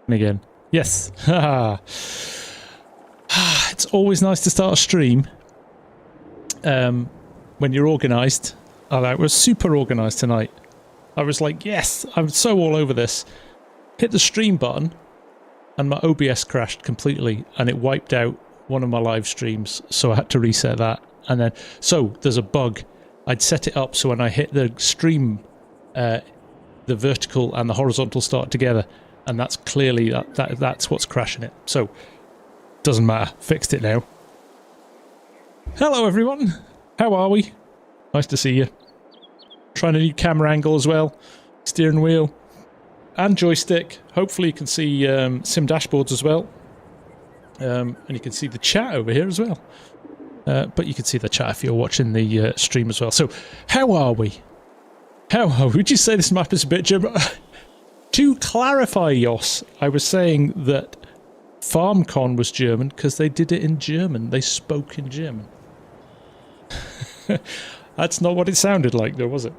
And again. Yes. It's always nice to start a stream when you're organised. I was super organised tonight. I was like, yes, I'm so all over this. Hit the stream button and my OBS crashed completely and it wiped out one of my live streams, so I had to reset that. And then, so there's a bug. I'd set it up so when I hit the stream, the vertical and the horizontal start together, and that's clearly that's what's crashing it. So doesn't matter. Fixed it now. Hello everyone. How are we? Nice to see you. Trying a new camera angle as well. Steering wheel and joystick. Hopefully you can see sim dashboards as well. And you can see the chat over here as well. But you can see the chat if you're watching the stream as well. So, how are we? How are we? Would you say this map is a bit German? To clarify, Jos, I was saying that FarmCon was German because they did it in German. They spoke in German. That's not what it sounded like, though, was it?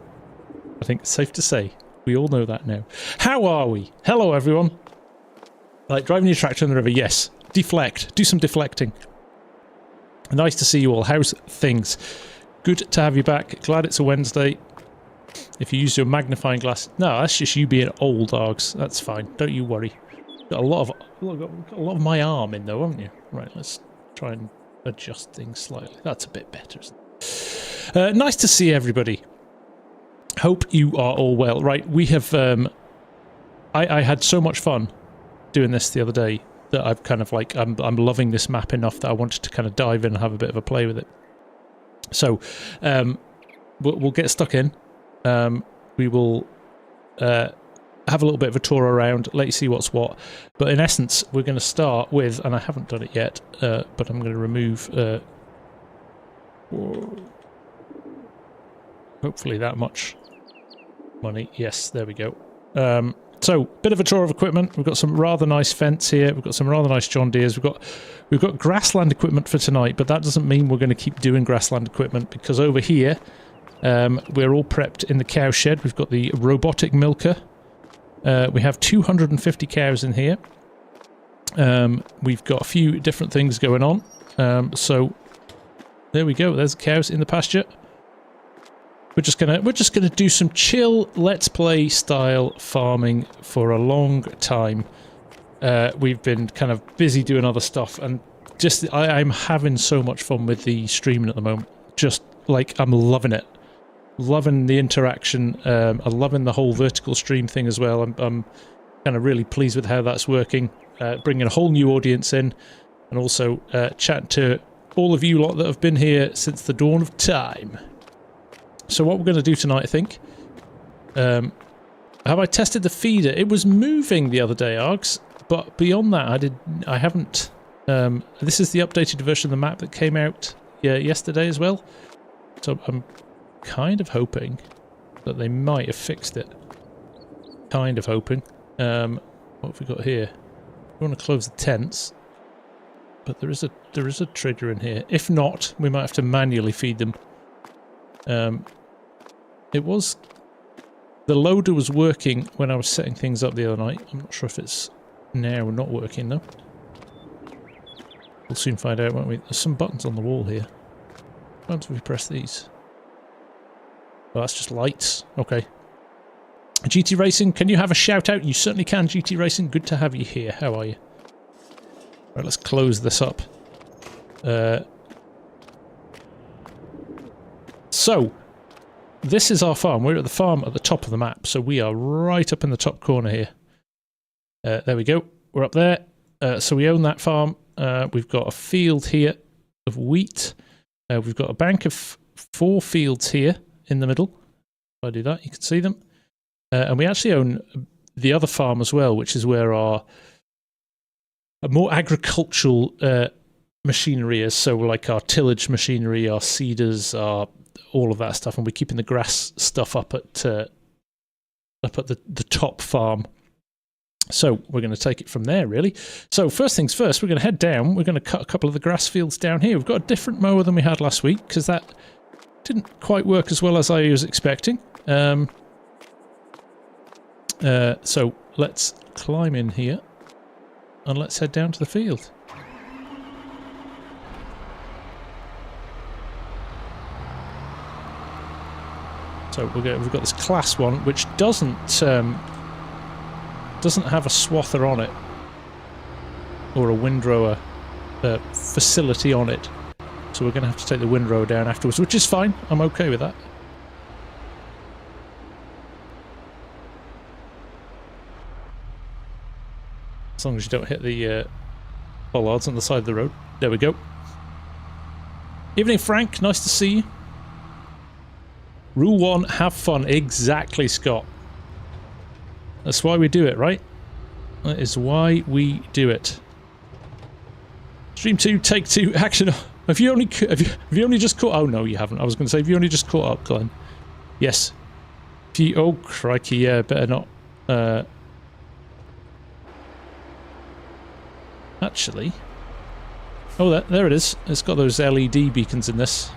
I think it's safe to say. We all know that now. How are we? Hello, everyone. Like, driving your tractor in the river, yes. Deflect. Do some deflecting. Nice to see you all. How's things? Good to have you back. Glad it's a Wednesday. If you use your magnifying glass... No, that's just you being old, Args. That's fine. Don't you worry. Got a lot of my arm in, though, haven't you? Right, let's try and adjust things slightly. That's a bit better, isn't it? Nice to see everybody. Hope you are all well. Right, we have... I had so much fun doing this the other day that I've kind of like... I'm loving this map enough that I wanted to kind of dive in and have a bit of a play with it. So, we'll get stuck in. We will have a little bit of a tour around, let you see what's what. But in essence, we're going to start with, and I haven't done it yet, but I'm going to remove... hopefully that much money. Yes, there we go. So, bit of a tour of equipment. We've got some rather nice fence here. We've got some rather nice John Deeres. We've got grassland equipment for tonight, but that doesn't mean we're going to keep doing grassland equipment, because over here we're all prepped in the cow shed. We've got the robotic milker. We have 250 cows in here. We've got a few different things going on. So there we go. There's the cows in the pasture. We're just gonna do some chill let's play style farming for a long time. We've been kind of busy doing other stuff, and just I'm having so much fun with the streaming at the moment. Just like I'm loving it, loving the interaction. I'm loving the whole vertical stream thing as well. I'm kind of really pleased with how that's working. Bringing a whole new audience in, and also chat to all of you lot that have been here since the dawn of time. So what we're going to do tonight, I think... have I tested the feeder? It was moving the other day, Args, but beyond that, I haven't... this is the updated version of the map that came out yesterday as well. So I'm kind of hoping that they might have fixed it. Kind of hoping. What have we got here? We want to close the tents, but there is a trigger in here. If not, we might have to manually feed them. It was... The loader was working when I was setting things up the other night. I'm not sure if it's now not working though. We'll soon find out, won't we? There's some buttons on the wall here. What happens if we press these? Well, that's just lights. Okay. GT Racing, can you have a shout out? You certainly can, GT Racing. Good to have you here. How are you? Right, let's close this up. So, this is our farm. We're at the farm at the top of the map, so we are right up in the top corner here. There we go. We're up there. So we own that farm. We've got a field here of wheat. We've got a bank of 4 fields here in the middle. If I do that, you can see them. And we actually own the other farm as well, which is where our more agricultural machinery is. So like our tillage machinery, our seeders, our all of that stuff, and we're keeping the grass stuff up at the top farm. So we're going to take it from there, really. So first things first, we're going to head down. We're going to cut a couple of the grass fields down here. We've got a different mower than we had last week, because that didn't quite work as well as I was expecting. So let's climb in here. and let's head down to the field. So we've got this class 1, which doesn't have a swather on it or a windrower facility on it. So we're going to have to take the windrower down afterwards, which is fine. I'm okay with that. As long as you don't hit the bollards on the side of the road. There we go. Evening, Frank. Nice to see you. Rule 1, have fun. Exactly, Scott. That's why we do it, right? That is why we do it. Stream 2, take 2, action. Have you only just caught... Oh, no, you haven't. I was going to say, have you only just caught up, Glenn? Yes. Oh, crikey, yeah, better not... Actually... Oh, there it is. It's got those LED beacons in this.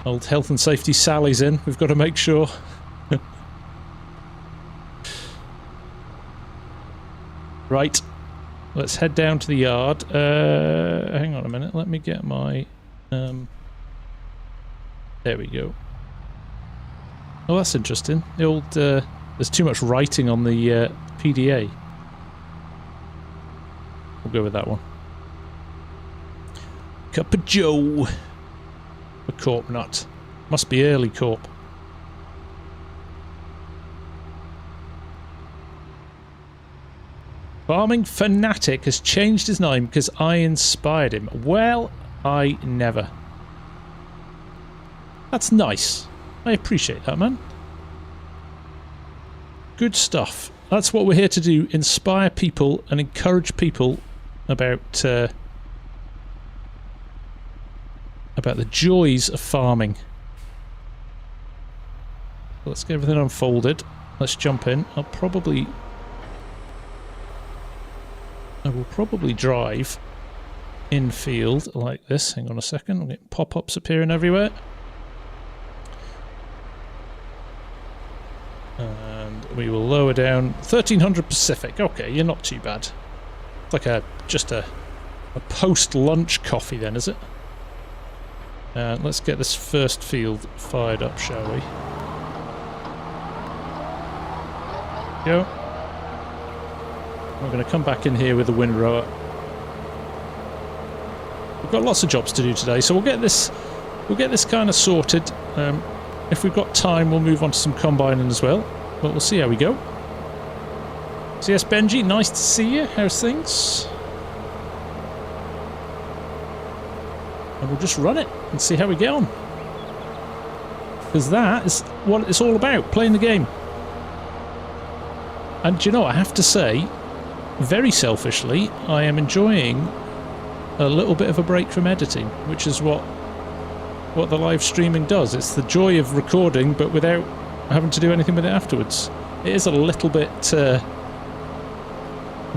Old health and safety Sally's in. We've got to make sure. Right. Let's head down to the yard. Hang on a minute. Let me get my... There we go. Oh, that's interesting. The old... there's too much writing on the PDA. We'll go with that one. Cup of Joe. A corp nut. Must be early corp. Farming Fanatic has changed his name because I inspired him. Well, I never. That's nice. I appreciate that, man. Good stuff. That's what we're here to do. Inspire people and encourage people about the joys of farming. Let's get everything unfolded. Let's jump in. I will probably drive in field like this. Hang on a second. I'm getting pop-ups appearing everywhere. And we will lower down 1300 Pacific. Okay, you're not too bad. It's like just a post-lunch coffee then, is it? Let's get this first field fired up, shall we? Go. We're going to come back in here with the windrower. We've got lots of jobs to do today, so we'll get this kind of sorted. If we've got time, we'll move on to some combining as well. But we'll see how we go. CS Benji, nice to see you. How's things? And we'll just run it and see how we get on. Because that is what it's all about, playing the game. And do you know, I have to say, very selfishly, I am enjoying a little bit of a break from editing, which is what the live streaming does. It's the joy of recording, but without having to do anything with it afterwards. It is a little bit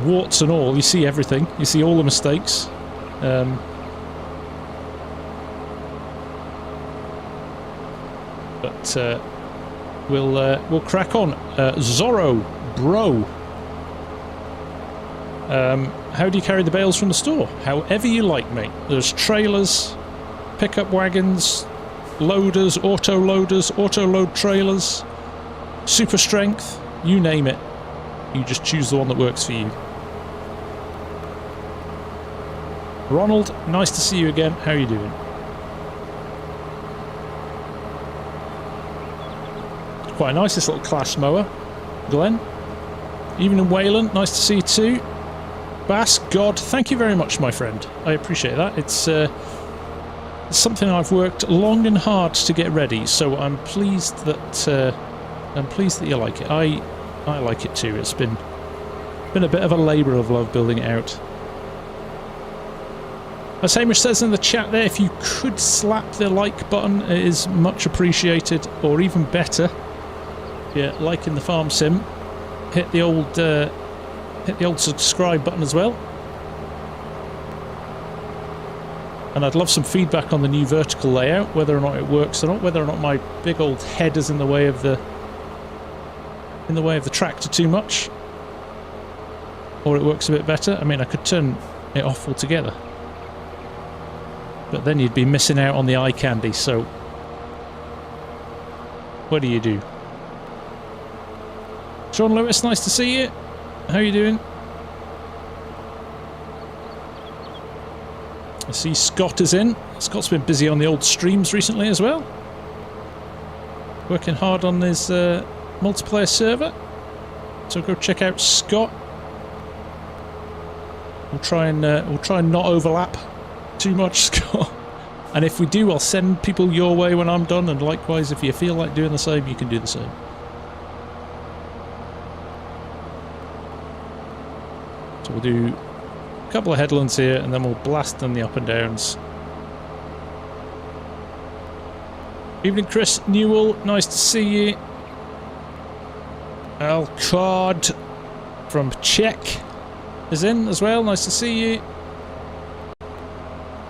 warts and all. You see everything. You see all the mistakes. But we'll crack on. Zorro, bro. How do you carry the bales from the store? However you like, mate. There's trailers, pickup wagons, loaders, auto-load trailers, super strength, you name it. You just choose the one that works for you. Ronald, nice to see you again. How are you doing? Quite nice, this little class mower. Glenn. Even in Wayland, nice to see you too. Bass, God, thank you very much, my friend. I appreciate that. It's something I've worked long and hard to get ready, so I'm pleased that you like it. I like it too. It's been a bit of a labour of love building it out. As Hamish says in the chat there, if you could slap the like button, it is much appreciated, or even better, yeah, like in the farm sim, hit the old subscribe button as well. And I'd love some feedback on the new vertical layout, whether or not it works or not, whether or not my big old head is in the way of the tractor too much. or it works a bit better. I mean, I could turn it off altogether, but then you'd be missing out on the eye candy, so what do you do? Sean Lewis, nice to see you. How you doing? I see Scott is in. Scott's been busy on the old streams recently as well, working hard on his multiplayer server, so go check out Scott. We'll try and not overlap too much, Scott. And if we do, I'll send people your way when I'm done, and likewise, if you feel like doing the same, you can do the same. So we'll do a couple of headlands here, and then we'll blast on the up and downs. Evening, Chris Newell. Nice to see you. Al Card from Czech is in as well. Nice to see you.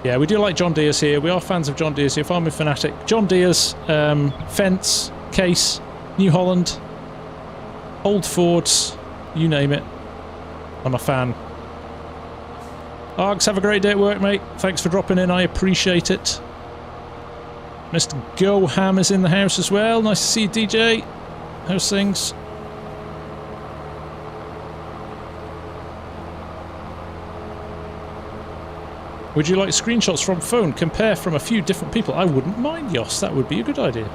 Yeah, we do like John Deere's here. We are fans of John Deere's here. Farming Fanatic. John Deere's, Fence, Case, New Holland, Old Fords, you name it. I'm a fan. Args, have a great day at work, mate. Thanks for dropping in. I appreciate it. Mr. Goham is in the house as well. Nice to see you, DJ. How's things? Would you like screenshots from phone? Compare from a few different people. I wouldn't mind, Yoss. That would be a good idea.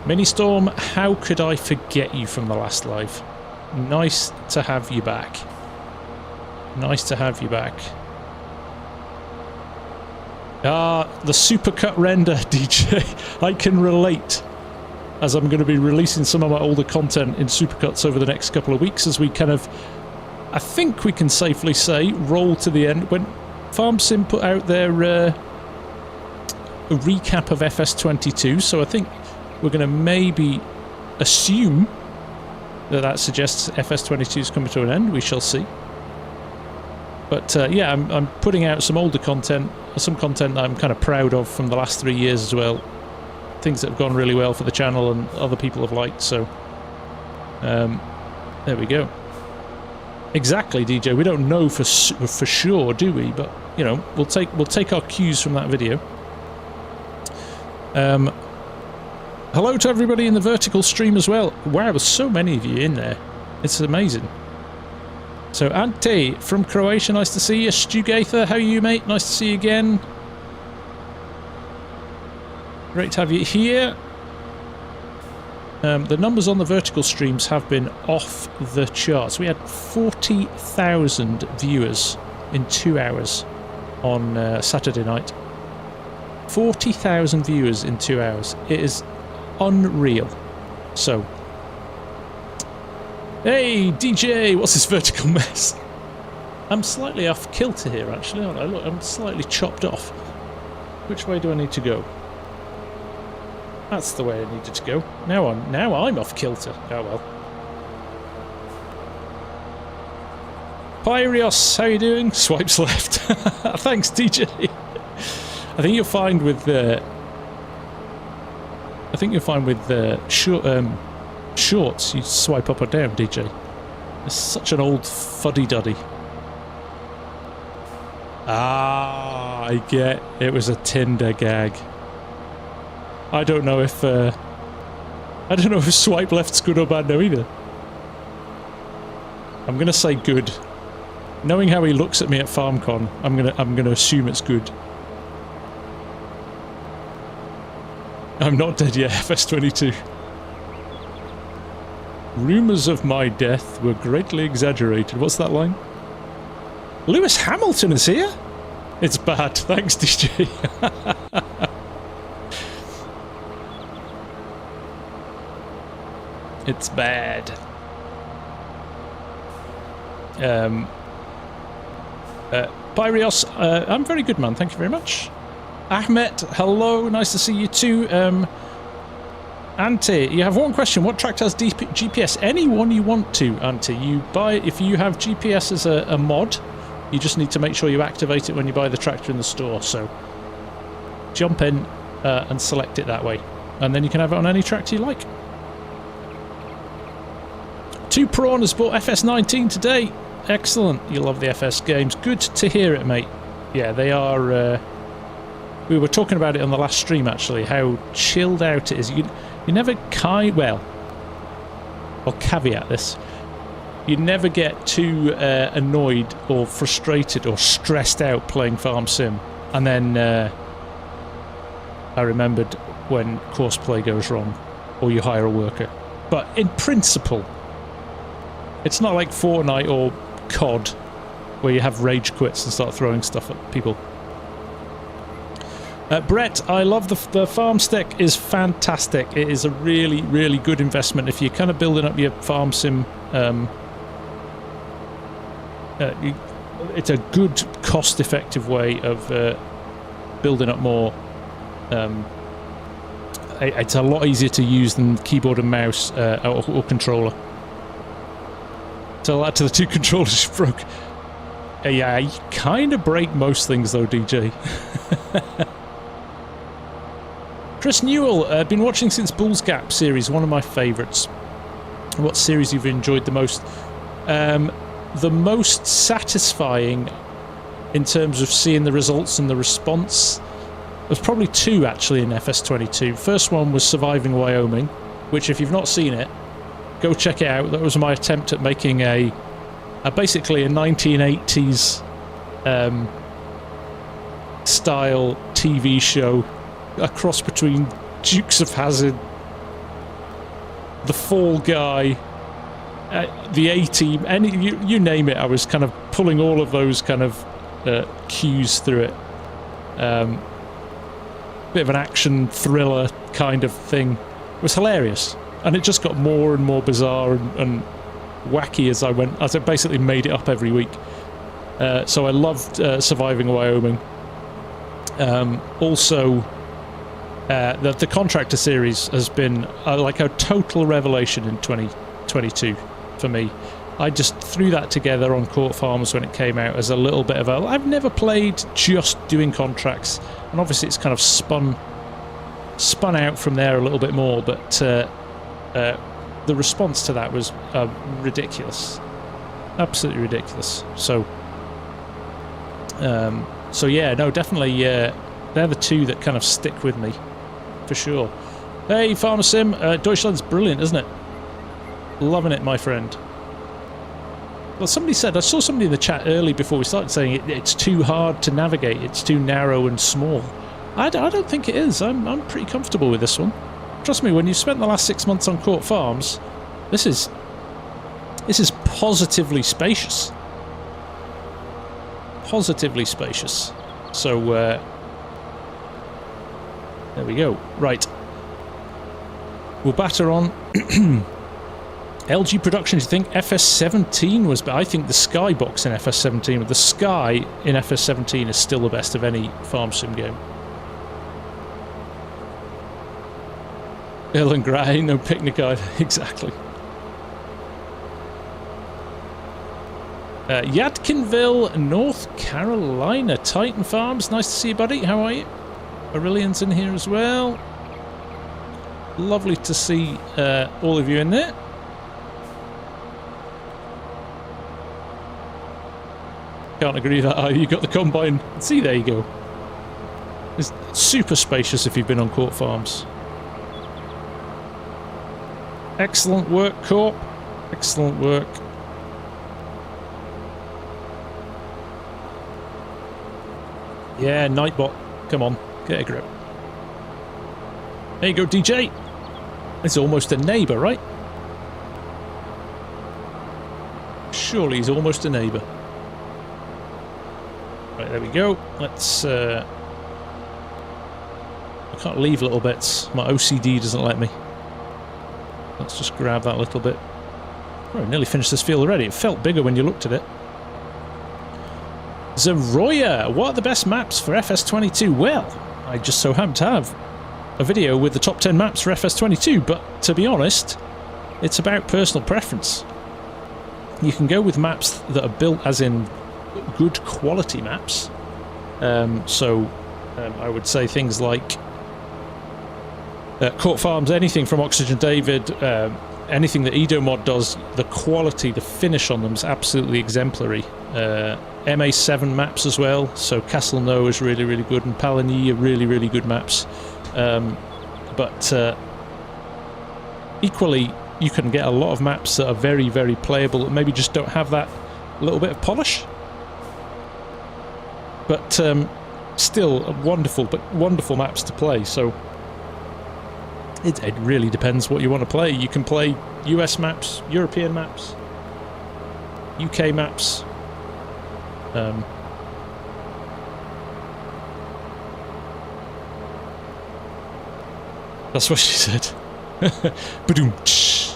Ministorm, how could I forget you from the last live? Nice to have you back. Nice to have you back. Ah, the supercut render, DJ. I can relate, as I'm going to be releasing some of my older content in supercuts over the next couple of weeks as we kind of, I think we can safely say, roll to the end. When FarmSim put out their a recap of FS22, so I think we're going to maybe assume that that suggests FS22 is coming to an end. We shall see. But yeah, I'm putting out some older content, some content that I'm kind of proud of from the last 3 years as well. Things that have gone really well for the channel and other people have liked, so there we go. Exactly, DJ. We don't know for sure, do we? But you know, we'll take our cues from that video. Hello to everybody in the vertical stream as well. Wow, there's so many of you in there. It's amazing. So Ante from Croatia, nice to see you. Stu Gaither, how are you, mate? Nice to see you again. Great to have you here. The numbers on the vertical streams have been off the charts. We had 40,000 viewers in 2 hours on Saturday night. 40,000 viewers in 2 hours. It is unreal. So, hey DJ, what's this vertical mess? I'm slightly off kilter here, actually, aren't I? Look, I'm slightly chopped off. Which way do I need to go? That's the way I needed to go. Now I'm off kilter. Oh well. Pyrios, how you doing? Swipes left. Thanks, DJ. I think you'll find with shorts you swipe up or down, DJ. It's such an old fuddy-duddy. Ah, I get it was a Tinder gag. I don't know if swipe left's good or bad now either. I'm gonna say good. Knowing how he looks at me at FarmCon, I'm gonna assume it's good. I'm not dead yet, FS22. Rumours of my death were greatly exaggerated. What's that line? Lewis Hamilton is here? It's bad. Thanks, DJ. It's bad. Pyrios, I'm very good, man. Thank you very much. Ahmet, hello. Nice to see you too. Ante, you have one question. What tractor has GPS? Any one you want to, Ante. You buy if you have GPS as a mod, you just need to make sure you activate it when you buy the tractor in the store. So jump in and select it that way. And then you can have it on any tractor you like. Two Prawn has bought FS19 today. Excellent. You love the FS games. Good to hear it, mate. Yeah, they are... we were talking about it on the last stream, actually, how chilled out it is. You never well, I'll caveat this. You never get too annoyed or frustrated or stressed out playing FarmSim. And then I remembered when Courseplay goes wrong or you hire a worker. But in principle, it's not like Fortnite or COD where you have rage quits and start throwing stuff at people. Brett, I love the farm stick is fantastic. It is a really, really good investment if you're kind of building up your FarmSim. It's a good, cost-effective way of building up more. It's a lot easier to use than keyboard and mouse or controller. Tell that to the two controllers you broke. Yeah, you kind of break most things though, DJ. Chris Newell, been watching since Bull's Gap series, one of my favourites. What series you've enjoyed the most? The most satisfying in terms of seeing the results and the response. There's probably two actually in FS22. First one was Surviving Wyoming, which if you've not seen it, go check it out. That was my attempt at making basically a 1980s style TV show, a cross between Dukes of Hazzard, The Fall Guy, the A-Team, you name it. I was kind of pulling all of those kind of cues through it. Bit of an action thriller kind of thing. It was hilarious, and it just got more and more bizarre and wacky as I went, as I basically made it up every week. So I loved Surviving Wyoming. Also, the Contractor series has been like a total revelation in 2022 for me. I just threw that together on Court Farms when it came out as a little bit of a... I've never played just doing contracts, and obviously it's kind of spun out from there a little bit more, but the response to that was ridiculous. Absolutely ridiculous. So yeah, no, definitely they're the two that kind of stick with me, for sure. Hey, FarmSim, Deutschland's brilliant, isn't it? Loving it, my friend. Well, somebody said, I saw somebody in the chat early before we started saying it's too hard to navigate, it's too narrow and small. I don't think it is. I'm pretty comfortable with this one. Trust me, when you've spent the last 6 months on Court Farms, this is positively spacious. Positively spacious. So, there we go. Right. We'll batter on. LG Productions, you think FS17 was better? I think the Skybox in FS17, but the Sky in FS17 is still the best of any FarmSim game. Hill and Grey, no picnic either. Exactly. Yadkinville, North Carolina. Titan Farms, nice to see you, buddy. How are you? Aurelian's in here as well. Lovely to see all of you in there. Can't agree with that. You got the combine. See, there you go. It's super spacious if you've been on Court Farms. Excellent work, Corp. Excellent work. Yeah, Nightbot. Come on, get a grip. There you go, DJ. It's almost a neighbour, right? Surely he's almost a neighbour. Right, there we go. Let's... I can't leave little bits. My OCD doesn't let me. Let's just grab that little bit. Oh, I nearly finished this field already. It felt bigger when you looked at it. Zeroya, what are the best maps for FS22? Well, I just so happen to have a video with the top 10 maps for FS22, but to be honest, it's about personal preference. You can go with maps that are built as in good quality maps. I would say things like Court Farms, anything from Oxygen David, anything that Edomod does, the quality, the finish on them is absolutely exemplary. MA7 maps as well, so Castle No is really, really good, and Palani are really, really good maps. But equally, you can get a lot of maps that are very, very playable that maybe just don't have that little bit of polish. But still wonderful maps to play, so it really depends what you want to play. You can play US maps, European maps, UK maps. That's what she said. Ba-doom-tsh.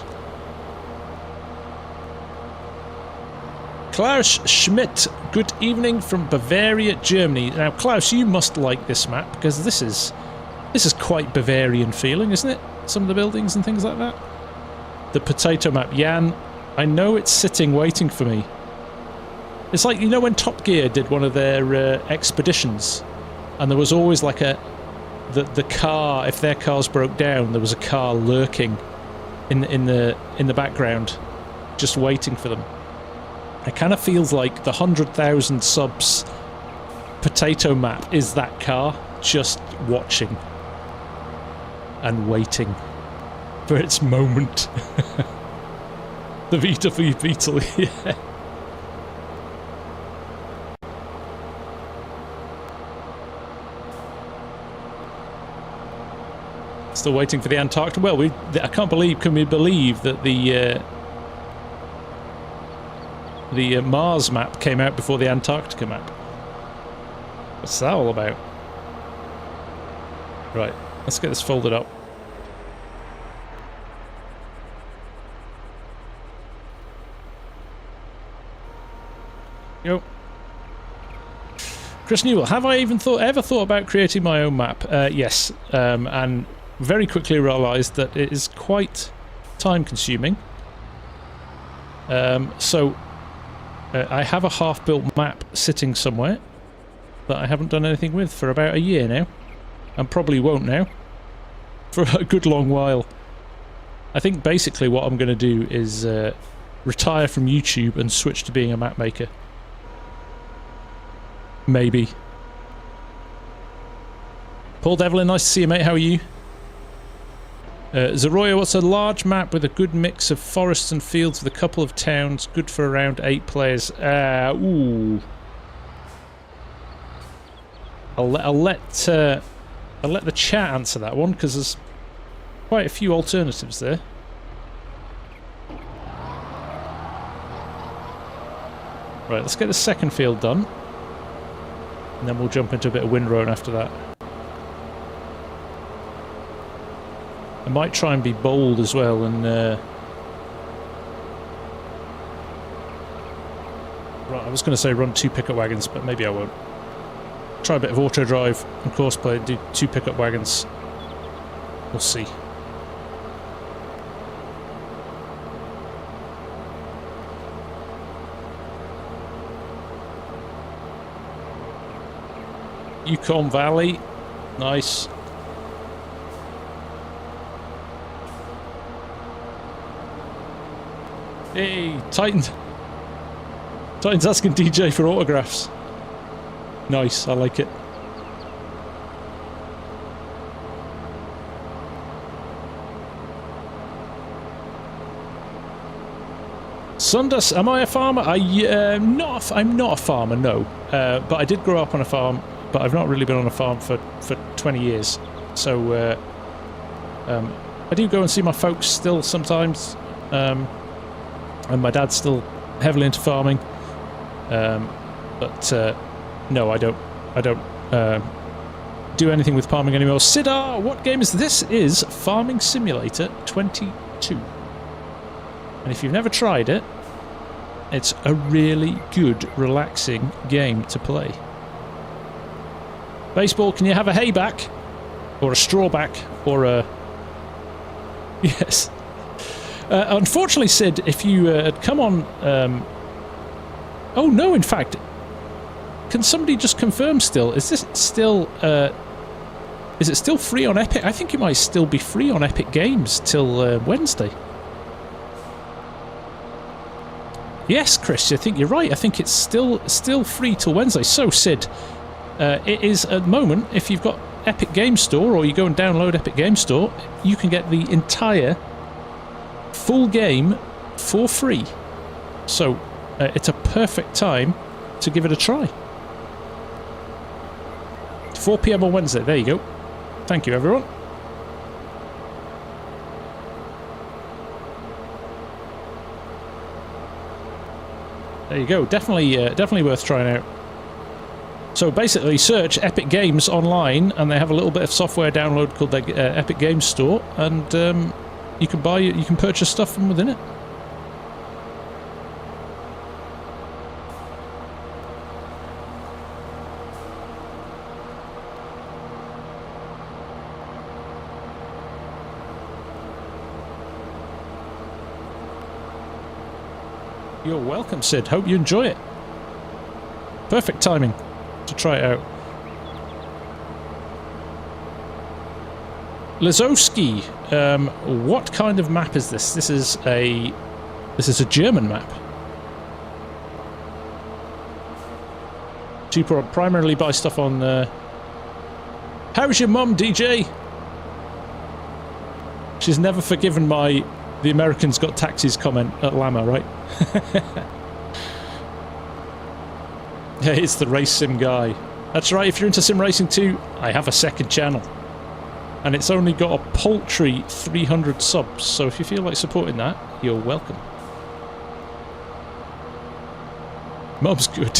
Klaus Schmidt, good evening from Bavaria, Germany. Now, Klaus, you must like this map because this is quite Bavarian feeling, isn't it? Some of the buildings and things like that. The potato map, Jan. I know it's sitting waiting for me. It's like, you know, when Top Gear did one of their expeditions, and there was always like the car. If their cars broke down, there was a car lurking in the background, just waiting for them. It kind of feels like the 100,000 subs potato map is that car just watching and waiting for its moment. The VW Beetle, yeah. Still waiting for the Antarctic. Well, I can't believe. Can we believe that the Mars map came out before the Antarctica map? What's that all about? Right, let's get this folded up. Yo. Chris Newell, have I even ever thought about creating my own map? Yes, and very quickly realised that it is quite time-consuming. So I have a half-built map sitting somewhere that I haven't done anything with for about a year now, and probably won't now for a good long while. I think basically what I'm going to do is retire from YouTube and switch to being a map maker. Maybe. Paul Devlin, nice to see you, mate. How are you? Zeroya, what's a large map with a good mix of forests and fields with a couple of towns, good for around 8 players? Ooh. I'll let the chat answer that one, because there's quite a few alternatives there. Right, let's get the second field done, and then we'll jump into a bit of windrow after that. I might try and be bold as well, and right, I was going to say run 2 pickup wagons, but maybe I won't. Try a bit of auto drive and courseplay and do 2 pickup wagons. We'll see. Yukon Valley, nice. Hey, Titan's asking DJ for autographs. Nice, I like it. Sundus, am I a farmer? I'm not a farmer, no. But I did grow up on a farm, but I've not really been on a farm for 20 years. So I do go and see my folks still sometimes. And my dad's still heavily into farming, but no, I don't do anything with farming anymore. Sidar, what game is this? Is Farming Simulator 22, and if you've never tried it, it's a really good, relaxing game to play. Baseball, can you have a hayback, or a strawback, or a yes? Unfortunately, Sid, if you had come on... oh, no, in fact, can somebody just confirm still? Is this still... is it still free on Epic? I think it might still be free on Epic Games till Wednesday. Yes, Chris, I think you're right. I think it's still free till Wednesday. So, Sid, it is at the moment, if you've got Epic Game Store or you go and download Epic Game Store, you can get the entire full game for free. So, it's a perfect time to give it a try. 4 PM on Wednesday. There you go. Thank you, everyone. There you go. Definitely worth trying out. So basically, search Epic Games online, and they have a little bit of software download called the Epic Games Store, and you can purchase stuff from within it. You're welcome, Sid. Hope you enjoy it. Perfect timing to try it out. Lizowski, what kind of map is this? This is a German map. Do you primarily buy stuff on? How's your mum, DJ? She's never forgiven my "the Americans got taxis" comment at Llama, right? Yeah, it's the race sim guy. That's right, if you're into sim racing too, I have a second channel. And it's only got a paltry 300 subs, so if you feel like supporting that, you're welcome. Mum's good.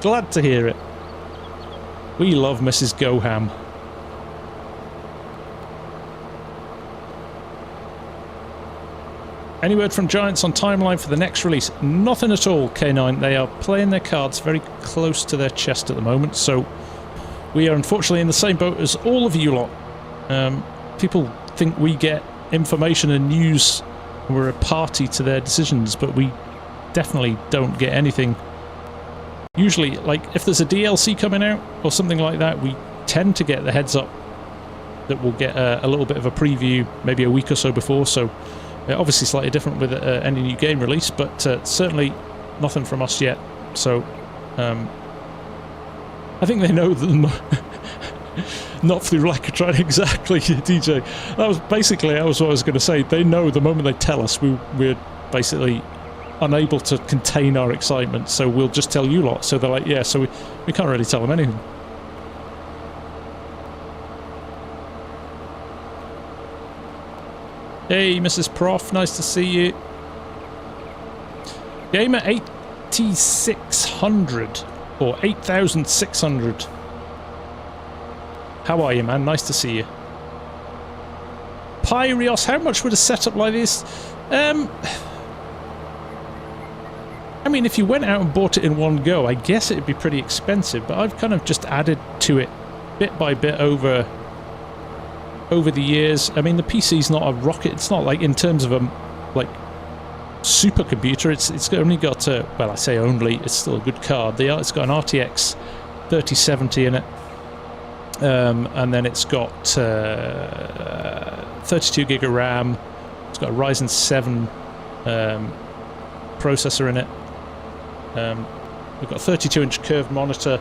Glad to hear it. We love Mrs. Goham. Any word from Giants on timeline for the next release? Nothing at all, K9. They are playing their cards very close to their chest at the moment, so we are unfortunately in the same boat as all of you lot. People think we get information and news, and we're a party to their decisions, but we definitely don't get anything. Usually, like, if there's a DLC coming out or something like that, we tend to get the heads up that we'll get a little bit of a preview maybe a week or so before, so obviously slightly different with any new game release, but certainly nothing from us yet. So I think they know that not through lack of trying. Exactly, DJ. That was basically what I was going to say. They know the moment they tell us we're basically unable to contain our excitement, so we'll just tell you lot. So they're like, yeah, so we can't really tell them anything. Hey, Mrs. Prof, nice to see you. Gamer 8600 or 8600. How are you, man? Nice to see you. Pyrios, how much would a setup like this? I mean, if you went out and bought it in one go, I guess it'd be pretty expensive, but I've kind of just added to it bit by bit over the years. I mean, the PC's not a rocket. It's not like in terms of a supercomputer. It's only got well, I say only. It's still a good card. It's got an RTX 3070 in it, and then it's got 32 gig of RAM. It's got a Ryzen 7 processor in it. We've got a 32-inch curved monitor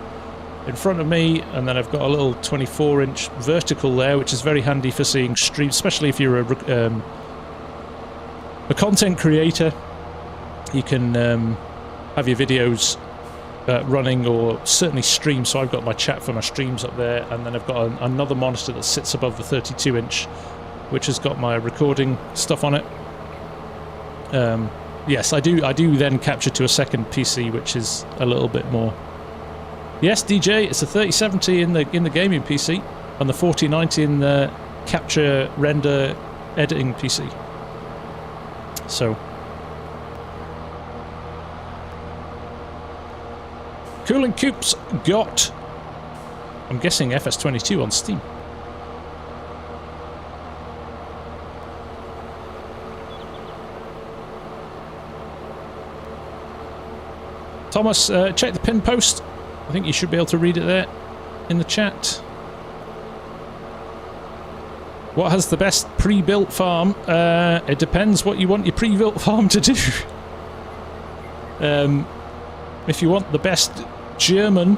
in front of me, and then I've got a little 24-inch vertical there, which is very handy for seeing streams, especially if you're a content creator. You can have your videos running, or certainly stream. So I've got my chat for my streams up there, and then I've got another monitor that sits above the 32-inch, which has got my recording stuff on it. Yes, I do then capture to a second PC, which is a little bit more. Yes, DJ, it's a 3070 in the gaming PC, and the 4090 in the capture, render, editing PC. So, Cooling Coops got, I'm guessing, FS22 on Steam. Thomas, check the pin post. I think you should be able to read it there in the chat. What has the best pre-built farm? It depends what you want your pre-built farm to do. If you want the best German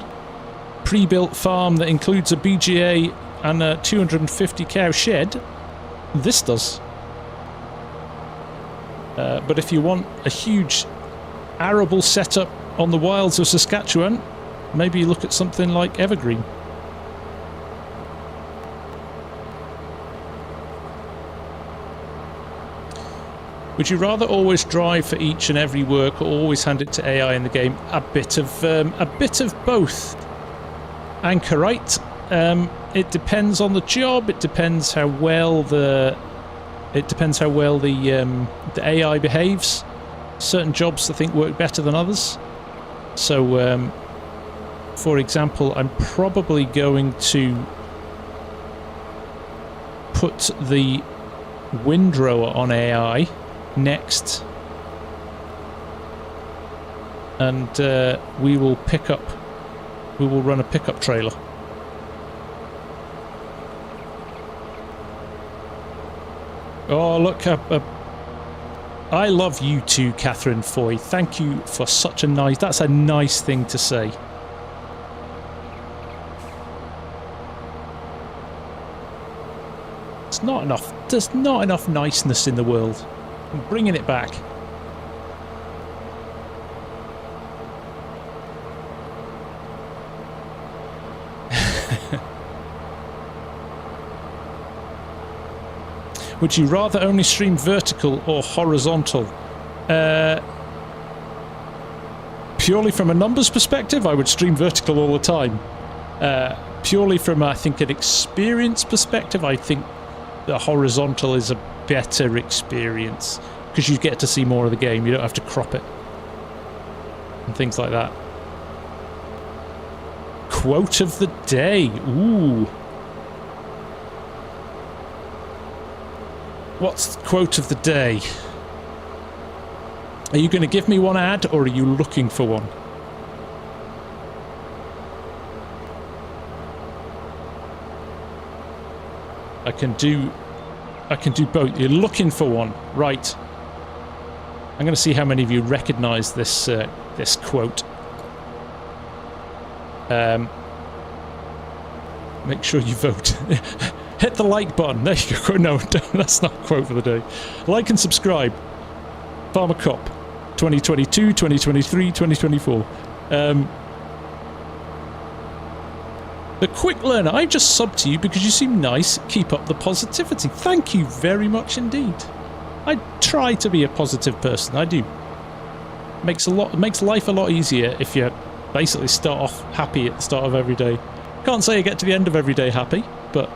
pre-built farm that includes a BGA and a 250 cow shed, this does. But if you want a huge arable setup on the wilds of Saskatchewan, maybe you look at something like Evergreen. Would you rather always drive for each and every work or always hand it to AI in the game? A bit of both. Anchorite. It depends on the job. It depends how well the AI behaves. Certain jobs I think work better than others. So, for example, I'm probably going to put the windrower on AI next, and we will run a pickup trailer. Oh, look, I love you too, Catherine Foy. Thank you for such a nice... That's a nice thing to say. It's not enough. There's not enough niceness in the world. I'm bringing it back. Would you rather only stream vertical or horizontal? Purely from a numbers perspective, I would stream vertical all the time. Purely from, I think, an experience perspective, I think the horizontal is a better experience because you get to see more of the game. You don't have to crop it and things like that. Quote of the day. Ooh. What's the quote of the day? Are you going to give me one, Ad, or are you looking for one? I can do both. You're looking for one, right? I'm going to see how many of you recognise this this quote. Make sure you vote. Hit the like button. There you go. No, that's not a quote for the day. Like and subscribe. Farmer Cop 2022, 2023, 2024. The Quick Learner, I just subbed to you because you seem nice. Keep up the positivity. Thank you very much indeed. I try to be a positive person. I do. Makes life a lot easier if you basically start off happy at the start of every day. Can't say you get to the end of every day happy, but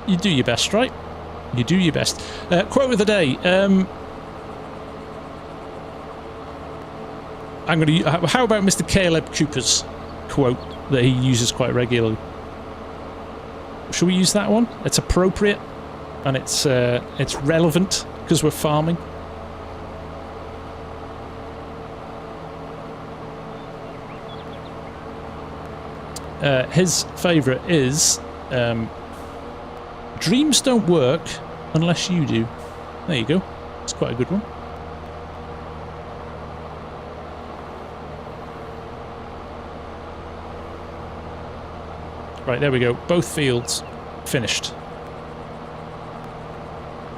you do your best, right? You do your best. Quote of the day. How about Mr. Caleb Cooper's quote that he uses quite regularly? Shall we use that one? It's appropriate and it's relevant because we're farming. His favourite is dreams don't work unless you do. There you go. It's quite a good one. Right, there we go. Both fields finished.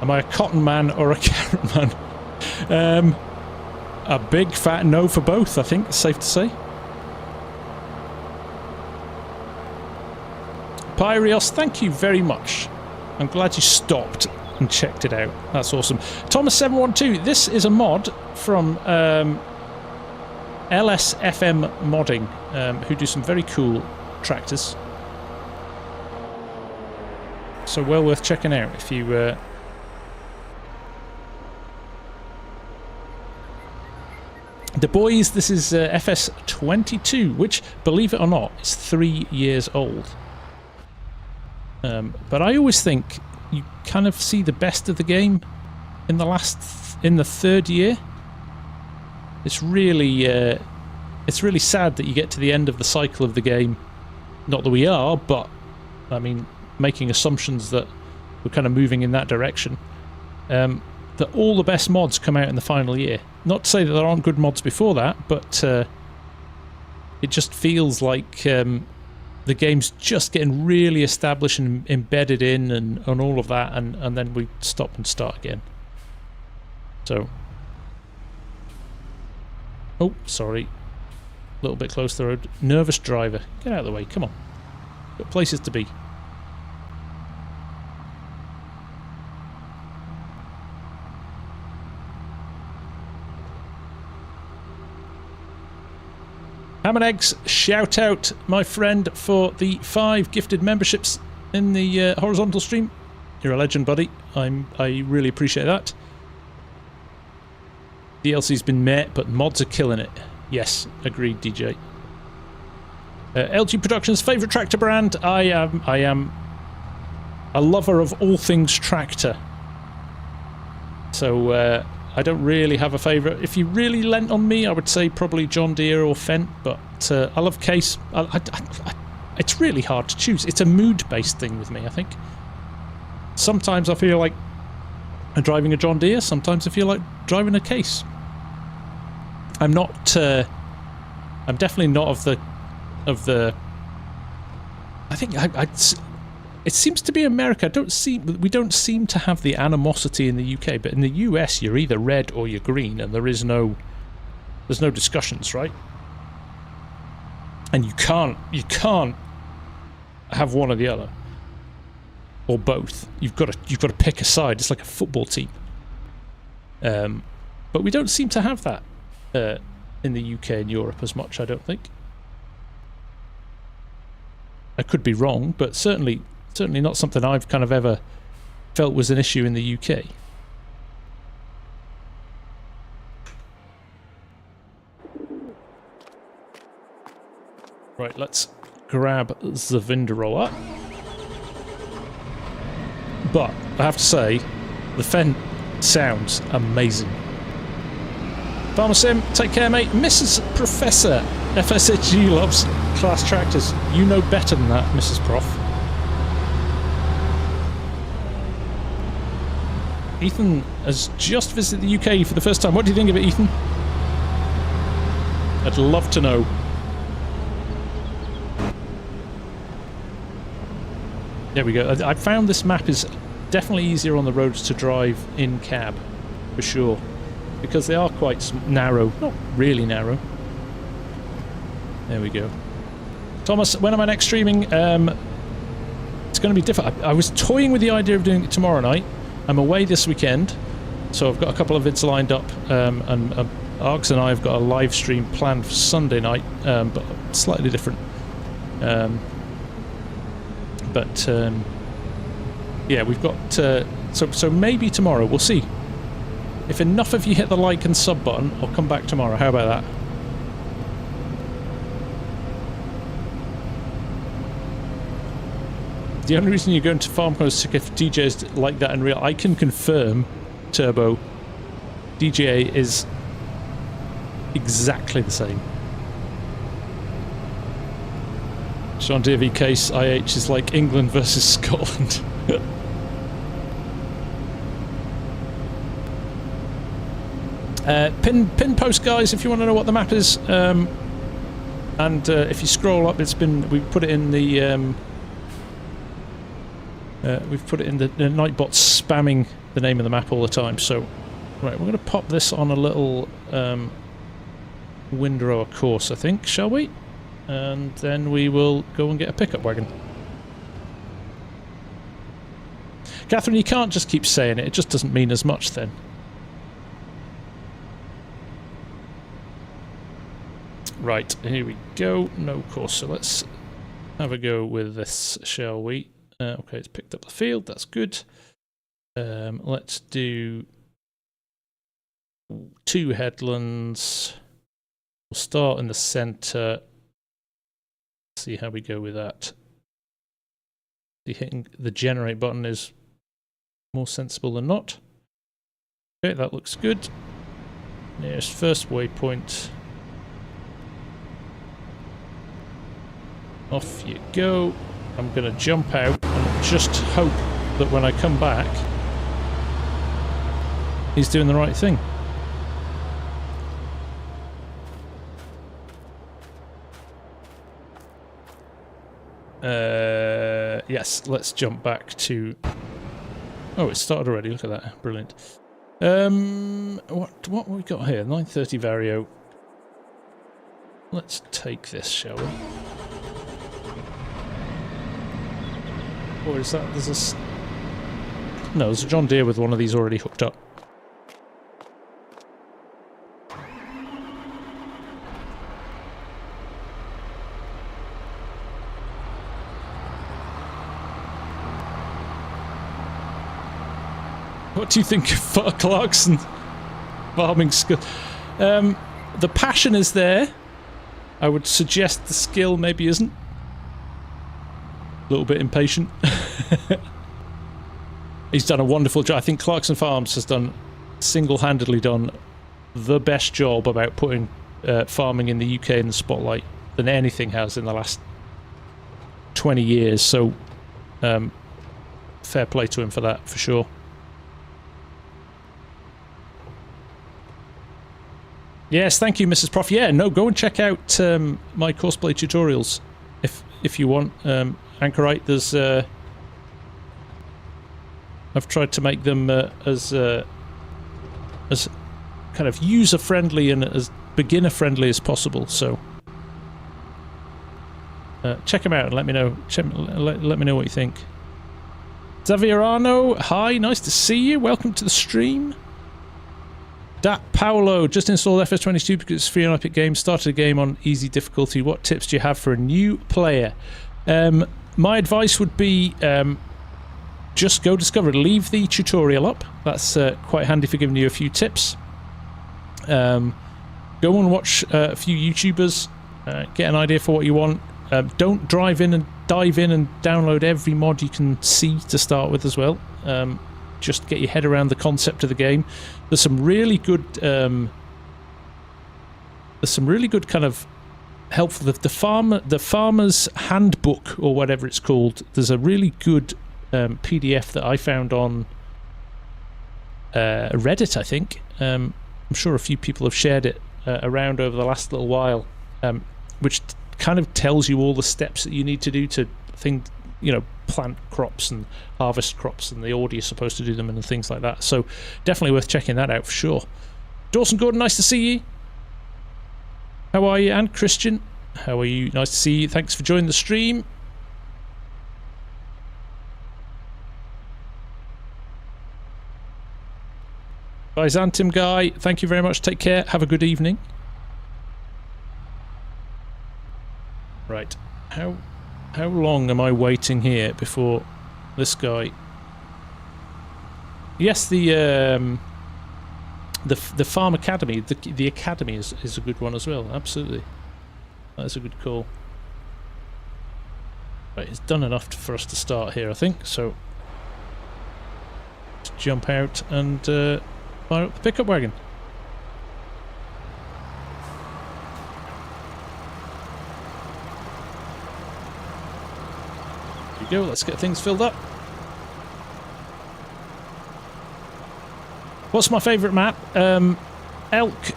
Am I a cotton man or a carrot man? A big fat no for both, I think. It's safe to say. Pyrios, thank you very much. I'm glad you stopped and checked it out. That's awesome. Thomas712, this is a mod from LSFM Modding, who do some very cool tractors. So well worth checking out if you... The boys, this is FS22, which, believe it or not, is 3 years old. But I always think you kind of see the best of the game in the third year. It's really sad that you get to the end of the cycle of the game. Not that we are, but I mean, making assumptions that we're kind of moving in that direction. that all the best mods come out in the final year. Not to say that there aren't good mods before that, but it just feels like the game's just getting really established and embedded in and all of that, and then we stop and start again. So... oh, sorry. A little bit close to the road. Nervous driver. Get out of the way, come on. Got places to be. Ham and Eggs, shout out, my friend, for the 5 gifted memberships in the horizontal stream. You're a legend, buddy. I really appreciate that. DLC's been met, but mods are killing it. Yes, agreed, DJ. LG Productions' favourite tractor brand. I am a lover of all things tractor. So I don't really have a favourite. If you really lent on me, I would say probably John Deere or Fendt, but I love Case. It's really hard to choose. It's a mood-based thing with me, I think. Sometimes I feel like I'm driving a John Deere, sometimes I feel like driving a Case. I'm not... I'm definitely not of the... I think it seems to be America. We don't seem to have the animosity in the UK, but in the US you're either red or you're green, and there's no discussions, right? And you can't have one or the other, or both. You've got to pick a side. It's like a football team. But we don't seem to have that in the UK and Europe as much, I don't think. I could be wrong, but certainly not something I've kind of ever felt was an issue in the UK. Right, let's grab the Vindorola. But I have to say, the Fendt sounds amazing. FarmSim, take care, mate. Mrs. Professor, FSHG loves class tractors. You know better than that, Mrs. Prof. Ethan has just visited the UK for the first time. What do you think of it, Ethan? I'd love to know. There we go. I found this map is definitely easier on the roads to drive in cab, for sure. Because they are quite narrow. Not really narrow. There we go. Thomas, when am I next streaming? It's going to be different. I was toying with the idea of doing it tomorrow night. I'm away this weekend, so I've got a couple of vids lined up, and Args and I have got a live stream planned for Sunday night, but slightly different. Yeah, we've got so maybe tomorrow. We'll see. If enough of you hit the like and sub button, I'll come back tomorrow. How about that? The only reason you're going to FarmCon is if DJs like that in real. I can confirm, Turbo, DJ is exactly the same. Sean Davy case IH is like England versus Scotland. Pin post, guys, if you want to know what the map is. And if you scroll up, we've put it in the Nightbot's spamming the name of the map all the time. So, right, we're going to pop this on a little windrower course, I think, shall we? And then we will go and get a pickup wagon. Catherine, you can't just keep saying it. It just doesn't mean as much then. Right, here we go. No course, so let's have a go with this, shall we? Okay, it's picked up the field. That's good. Let's do 2 headlands. We'll start in the centre. See how we go with that. Hitting the generate button is more sensible than not. Okay, that looks good. Nearest first waypoint. Off you go. I'm going to jump out and just hope that when I come back he's doing the right thing. Yes, let's jump back to... Oh, it started already. Look at that. Brilliant. What we got here? 930 Vario. Let's take this, shall we? Or is that... There's a... No, there's a John Deere with one of these already hooked up. What do you think of Clarkson farming skill? The passion is there. I would suggest the skill maybe isn't. A little bit impatient. He's done a wonderful job. I think Clarkson Farms has single-handedly done the best job about putting farming in the UK in the spotlight than anything has in the last 20 years. So fair play to him for that, for sure. Yes, thank you, Mrs. Prof. Yeah, no, go and check out my Courseplay tutorials if you want. Anchorite, there's I've tried to make them as kind of user-friendly and as beginner-friendly as possible. So check them out and let me know. Let me know what you think. Xavierano, hi, nice to see you. Welcome to the stream. Dat Paolo, just installed FS22 because it's free on Epic Games. Started a game on easy difficulty. What tips do you have for a new player? My advice would be just go discover it. Leave the tutorial up. That's quite handy for giving you a few tips. Go and watch a few YouTubers. Get an idea for what you want. Don't dive in and download every mod you can see to start with as well. Just get your head around the concept of the game. There's some really good kind of helpful. The farmer's handbook or whatever it's called. There's a really good PDF that I found on Reddit, I think. I'm sure a few people have shared it around over the last little while, which kind of tells you all the steps that you need to do to plant crops and harvest crops and the order you're supposed to do them and things like that. So definitely worth checking that out for sure. Dawson Gordon, nice to see you. How are you? And Christian, how are you? Nice to see you. Thanks for joining the stream. Byzantium guy, thank you very much. Take care. Have a good evening. Right. How long am I waiting here before this guy? Yes, the Farm Academy. The Academy is a good one as well. Absolutely, that's a good call. Right, it's done enough for us to start here, I think. So, let's jump out and fire up the pickup wagon. Go, let's get things filled up. What's my favourite map? Elk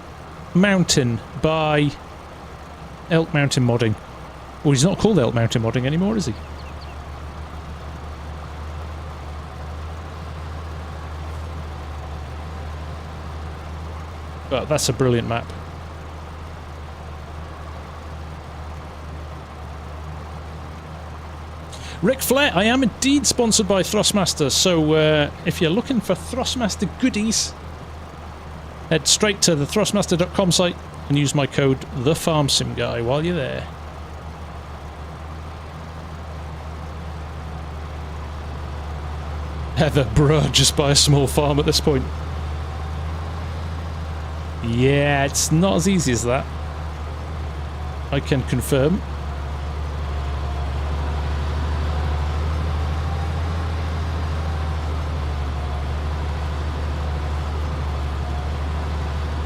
Mountain by Elk Mountain Modding. Well, he's not called Elk Mountain Modding anymore, is he? But that's a brilliant map. Ric Flair, I am indeed sponsored by Thrustmaster, so if you're looking for Thrustmaster goodies, head straight to the thrustmaster.com site and use my code THEFARMSIMGUY while you're there. Heather, bruh, just buy a small farm at this point. Yeah, it's not as easy as that. I can confirm.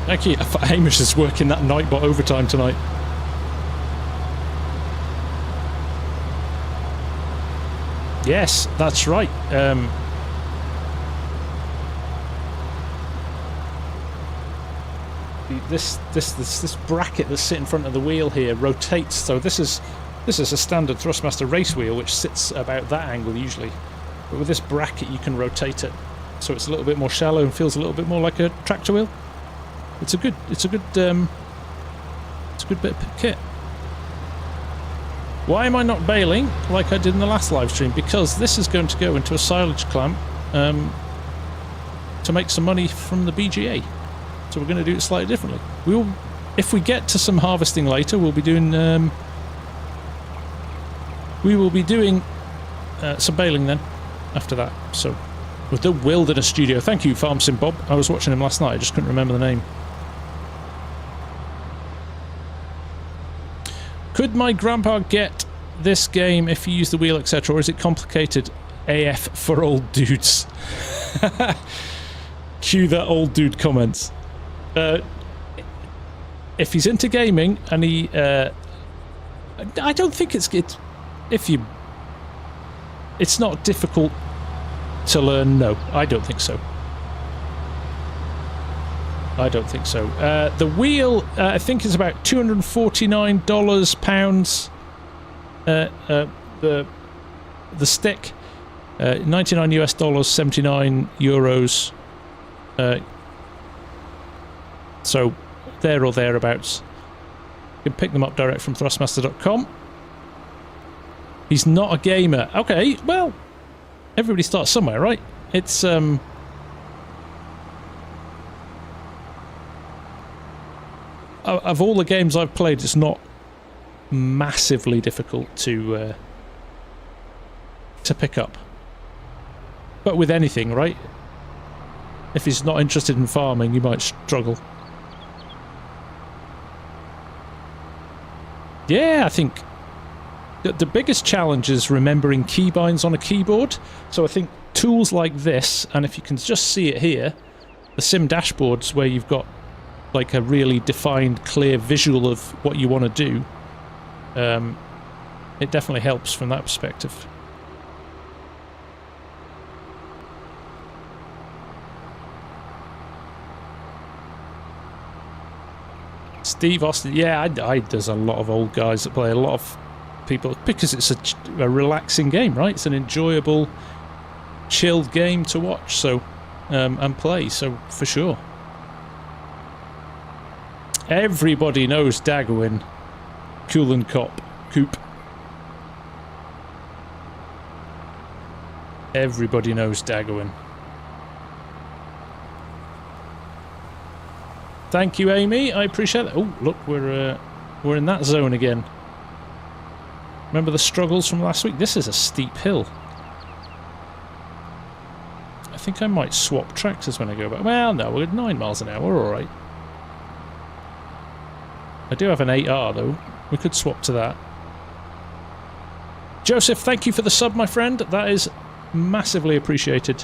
Actually, Hamish is working that Nightbot overtime tonight. Yes, that's right. this bracket that's sitting in front of the wheel here rotates. So this is a standard Thrustmaster race wheel which sits about that angle usually, but with this bracket you can rotate it so it's a little bit more shallow and feels a little bit more like a tractor wheel. It's a good bit of kit. Why am I not bailing like I did in the last live stream? Because this is going to go into a silage clamp to make some money from the BGA. So we're going to do it slightly differently. We will, if we get to some harvesting later, we'll be doing some baling then after that. So with the Wilderness Studio. Thank you, FarmSim Bob. I was watching him last night. I just couldn't remember the name. Could my grandpa get this game if you use the wheel, etc., or is it complicated AF for old dudes? Cue that old dude comments. If he's into gaming and he, I don't think it's not difficult to learn. No, I don't think so. I don't think so. The wheel, I think, is about $249 pounds. The stick, 99 US dollars, 79 euros. So there or thereabouts. You can pick them up direct from thrustmaster.com. He's not a gamer. Okay, well, everybody starts somewhere, right? It's of all the games I've played, it's not massively difficult to pick up. But with anything, right? If he's not interested in farming, you might struggle. Yeah, I think the biggest challenge is remembering keybinds on a keyboard. So I think tools like this, and if you can just see it here, the sim dashboards where you've got like a really defined, clear visual of what you want to do, it definitely helps from that perspective. Steve Austin, yeah, there's a lot of old guys that play, a lot of people, because it's a relaxing game, right? It's an enjoyable, chilled game to watch, so and play, so for sure. Everybody knows Dagwin, Coolin Coop. Everybody knows Dagwin. Thank you, Amy. I appreciate that. Oh, look, we're in that zone again. Remember the struggles from last week? This is a steep hill. I think I might swap tractors when I go back. Well, no, we're at 9 miles an hour. We're all right. I do have an 8R though. We could swap to that. Joseph, thank you for the sub, my friend. That is massively appreciated.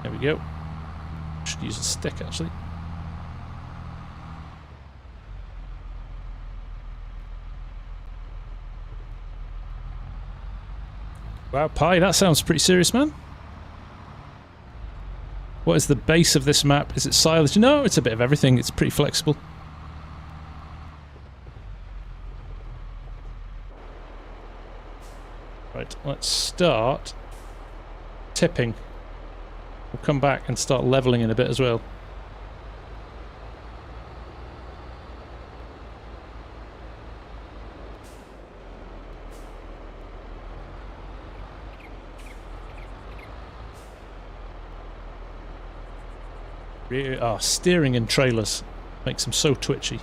There we go. Should use a stick actually. Wow, Pi, that sounds pretty serious, man. What is the base of this map? Is it silage? No, it's a bit of everything. It's pretty flexible. Right, let's start tipping. We'll come back and start leveling in a bit as well. Steering in trailers makes them so twitchy.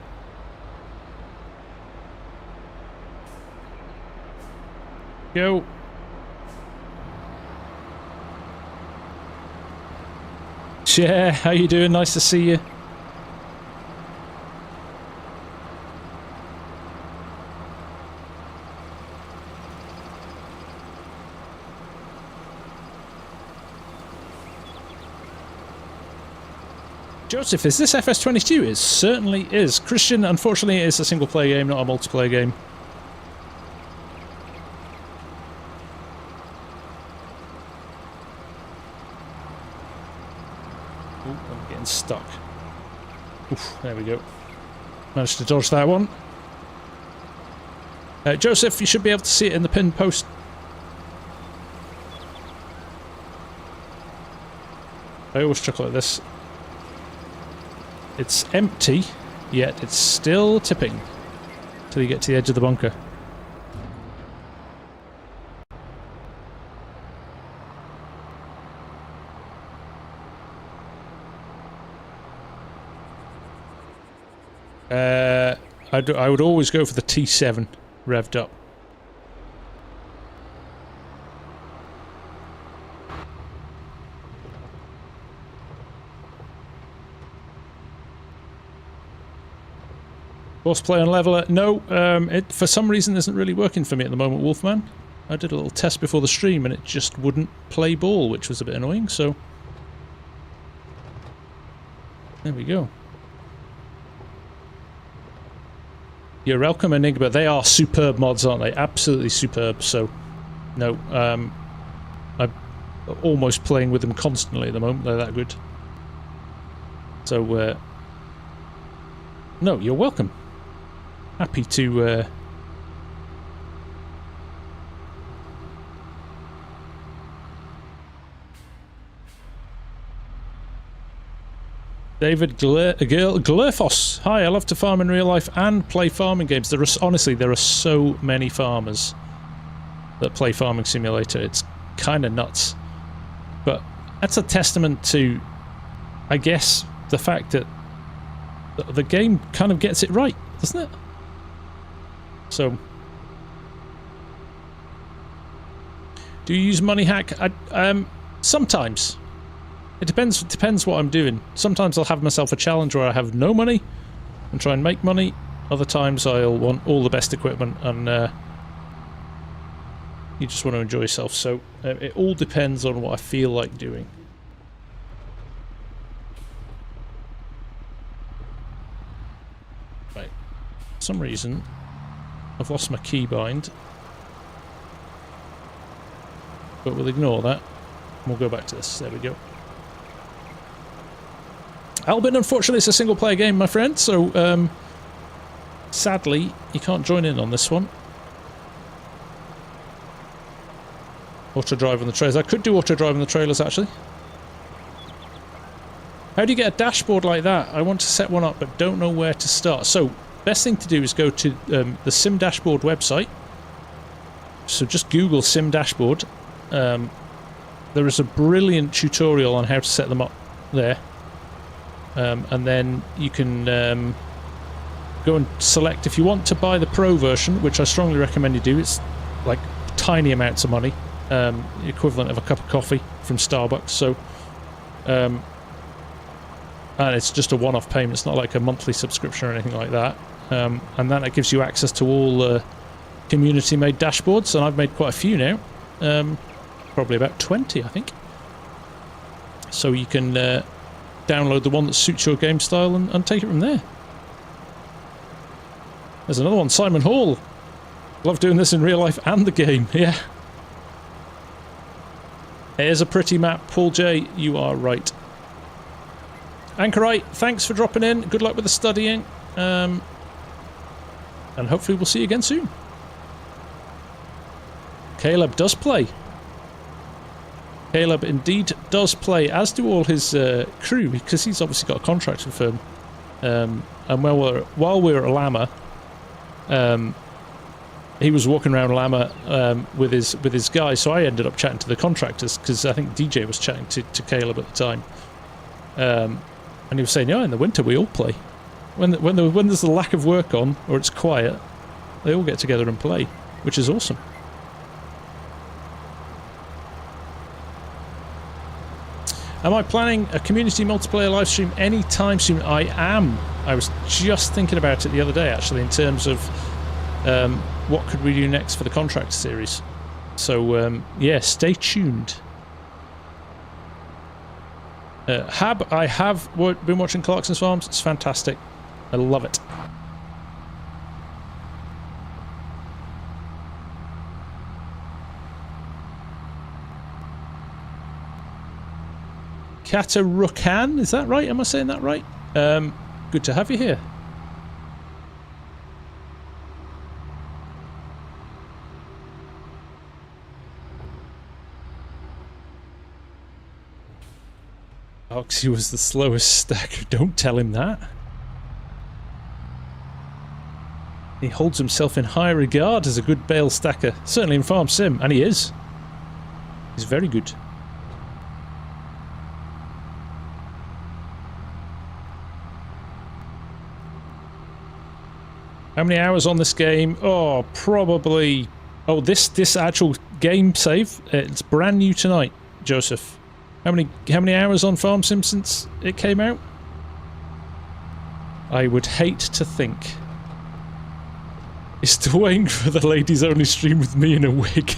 Go. Yeah, how you doing? Nice to see you. Joseph, is this FS22? It certainly is. Christian, unfortunately, it is a single-player game, not a multiplayer game. Ooh, I'm getting stuck. Oof, there we go. Managed to dodge that one. Joseph, you should be able to see it in the pinned post. I always chuckle at this. It's empty, yet it's still tipping till you get to the edge of the bunker. I would always go for the T7 revved up. Courseplay on leveler? No, it for some reason isn't really working for me at the moment, Wolfman. I did a little test before the stream and it just wouldn't play ball, which was a bit annoying, so... There we go. You're welcome, Enigma. They are superb mods, aren't they? Absolutely superb, so... No, I'm almost playing with them constantly at the moment, they're that good. So, no, you're welcome. Happy to, David Glurfos. Hi, I love to farm in real life and play farming games. Honestly, there are so many farmers that play Farming Simulator. It's kind of nuts. But that's a testament to, I guess, the fact that the game kind of gets it right, doesn't it? So, do you use Money Hack? Sometimes. It depends what I'm doing. Sometimes I'll have myself a challenge where I have no money and try and make money. Other times I'll want all the best equipment and you just want to enjoy yourself. So it all depends on what I feel like doing. Right. For some reason, I've lost my keybind. But we'll ignore that. And we'll go back to this. There we go. Albin, unfortunately, it's a single-player game, my friend, so sadly, you can't join in on this one. Auto-drive on the trailers. I could do auto-drive on the trailers, actually. How do you get a dashboard like that? I want to set one up, but don't know where to start. So, best thing to do is go to the Sim Dashboard website. So just Google Sim Dashboard. There is a brilliant tutorial on how to set them up there. And then you can go and select, if you want to buy the Pro version, which I strongly recommend you do. It's like tiny amounts of money, the equivalent of a cup of coffee from Starbucks. So, and it's just a one-off payment. It's not like a monthly subscription or anything like that. And then it gives you access to all community-made dashboards, and I've made quite a few now. Probably about 20, I think. So you can download the one that suits your game style and take it from there. There's another one, Simon Hall. Love doing this in real life and the game, yeah. Here's a pretty map, Paul J. You are right. Anchorite, thanks for dropping in. Good luck with the studying. And hopefully we'll see you again soon. Caleb does play. Caleb indeed does play, as do all his crew, because he's obviously got a contract with the firm. And while we were at Lama, he was walking around Lama with his guys, so I ended up chatting to the contractors, because I think DJ was chatting to Caleb at the time. And he was saying, yeah, in the winter we all play. When there's a lack of work on, or it's quiet, they all get together and play, which is awesome. Am I planning a community multiplayer live stream anytime soon? I am. I was just thinking about it the other day, actually, in terms of what could we do next for the Contractor series. So, yeah, stay tuned. I have been watching Clarkson's Farms. It's fantastic. I love it. Katarukan, is that right? Am I saying that right? Good to have you here. Oxy was the slowest stacker. Don't tell him that. He holds himself in high regard as a good bale stacker. Certainly in FarmSim, and he is. He's very good. How many hours on this game? Oh, probably... Oh, this actual game save, it's brand new tonight, Joseph. How many hours on FarmSim since it came out? I would hate to think. He's still waiting for the ladies only stream with me in a wig.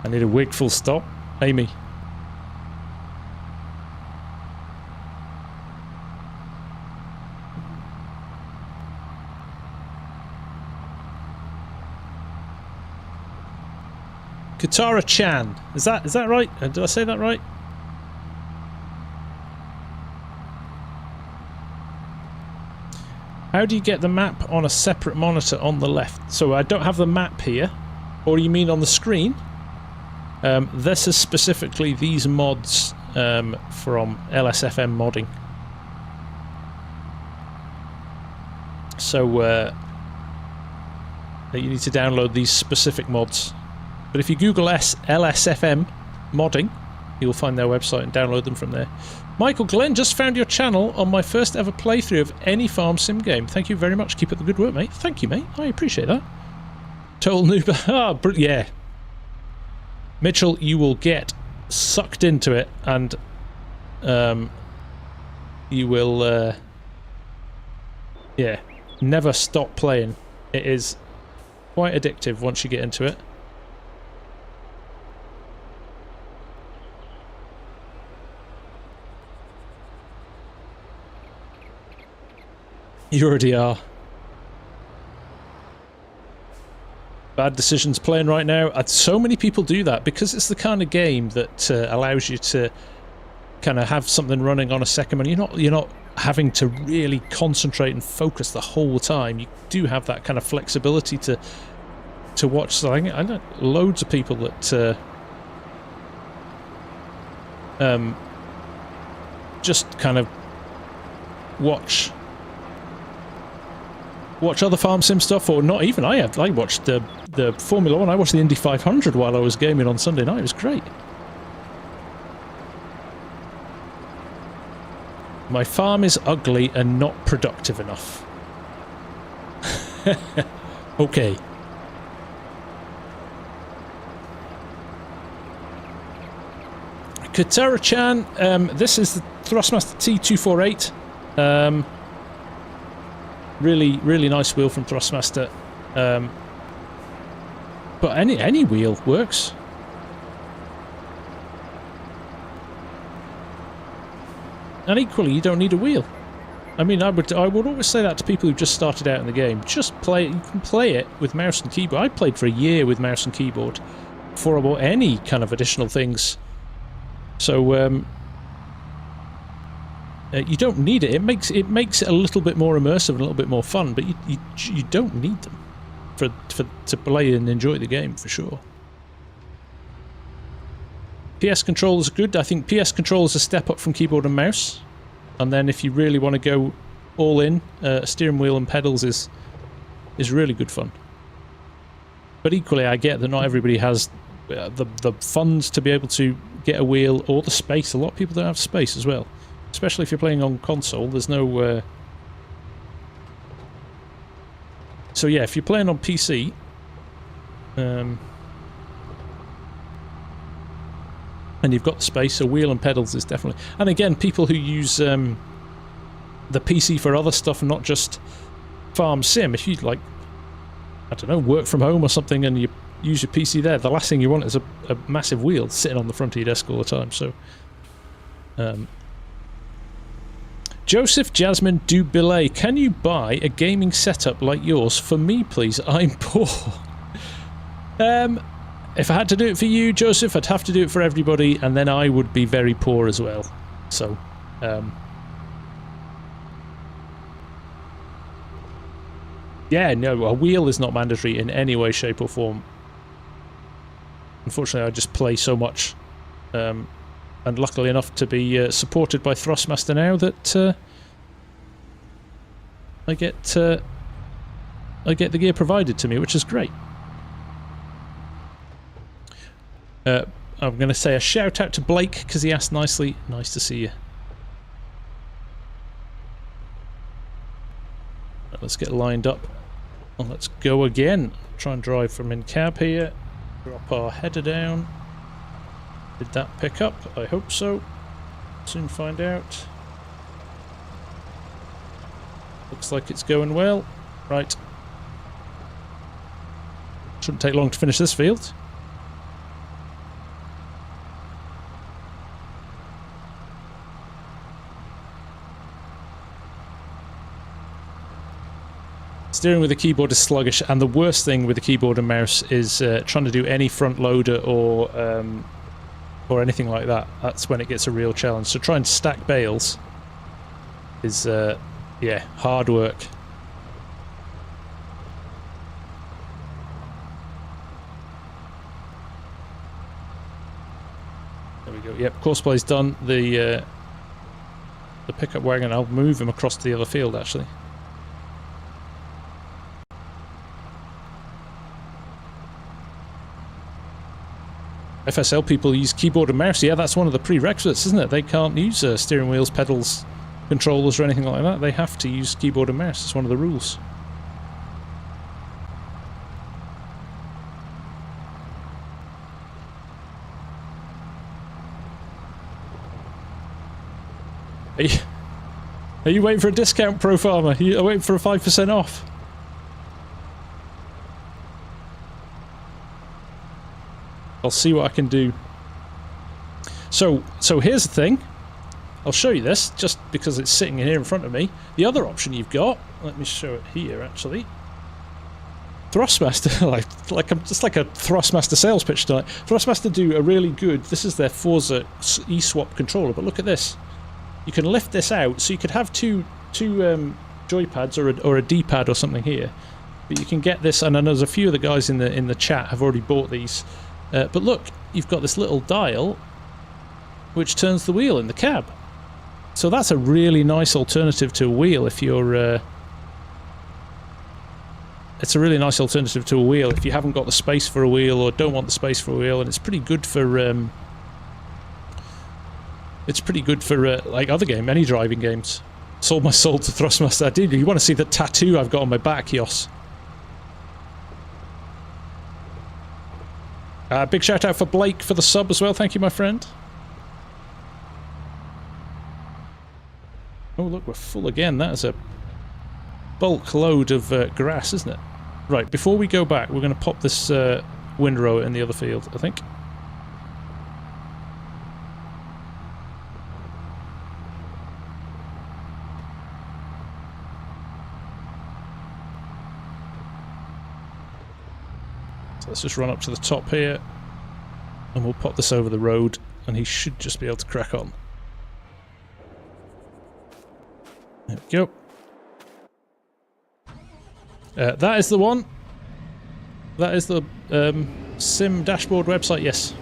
I need a wig, full stop. Amy. Katara Chan. Is that right? Did I say that right? How do you get the map on a separate monitor on the left? So I don't have the map here. Or you mean on the screen? This is specifically these mods from LSFM modding. So you need to download these specific mods. But if you Google LSFM modding, you'll find their website and download them from there. Michael Glenn, just found your channel on my first ever playthrough of any FarmSim game. Thank you very much. Keep up the good work, mate. Thank you, mate. I appreciate that. Total noob. Ah, yeah. Mitchell, you will get sucked into it, and you will, yeah, never stop playing. It is quite addictive once you get into it. You already are. Bad decisions playing right now. So many people do that because it's the kind of game that allows you to kind of have something running on a second, and you're not having to really concentrate and focus the whole time. You do have that kind of flexibility to watch. So I know loads of people that just kind of watch other FarmSim stuff, or not even. I watched the Formula 1, I watched the Indy 500 while I was gaming on Sunday night. It was great. My farm is ugly and not productive enough. Okay. Katara-chan, this is the Thrustmaster T248. Really nice wheel from Thrustmaster. But any wheel works. And equally, you don't need a wheel. I mean, I would always say that to people who've just started out in the game. Just play it. You can play it with mouse and keyboard. I played for a year with mouse and keyboard before I bought any kind of additional things. So you don't need it. It makes it a little bit more immersive and a little bit more fun, but you don't need them to play and enjoy the game for sure. PS controls are good. I think PS controls a step up from keyboard and mouse, and then if you really want to go all in, steering wheel and pedals is really good fun. But equally, I get that not everybody has the funds to be able to get a wheel or the space. A lot of people don't have space as well. Especially if you're playing on console, there's no... So yeah, if you're playing on PC... and you've got the space, a wheel and pedals is definitely... And again, people who use the PC for other stuff and not just FarmSim, if you like, I don't know, work from home or something and you use your PC there, the last thing you want is a massive wheel sitting on the front of your desk all the time, so... Joseph Jasmine Dubillet, can you buy a gaming setup like yours for me, please? I'm poor. If I had to do it for you, Joseph, I'd have to do it for everybody, and then I would be very poor as well. So, Yeah, no, a wheel is not mandatory in any way, shape or form. Unfortunately, I just play so much. And luckily enough to be supported by Thrustmaster now that I get the gear provided to me, which is great. I'm going to say a shout out to Blake because he asked nicely. Nice to see you. Let's get lined up and let's go again. Try and drive from in cab here. Drop our header down. Did that pick up? I hope so. Soon find out. Looks like it's going well. Right. Shouldn't take long to finish this field. Steering with the keyboard is sluggish, and the worst thing with the keyboard and mouse is trying to do any front loader or anything like that. That's when it gets a real challenge. So trying to stack bales is, yeah, hard work. There we go. Yep, Coursplay's done. The pickup wagon, I'll move him across to the other field, actually. FSL people use keyboard and mouse. Yeah, that's one of the prerequisites, isn't it? They can't use steering wheels, pedals, controllers or anything like that. They have to use keyboard and mouse. It's one of the rules. Are you waiting for a discount, Pro Farmer? Are you waiting for a 5% off? I'll see what I can do. So here's the thing. I'll show you this, just because it's sitting here in front of me. The other option you've got, let me show it here actually. Thrustmaster, I'm just like a Thrustmaster sales pitch tonight. Thrustmaster do a really good, this is their Forza eSwap controller, but look at this. You can lift this out, so you could have two joypads or a D-pad or something here. But you can get this, and I know there's a few of the guys in the chat have already bought these. But look, you've got this little dial which turns the wheel in the cab. So that's a really nice alternative to a wheel if you're... it's a really nice alternative to a wheel if you haven't got the space for a wheel or don't want the space for a wheel, and it's pretty good for... like other any driving games. Sold my soul to Thrustmaster. I did. You want to see the tattoo I've got on my back, Yos? Big shout out for Blake for the sub as well. Thank you, my friend. Oh, look, we're full again. That is a bulk load of grass, isn't it? Right, before we go back, we're going to pop this windrow in the other field, I think. Let's just run up to the top here and we'll pop this over the road and he should just be able to crack on. There we go. That is the one. That is the Sim dashboard website, yes.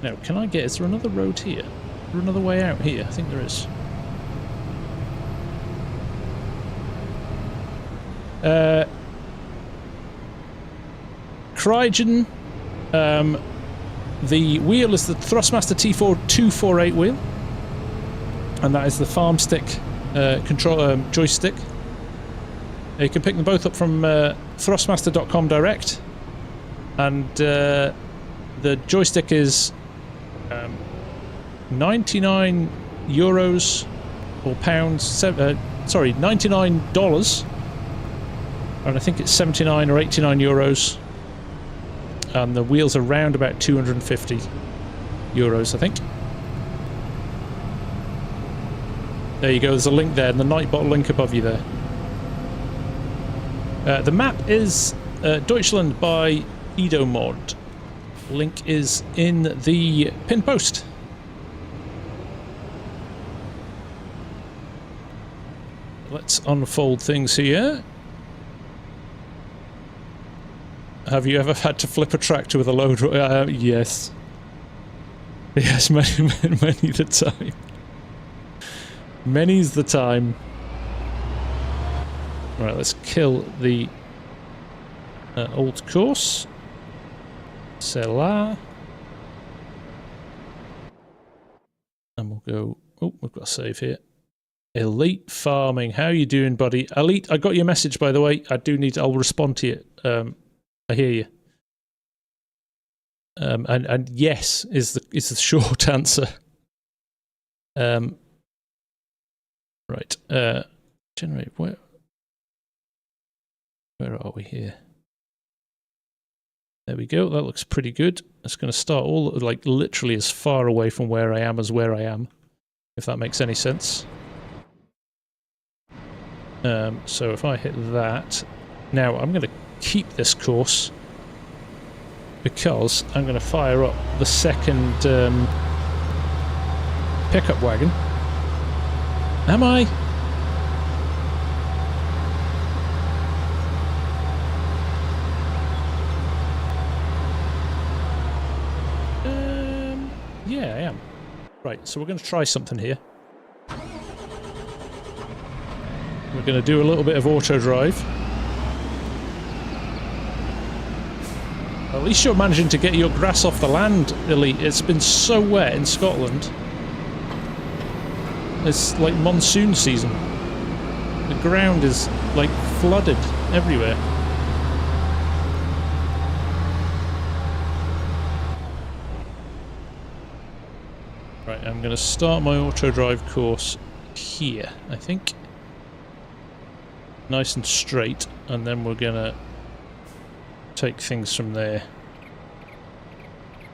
Now, can I get... is there another road here? Is there another way out here? I think there is. Crygen, the wheel is the Thrustmaster T4248 wheel, and that is the farm stick joystick. You can pick them both up from thrustmaster.com direct, and the joystick is 99 euros or pounds, sorry, $99, and I think it's 79 or 89 euros. And the wheels are around about 250 euros, I think. There you go, there's a link there, and the Nightbot link above you there. The map is Deutschland by Edomod. Link is in the pinned post. let's unfold things here. Have you ever had to flip a tractor with a load? Yes. Yes, many the time. Many's the time. Right, let's kill the old course. Silage. And we'll go... Oh, we've got a save here. Elite Farming. How you doing, buddy? Elite, I got your message, by the way. I do need to... I'll respond to you. I hear you. And yes is the short answer. Right. Generate. Where are we here? There we go. That looks pretty good. It's going to start all like literally as far away from where I am as where I am, if that makes any sense. So if I hit that, now I'm going to keep this course because I'm going to fire up the second pickup wagon. Am I? Yeah, I am. Right, so we're going to try something here. We're going to do a little bit of auto drive. At least you're managing to get your grass off the land, Elite. It's been so wet in Scotland. It's like monsoon season. The ground is like flooded everywhere. Right, I'm going to start my auto drive course here, I think. Nice and straight, and then we're going to take things from there.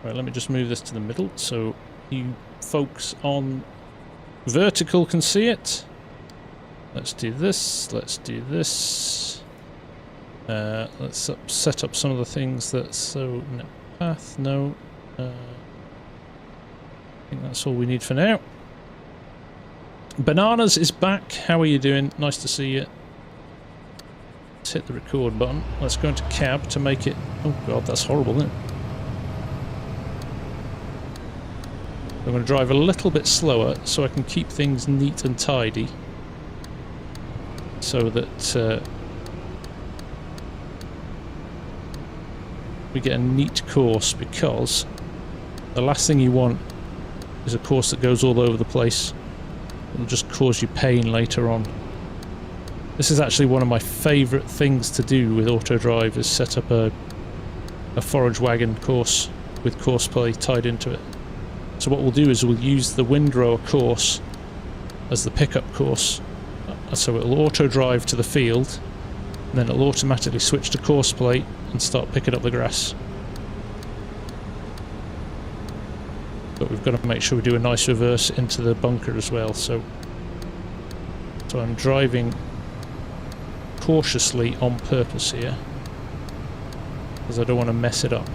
Right, let me just move this to the middle so you folks on vertical can see it. Let's do this, let's do this. Let's set up some of the things that... So, no, path, no. I think that's all we need for now. Bananas is back. How are you doing? Nice to see you. Let's hit the record button. Let's go into cab to make it... Oh god, that's horrible, isn't it? I'm going to drive a little bit slower so I can keep things neat and tidy. So that we get a neat course, because the last thing you want is a course that goes all over the place. It'll just cause you pain later on. This is actually one of my favourite things to do with auto drive, is set up a forage wagon course with Courseplay tied into it. So what we'll do is we'll use the windrower course as the pickup course. So it'll auto drive to the field, and then it'll automatically switch to Courseplay and start picking up the grass. But we've got to make sure we do a nice reverse into the bunker as well. So I'm driving cautiously on purpose here, because I don't want to mess it up.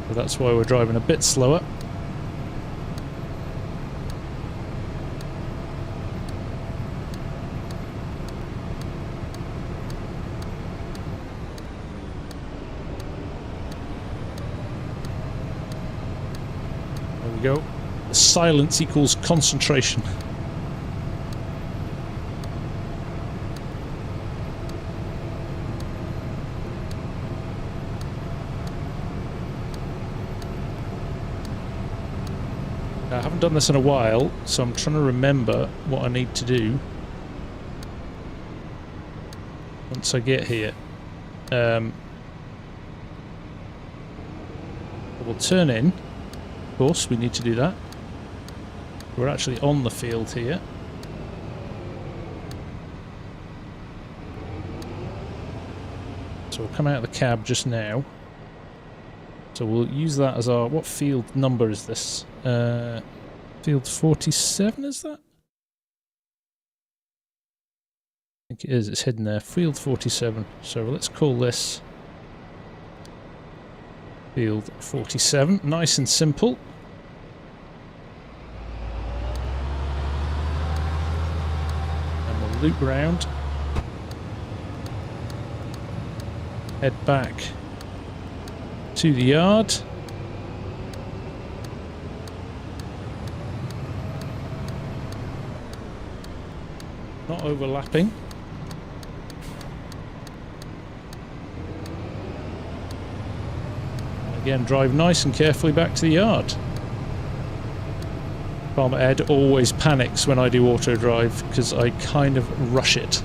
So that's why we're driving a bit slower. There we go. Silence equals concentration. I haven't done this in a while, so I'm trying to remember what I need to do once I get here. We'll turn in. Of course, we need to do that. We're actually on the field here. So we'll come out of the cab just now. So we'll use that as our... What field number is this? Field 47, is that? I think it is. It's hidden there. Field 47. So let's call this Field 47. Nice and simple. loop round. Head back to the yard. Not overlapping. Again, drive nice and carefully back to the yard. Farmer Ed always panics when I do auto drive because I kind of rush it.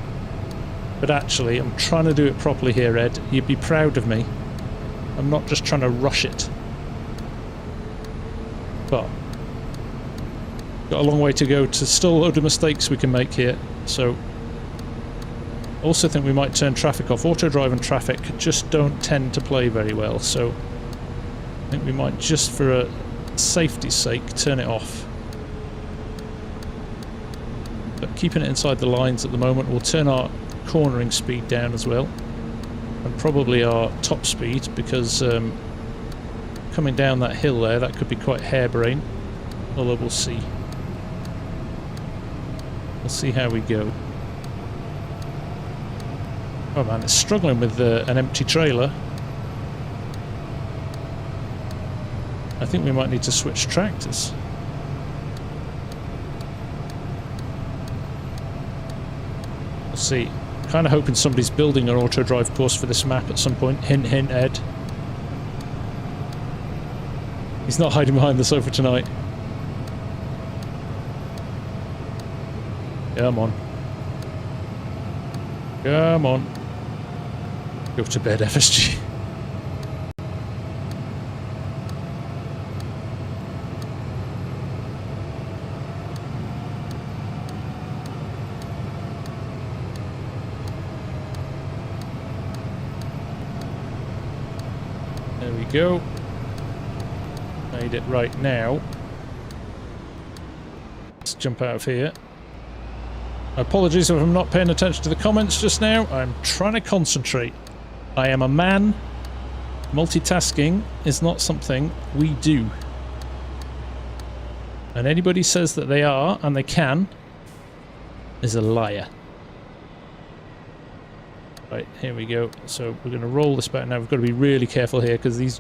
But actually, I'm trying to do it properly here, Ed. You'd be proud of me. I'm not just trying to rush it. But got a long way to go to still a load of mistakes we can make here. So I also think we might turn traffic off. Auto drive and traffic just don't tend to play very well. So I think we might, just for a safety's sake, turn it off. But keeping it inside the lines at the moment, we'll turn our cornering speed down as well. And probably our top speed, because coming down that hill there, that could be quite harebrained. Although we'll see. We'll see how we go. Oh man, it's struggling with an empty trailer. I think we might need to switch tractors. We'll see. Kind of hoping somebody's building an auto drive course for this map at some point. Hint, hint, Ed. He's not hiding behind the sofa tonight. Come on. Come on. Go to bed, FSG. There we go. Made it right now. Let's jump out of here. Apologies if I'm not paying attention to the comments just now. I'm trying to concentrate. I am a man. Multitasking is not something we do. And anybody says that they are, and they can, is a liar. Right, here we go. So we're going to roll this back now. We've got to be really careful here because these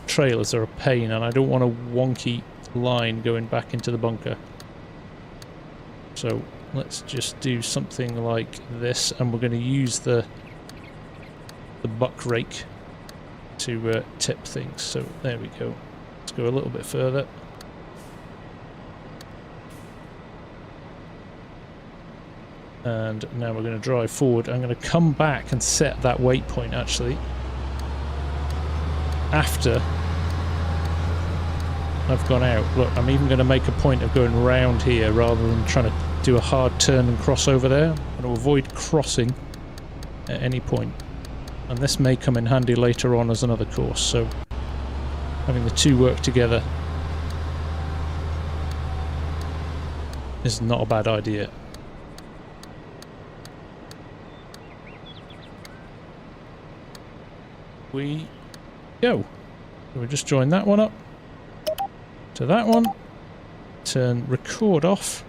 trailers are a pain and I don't want a wonky line going back into the bunker. So let's just do something like this, and we're going to use the buck rake to tip things. So there we go. Let's go a little bit further. And now we're going to drive forward. I'm going to come back and set that waypoint actually after I've gone out. Look, I'm even going to make a point of going round here rather than trying to do a hard turn and cross over there. I'm going to avoid crossing at any point. And this may come in handy later on as another course, so having the two work together is not a bad idea. We go. So we just join that one up to that one. Turn record off.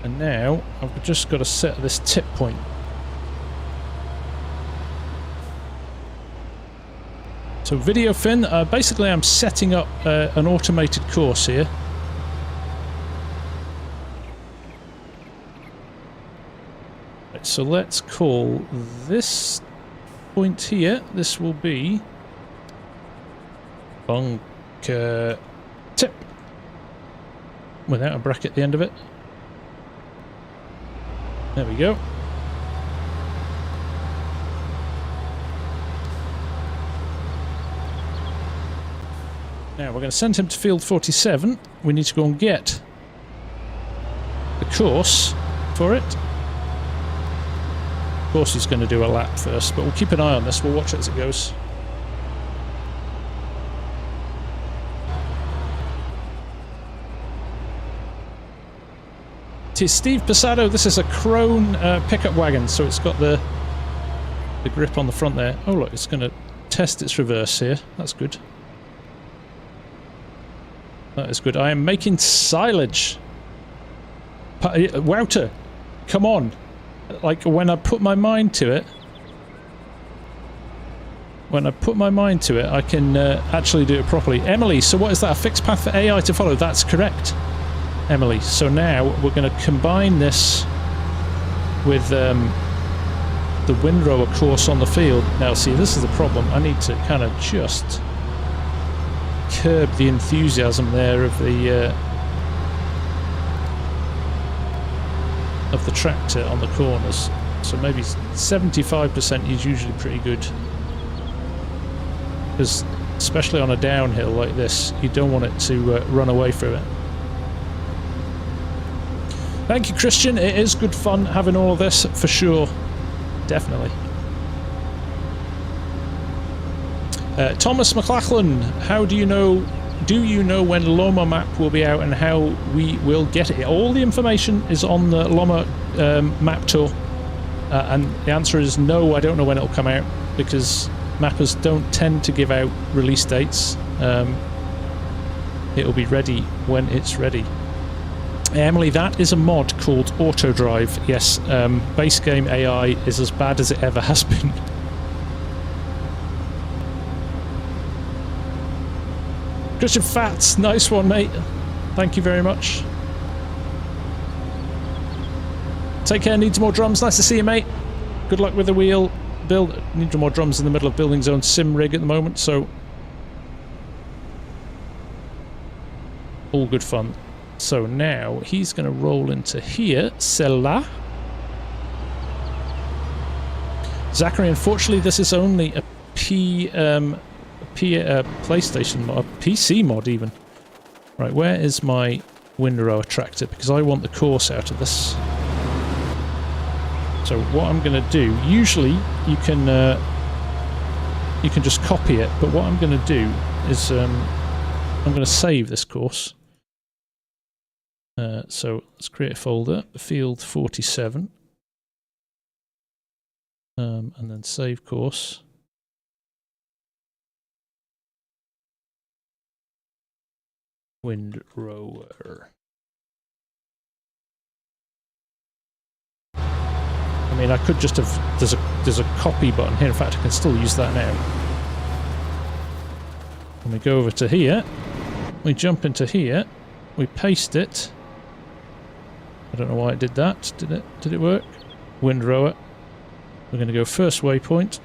And now I've just got to set this tip point. So video fin, basically I'm setting up an automated course here. Right, so let's call this point here, this will be bunker tip, without a bracket at the end of it. There we go. Now we're going to send him to field 47. We need to go and get the course for it. Of course he's going to do a lap first, but we'll keep an eye on this. We'll watch it as it goes. It is Steve Posado. This is a Crone pickup wagon, so it's got the grip on the front there. Oh look, it's going to test its reverse here. That's good. That is good. I am making silage. Wouter, come on. Like, when I put my mind to it... I can actually do it properly. Emily, so what is that? A fixed path for AI to follow? That's correct, Emily. So now we're going to combine this with the windrower course on the field. Now, see, this is the problem. I need to kind of just curb the enthusiasm there of the tractor on the corners. So maybe 75% is usually pretty good. Because especially on a downhill like this, you don't want it to run away from it. Thank you, Christian. It is good fun having all of this, for sure. Definitely. Thomas McLachlan, how do you know when Loma map will be out and how we will get it? All the information is on the Loma map tour. And the answer is no, I don't know when it'll come out, because mappers don't tend to give out release dates. It'll be ready when it's ready. Emily, that is a mod called Auto Drive. Yes, base game AI is as bad as it ever has been. Christian Fats, nice one, mate. Thank you very much. Take care, needs more drums. Nice to see you, mate. Good luck with the wheel. Need more drums in the middle of building zone sim rig at the moment, so all good fun. So now he's going to roll into here, celle-là. Zachary, unfortunately this is only a PlayStation mod, a PC mod even. Right, where is my windrower tractor? Because I want the course out of this. So what I'm going to do, usually you can just copy it, but what I'm going to do is I'm going to save this course. So let's create a folder, field 47, and then save course. Windrower. I mean, I could just have... There's a copy button here. In fact, I can still use that now. When we go over to here, we jump into here, we paste it. I don't know why it did that. Did it work? Windrower. We're going to go first waypoint.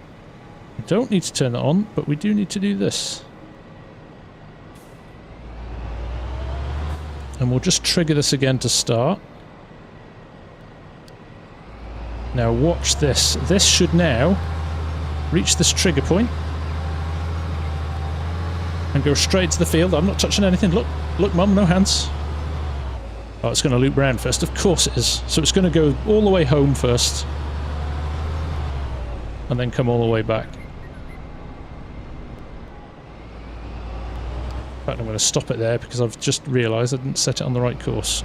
We don't need to turn that on, but we do need to do this. And we'll just trigger this again to start. Now watch this. This should now reach this trigger point and go straight to the field. I'm not touching anything. Look, Mum, no hands. Oh, it's going to loop round first. Of course it is. So it's going to go all the way home first and then come all the way back. In fact, I'm going to stop it there because I've just realised I didn't set it on the right course.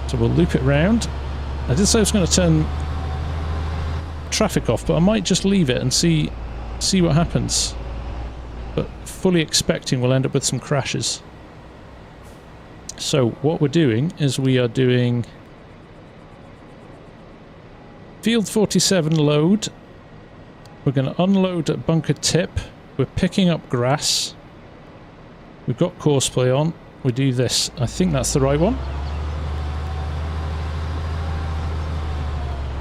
So we'll loop it round. I did say I was going to turn traffic off, but I might just leave it and see what happens. But fully expecting we'll end up with some crashes. So what we're doing is we are doing field 47 load. We're going to unload at bunker tip. We're picking up grass. We've got Courseplay on. We do this. I think that's the right one.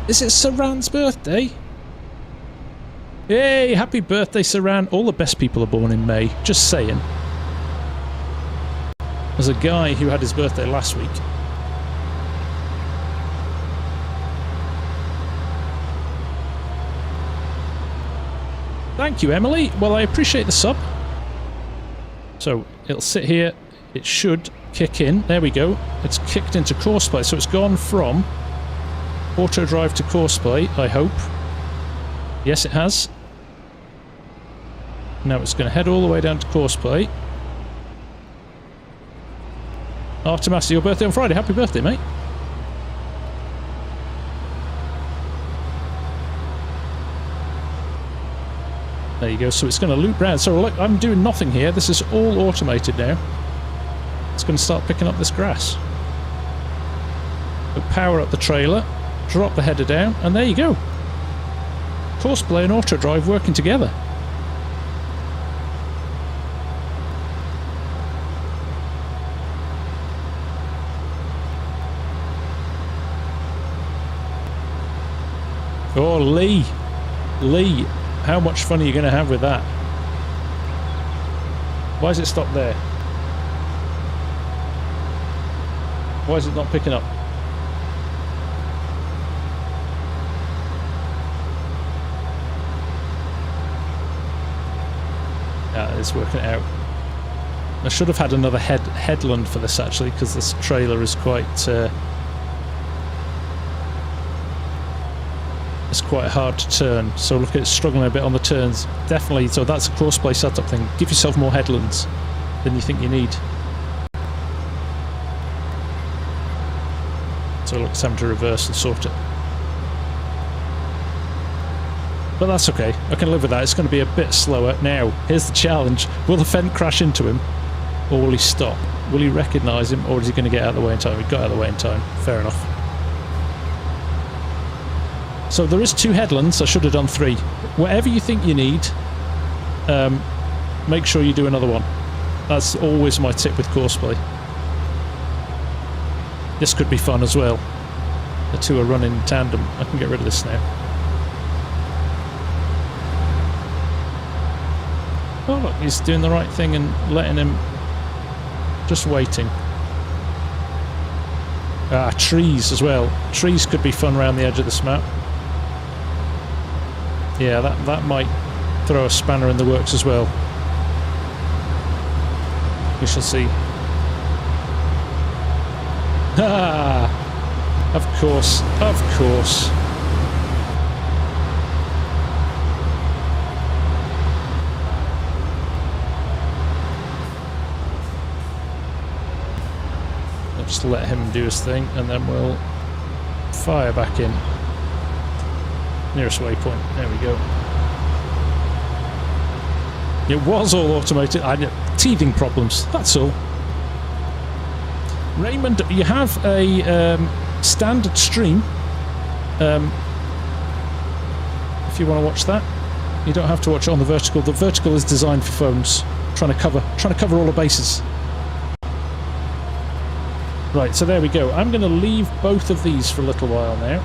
Is it Saran's birthday? Yay! Happy birthday, Saran. All the best people are born in May. Just saying. There's a guy who had his birthday last week. Thank you, Emily. Well, I appreciate the sub. So, it'll sit here. It should kick in. There we go. It's kicked into Courseplay. So it's gone from auto drive to Courseplay, I hope. Yes, it has. Now it's going to head all the way down to Courseplay. Aftermaster, your birthday on Friday. Happy birthday, mate. There you go. So it's going to loop round. So look, I'm doing nothing here. This is all automated now. it's going to start picking up this grass. So power up the trailer, drop the header down, and there you go. Courseplay and auto drive working together. Oh, Lee, how much fun are you going to have with that? Why is it stopped there? Why is it not picking up? Yeah, it's working out. I should have had another headland for this actually, because this trailer is quite it's quite hard to turn. So look, it's struggling a bit on the turns. Definitely. So that's a Courseplay setup thing. Give yourself more headlands than you think you need. So look, it's having to reverse and sort it. But that's okay. I can live with that. It's going to be a bit slower. Now, here's the challenge. Will the Fendt crash into him? Or will he stop? Will he recognise him? Or is he going to get out of the way in time? He got out of the way in time. Fair enough. So there is 2 headlands. I should have done 3. Whatever you think you need, make sure you do another one. That's always my tip with Courseplay. This could be fun as well. The 2 are running in tandem. I can get rid of this now. Oh look, he's doing the right thing and letting him... just waiting. Ah, trees as well. Trees could be fun around the edge of this map. Yeah, that might throw a spanner in the works as well. We shall see. Ah! Of course, of course. I'll just let him do his thing and then we'll fire back in. Nearest waypoint. There we go. It was all automated. Teething problems, that's all. Raymond, you have a standard stream. If you want to watch that, you don't have to watch it on the vertical. The vertical is designed for phones. Trying to cover all the bases. Right, so there we go. I'm going to leave both of these for a little while now.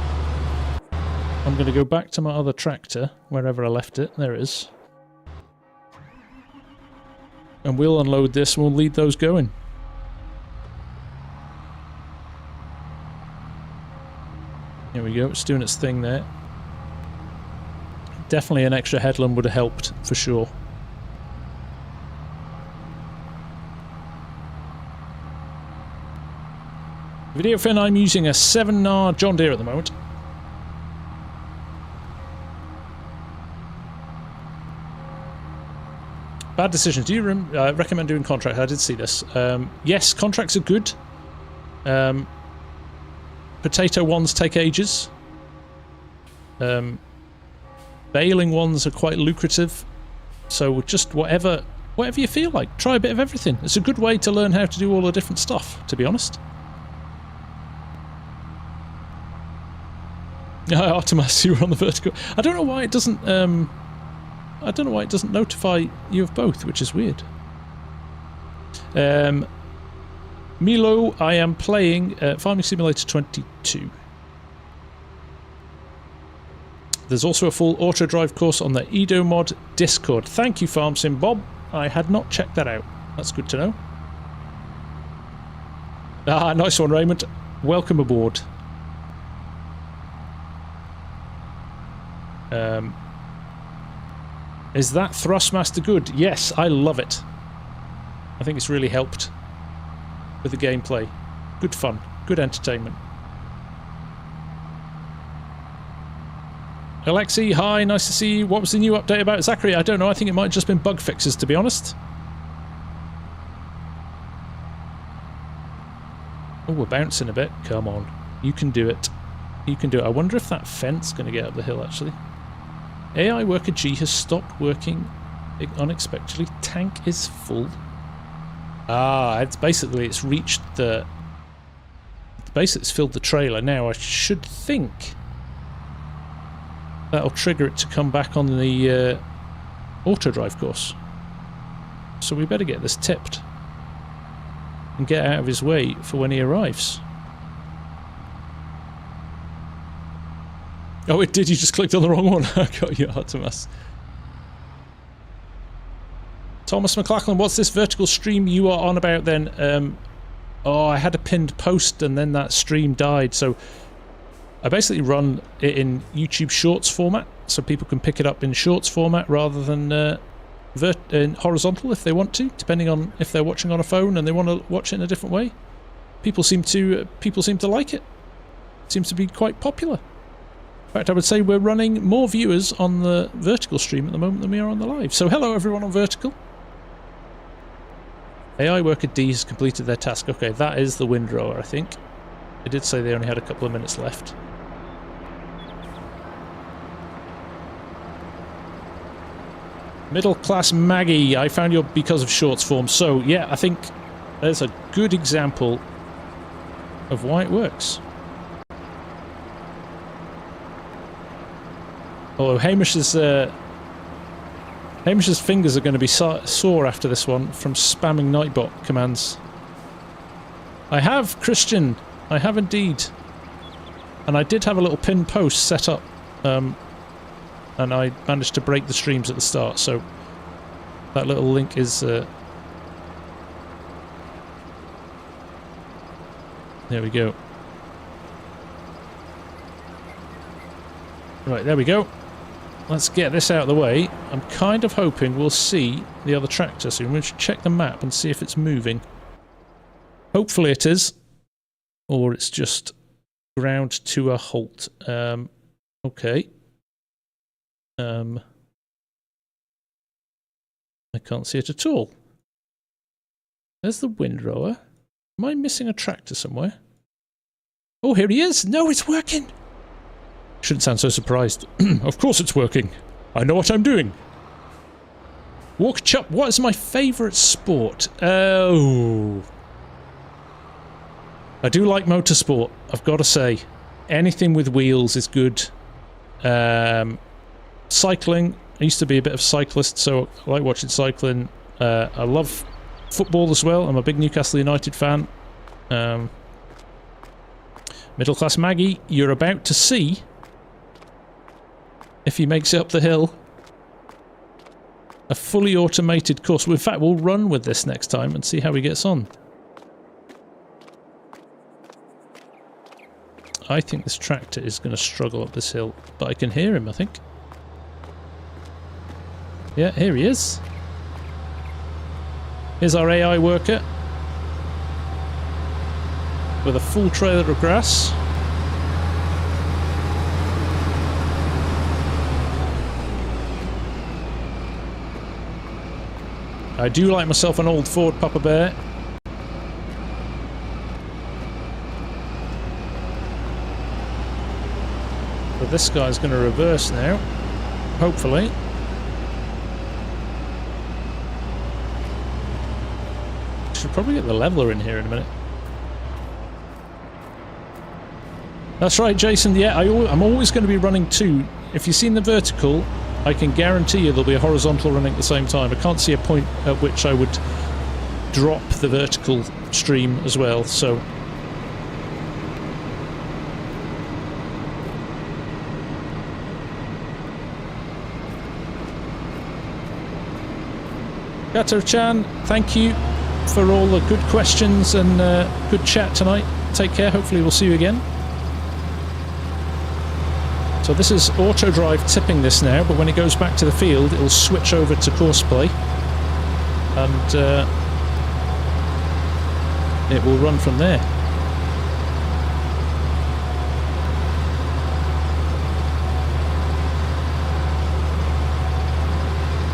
I'm going to go back to my other tractor, wherever I left it. There it is. And we'll unload this and we'll lead those going. Here we go, it's doing its thing there. Definitely an extra headland would have helped, for sure. Video fin, I'm using a 7R John Deere at the moment. Bad decisions. Do you recommend doing contracts? I did see this. Yes, contracts are good. Potato ones take ages. Baling ones are quite lucrative. So just whatever you feel like. Try a bit of everything. It's a good way to learn how to do all the different stuff, to be honest. Artemis, you were on the vertical. I don't know why it doesn't notify you of both, which is weird. Milo, I am playing Farming Simulator 22. There's also a full auto drive course on the Edomod Discord. Thank you, FarmSim Bob. I had not checked that out. That's good to know. Ah, nice one, Raymond. Welcome aboard. Is that Thrustmaster good? Yes, I love it. I think it's really helped with the gameplay. Good fun, good entertainment. Alexi, hi, nice to see you. What was the new update about Zachary? I don't know, I think it might have just been bug fixes, to be honest. Oh, we're bouncing a bit. Come on, you can do it. You can do it. I wonder if that fence is going to get up the hill, actually. AI Worker G has stopped working unexpectedly. Tank is full. Ah, it's basically, it's reached the... Basically, it's filled the trailer. Now, I should think that'll trigger it to come back on the auto drive course. So we better get this tipped and get out of his way for when he arrives. Oh, it did. You just clicked on the wrong one. I got you, Artemis. Thomas McLachlan, what's this vertical stream you are on about then? Oh, I had a pinned post and then that stream died. So I basically run it in YouTube Shorts format, so people can pick it up in Shorts format rather than in horizontal if they want to, depending on if they're watching on a phone and they want to watch it in a different way. People seem to like it. It seems to be quite popular. In fact, I would say we're running more viewers on the vertical stream at the moment than we are on the live. So hello everyone on vertical. AI worker D has completed their task. Okay, that is the windrower, I think. They did say they only had a couple of minutes left. Middle class Maggie, I found you because of Shorts form. So yeah, I think there's a good example of why it works. Although Hamish's fingers are going to be sore after this one from spamming Nightbot commands. I have, Christian. I have indeed. And I did have a little pin post set up. And I managed to break the streams at the start, so that little link is... there we go. Right, there we go. Let's get this out of the way. I'm kind of hoping we'll see the other tractor soon. We should check the map and see if it's moving. Hopefully it is. Or it's just ground to a halt. Okay. I can't see it at all. There's the windrower. Am I missing a tractor somewhere? Oh, here he is! No, it's working! Shouldn't sound so surprised. Of course it's working. I know what I'm doing. Walk chup. What is my favourite sport? Oh. I do like motorsport, I've got to say. Anything with wheels is good. Cycling. I used to be a bit of a cyclist, so I like watching cycling. I love football as well. I'm a big Newcastle United fan. Middle class Maggie, you're about to see if he makes it up the hill. A fully automated course. In fact, we'll run with this next time and see how he gets on. I think this tractor is going to struggle up this hill, but I can hear him, I think. Yeah, here he is. Here's our AI worker with a full trailer of grass. I do like myself an old Ford Papa Bear. But this guy's going to reverse now, hopefully. Should probably get the leveler in here in a minute. That's right, Jason. Yeah, I'm always going to be running two. If you've seen the vertical, I can guarantee you there'll be a horizontal running at the same time. I can't see a point at which I would drop the vertical stream as well, so... Gato-chan, thank you for all the good questions and good chat tonight. Take care, hopefully we'll see you again. So this is auto drive tipping this now, but when it goes back to the field it'll switch over to Courseplay and it will run from there.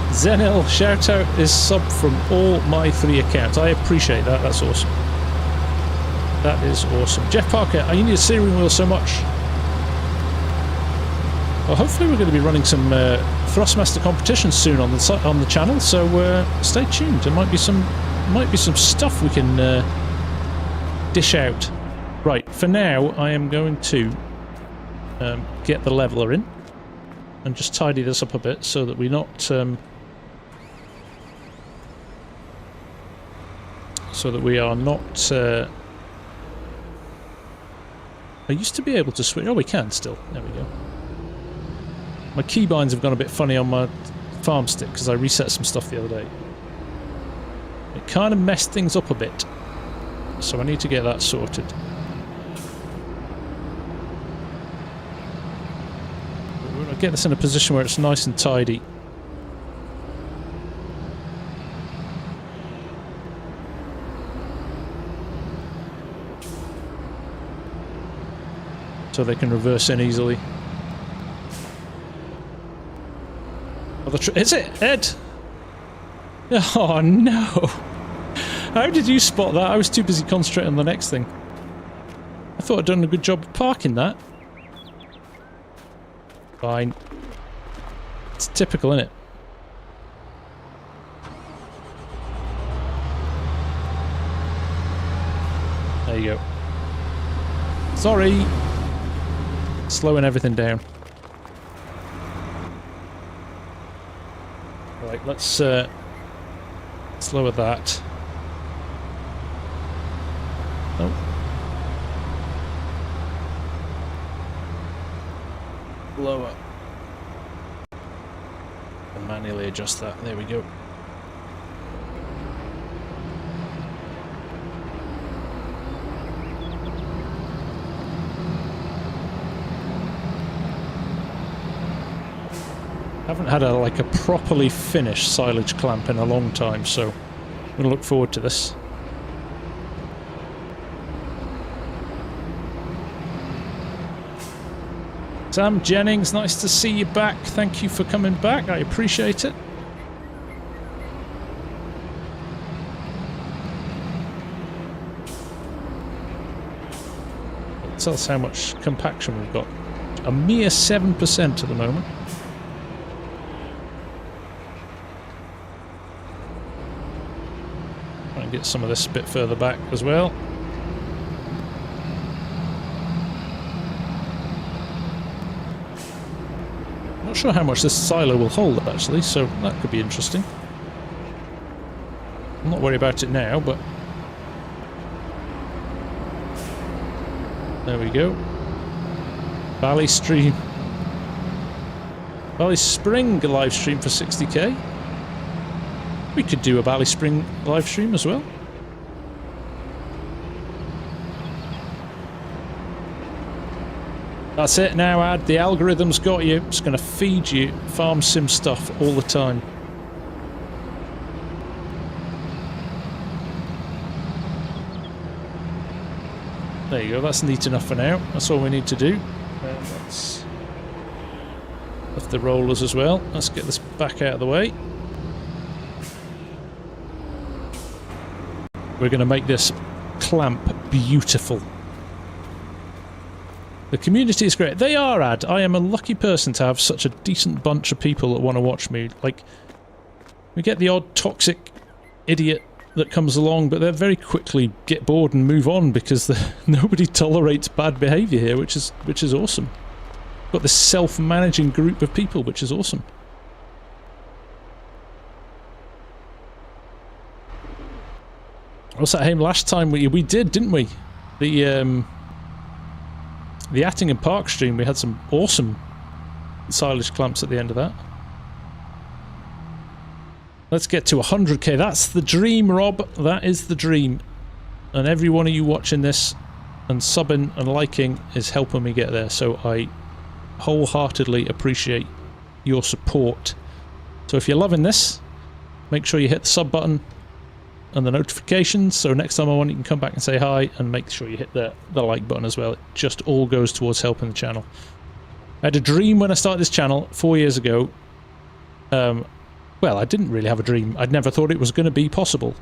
Zenil, shout out is sub from all my 3 accounts. I appreciate that, that's awesome. That is awesome. Jeff Parker, you need a steering wheel so much. Well, hopefully we're going to be running some Thrustmaster competitions soon on the channel, so stay tuned. There might be some might be some stuff we can dish out. Right, for now I am going to get the leveler in and just tidy this up a bit so that we're not so that we are not I used to be able to switch. Oh, we can still. There we go. My keybinds have gone a bit funny on my farm stick because I reset some stuff the other day. It kind of messed things up a bit, so I need to get that sorted. We'll get this in a position where it's nice and tidy. So they can reverse in easily. Oh, is it Ed? Oh no! How did you spot that? I was too busy concentrating on the next thing. I thought I'd done a good job of parking that. Fine. It's typical, isn't it? There you go. Sorry! Slowing everything down. Right, let's lower that. Oh. Lower. And manually adjust that. There we go. Haven't had a properly finished silage clamp in a long time, so I'm going to look forward to this. Sam Jennings, nice to see you back. Thank you for coming back. I appreciate it. It tells us how much compaction we've got. A mere 7% at the moment. Get some of this a bit further back as well. Not sure how much this silo will hold actually, so that could be interesting. I'm not worried about it now, but there we go. Valley Spring live stream for 60k. We could do a Valley Spring live stream as well. That's it now, Ad. The algorithm's got you. It's going to feed you farm sim stuff all the time. There you go. That's neat enough for now. That's all we need to do. Let's lift the rollers as well. Let's get this back out of the way. We're going to make this clamp beautiful. The community is great. They are, Ad. I am a lucky person to have such a decent bunch of people that want to watch me. Like, we get the odd toxic idiot that comes along, but they very quickly get bored and move on because nobody tolerates bad behaviour here, which is awesome. Got this self-managing group of people, which is awesome. What's that, Haim? Last time we did, didn't we? The Attingham Park stream, we had some awesome silage clamps at the end of that. Let's get to 100k. That's the dream, Rob. That is the dream. And every one of you watching this and subbing and liking is helping me get there. So I wholeheartedly appreciate your support. So if you're loving this, make sure you hit the sub button and the notifications, so next time I want you can come back and say hi, and make sure you hit the like button as well. It just all goes towards helping the channel. I had a dream when I started this channel 4 years ago. Well, I didn't really have a dream. I'd never thought it was going to be possible.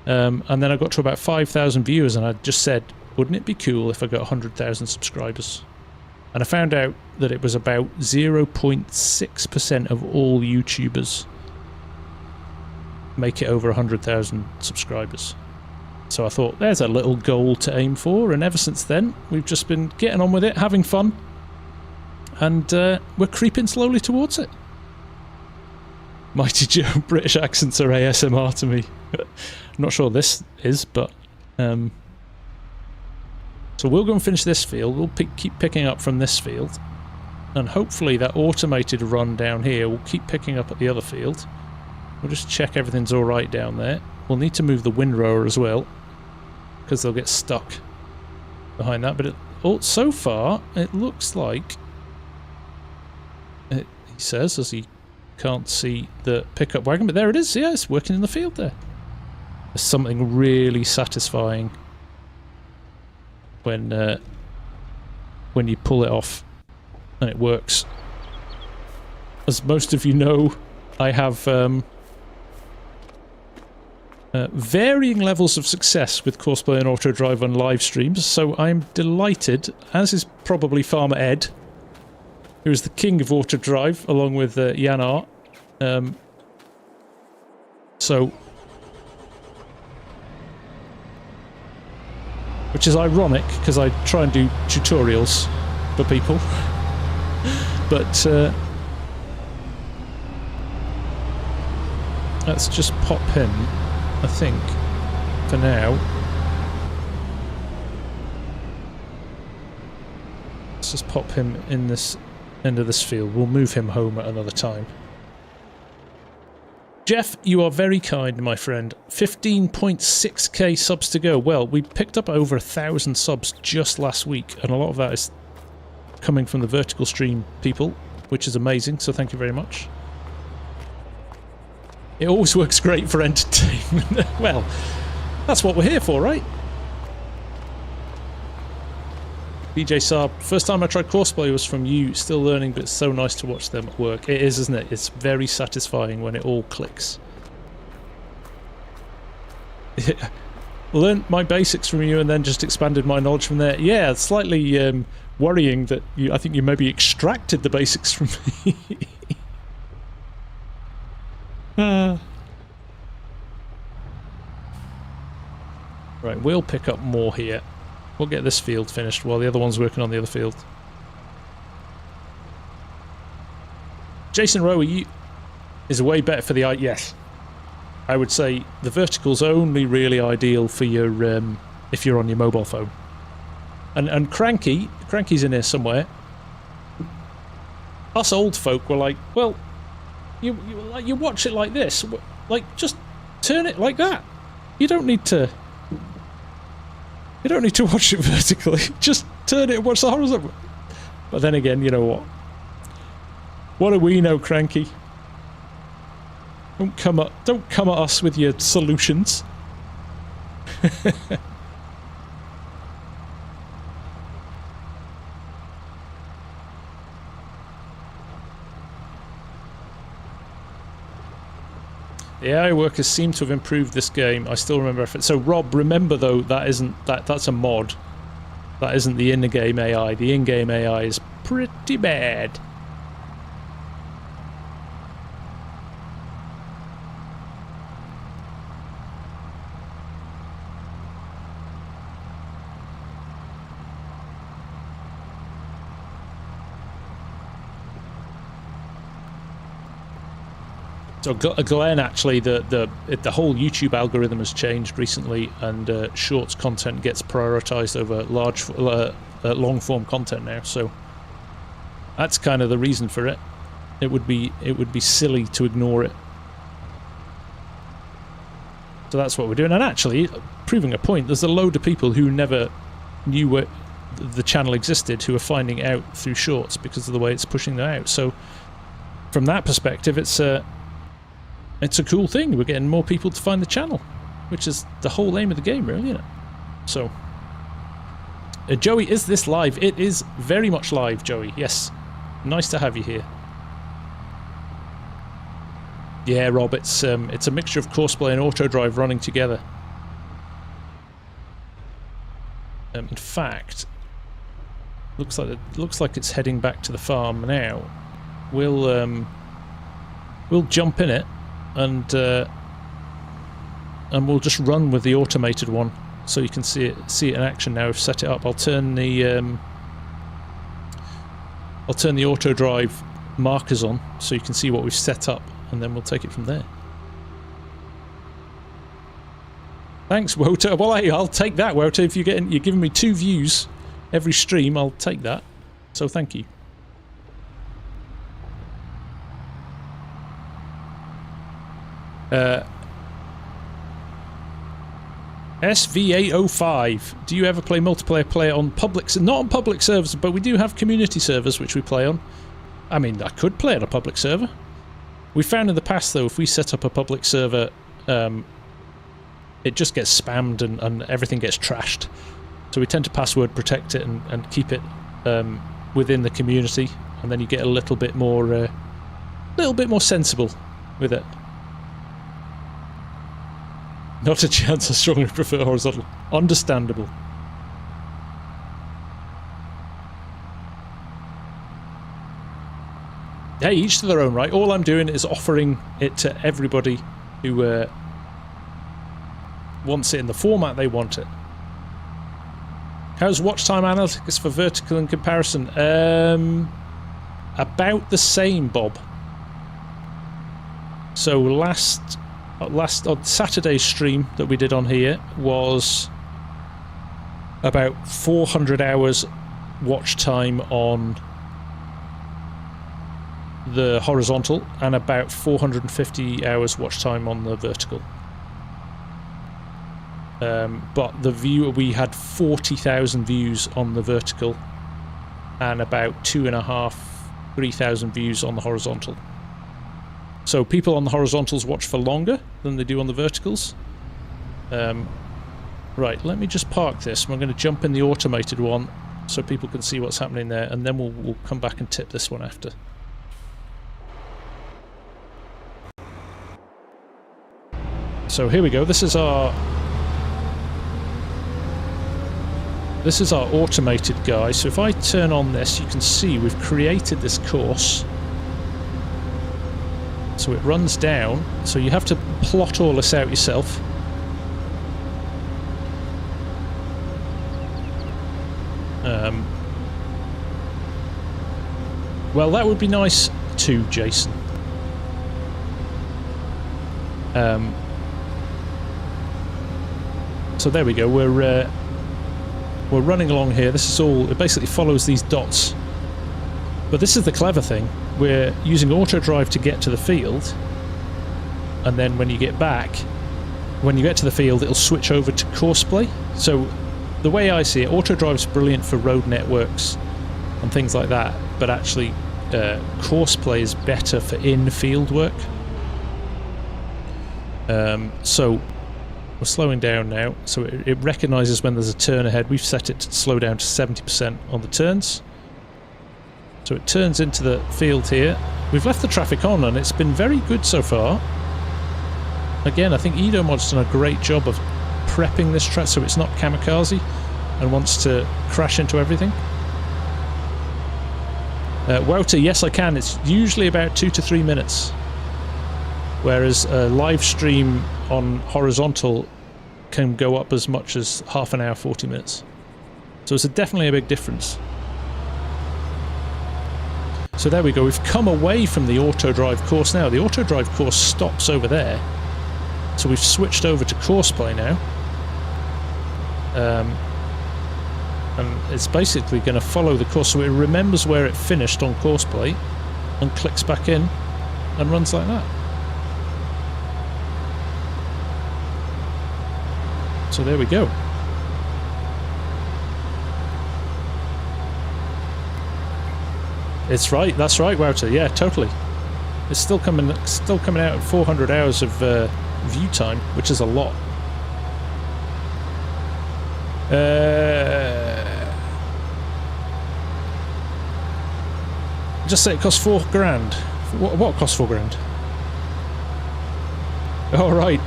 And then I got to about 5,000 viewers and I just said, wouldn't it be cool if I got 100,000 subscribers? And I found out that it was about 0.6% of all YouTubers make it over 100,000 subscribers. So I thought, there's a little goal to aim for, and ever since then, we've just been getting on with it, having fun, and we're creeping slowly towards it. Mighty Joe, British accents are ASMR to me. I'm not sure this is, but... So we'll go and finish this field, we'll keep picking up from this field, and hopefully that automated run down here will keep picking up at the other field. We'll just check everything's alright down there. We'll need to move the windrower as well, because they'll get stuck behind that, but so far it looks like... he says, as he can't see the pickup wagon, but there it is, yeah, it's working in the field there. There's something really satisfying when you pull it off and it works. As most of you know, I have varying levels of success with Courseplay and Auto Drive on live streams, so I'm delighted, as is probably Farmer Ed, who is the king of Auto Drive, along with Yanar. Which is ironic, because I try and do tutorials for people. But let's just pop him, I think, for now. Let's just pop him in this end of this field. We'll move him home at another time. Jeff, you are very kind, my friend. 15.6k subs to go. Well, we picked up over 1,000 subs just last week, and a lot of that is coming from the vertical stream people, which is amazing, so thank you very much. It always works great for entertainment. Well, that's what we're here for, right? BJ Saab, first time I tried Courseplay was from you, still learning, but it's so nice to watch them at work. It is, isn't it? It's very satisfying when it all clicks. Learned my basics from you and then just expanded my knowledge from there. Yeah, it's slightly worrying that I think you maybe extracted the basics from me. Right, we'll pick up more here. We'll get this field finished while the other one's working on the other field. Jason Rowe, is way better for the eye. Yes, I would say the vertical's only really ideal for your if you're on your mobile phone. And Cranky's in here somewhere. Us old folk were like, well, you watch it like this, like just turn it like that. You don't need to watch it vertically. Just turn it and watch the horizontal. But then again, you know what? What do we know, Cranky? Don't come at us with your solutions. The AI workers seem to have improved this game. I still remember. So Rob, remember though, that's a mod. That isn't the in-game AI. The in-game AI is pretty bad. So Glenn, actually, the whole YouTube algorithm has changed recently, and shorts content gets prioritized over long form content now. So that's kind of the reason for it. It would be silly to ignore it. So that's what we're doing. And actually, proving a point, there's a load of people who never knew the channel existed who are finding out through shorts because of the way it's pushing them out. So from that perspective, it's a cool thing. We're getting more people to find the channel, which is the whole aim of the game, really, isn't it? So, Joey, is this live? It is very much live, Joey. Yes. Nice to have you here. Yeah, Rob, it's a mixture of Courseplay and Auto Drive running together. In fact, looks like it's heading back to the farm now. We'll jump in it and and we'll just run with the automated one, so you can see it in action now. I've set it up. I'll turn the auto drive markers on, so you can see what we've set up, and then we'll take it from there. Thanks, Wota. Well, hey, I'll take that, Wota. If you're giving me 2 views every stream, I'll take that. So thank you. SVA05. Do you ever play multiplayer play on public? Not on public servers, but we do have community servers which we play on. I mean, I could play on a public server. We found in the past, though, if we set up a public server, it just gets spammed and everything gets trashed. So we tend to password protect it and keep it within the community, and then you get a little bit more sensible with it. Not a chance. I strongly prefer horizontal. Understandable. Hey, each to their own, right? All I'm doing is offering it to everybody who wants it in the format they want it. How's watch time analytics for vertical in comparison? About the same, Bob. So last on Saturday's stream that we did on here was about 400 hours watch time on the horizontal and about 450 hours watch time on the vertical. But the view, we had 40,000 views on the vertical and about 2,500–3,000 views on the horizontal. So people on the horizontals watch for longer than they do on the verticals. Right, let me just park this. I'm going to jump in the automated one so people can see what's happening there, and then we'll come back and tip this one after. So here we go. This is our automated guy. So if I turn on this, you can see we've created this course. So it runs down, so you have to plot all this out yourself. Well, that would be nice too, Jason. So there we go. We're running along here. This is all. It basically follows these dots. But this is the clever thing. We're using auto drive to get to the field, and then when you get back, when you get to the field, it'll switch over to Courseplay. So the way I see it, auto drive's brilliant for road networks and things like that, but actually Courseplay is better for in-field work. So we're slowing down now, so it recognises when there's a turn ahead. We've set it to slow down to 70% on the turns. So it turns into the field here. We've left the traffic on and it's been very good so far. Again, I think Edomod's done a great job of prepping this track so it's not kamikaze and wants to crash into everything. Wouter, yes I can. It's usually about 2 to 3 minutes. Whereas a live stream on horizontal can go up as much as half an hour, 40 minutes. So it's definitely a big difference. So there we go, we've come away from the auto drive course now. The auto drive course stops over there. So we've switched over to Courseplay now. And it's basically going to follow the course, so it remembers where it finished on Courseplay and clicks back in and runs like that. So there we go. It's right, that's right, Wouter, yeah, totally. It's still coming out at 400 hours of view time, which is a lot. Just say it costs £4,000. What costs £4,000? Oh right,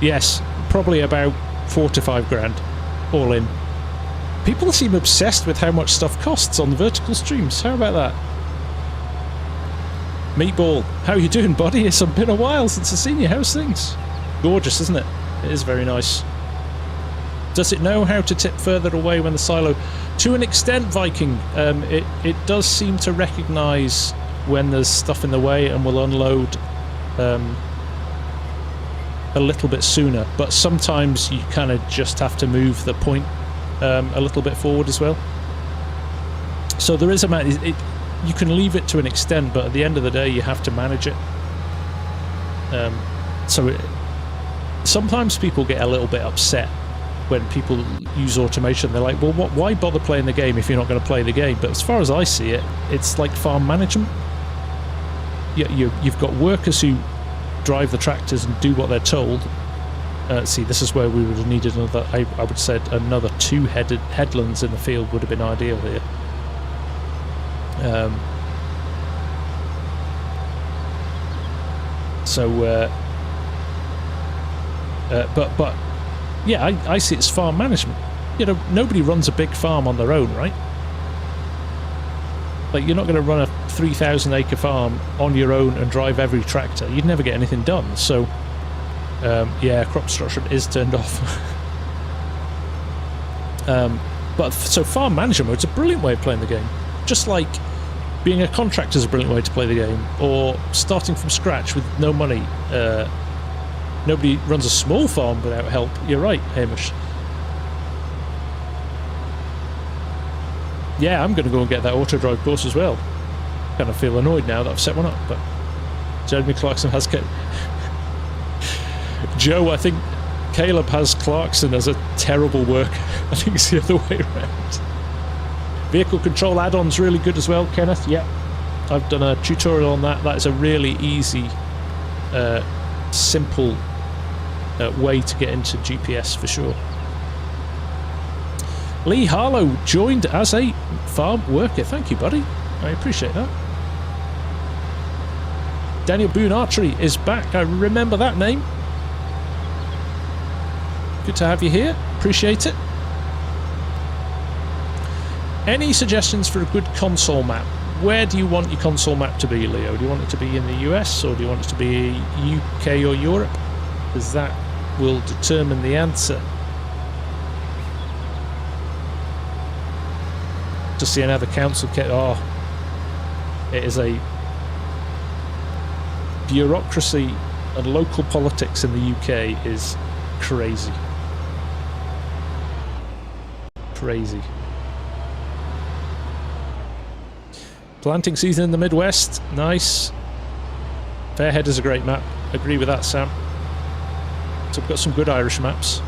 yes, probably about 4 to 5 grand, all in. People seem obsessed with how much stuff costs on the vertical streams. How about that? Meatball, how you doing, buddy? It's been a while since I've seen you. How's things? Gorgeous, isn't it? It is very nice. Does it know how to tip further away when the silo? To an extent, Viking. It does seem to recognise when there's stuff in the way and will unload a little bit sooner. But sometimes you kind of just have to move the point a little bit forward as well. So there is a you can leave it to an extent, but at the end of the day, you have to manage it. Sometimes people get a little bit upset when people use automation. They're like, well, why bother playing the game if you're not going to play the game? But as far as I see it, it's like farm management. You've got workers who drive the tractors and do what they're told. See, this is where we would have needed another, I would say another 2 headlands in the field would have been ideal here. But yeah, I see it's farm management. You know, nobody runs a big farm on their own, right? Like, you're not going to run a 3,000 acre farm on your own and drive every tractor. You'd never get anything done. So yeah, crop destruction is turned off. So farm management, it's a brilliant way of playing the game. Just like being a contractor is a brilliant way to play the game, or starting from scratch with no money. Nobody runs a small farm without help. You're right, Hamish. Yeah, I'm going to go and get that auto drive course as well. Kind of feel annoyed now that I've set one up, but Jeremy Clarkson has Joe, I think Caleb has Clarkson as a terrible worker. I think it's the other way around. Vehicle control add-on's really good as well, Kenneth. Yep, I've done a tutorial on that. That is a really easy, simple way to get into GPS for sure. Lee Harlow joined as a farm worker. Thank you, buddy. I appreciate that. Daniel Boone Archery is back. I remember that name. Good to have you here. Appreciate it. Any suggestions for a good console map? Where do you want your console map to be, Leo? Do you want it to be in the US, or do you want it to be UK or Europe? Because that will determine the answer. Just seeing how the council it is a bureaucracy, and local politics in the UK is crazy. Crazy. Planting season in the Midwest, nice. Fairhead is a great map. Agree with that, Sam. So we've got some good Irish maps.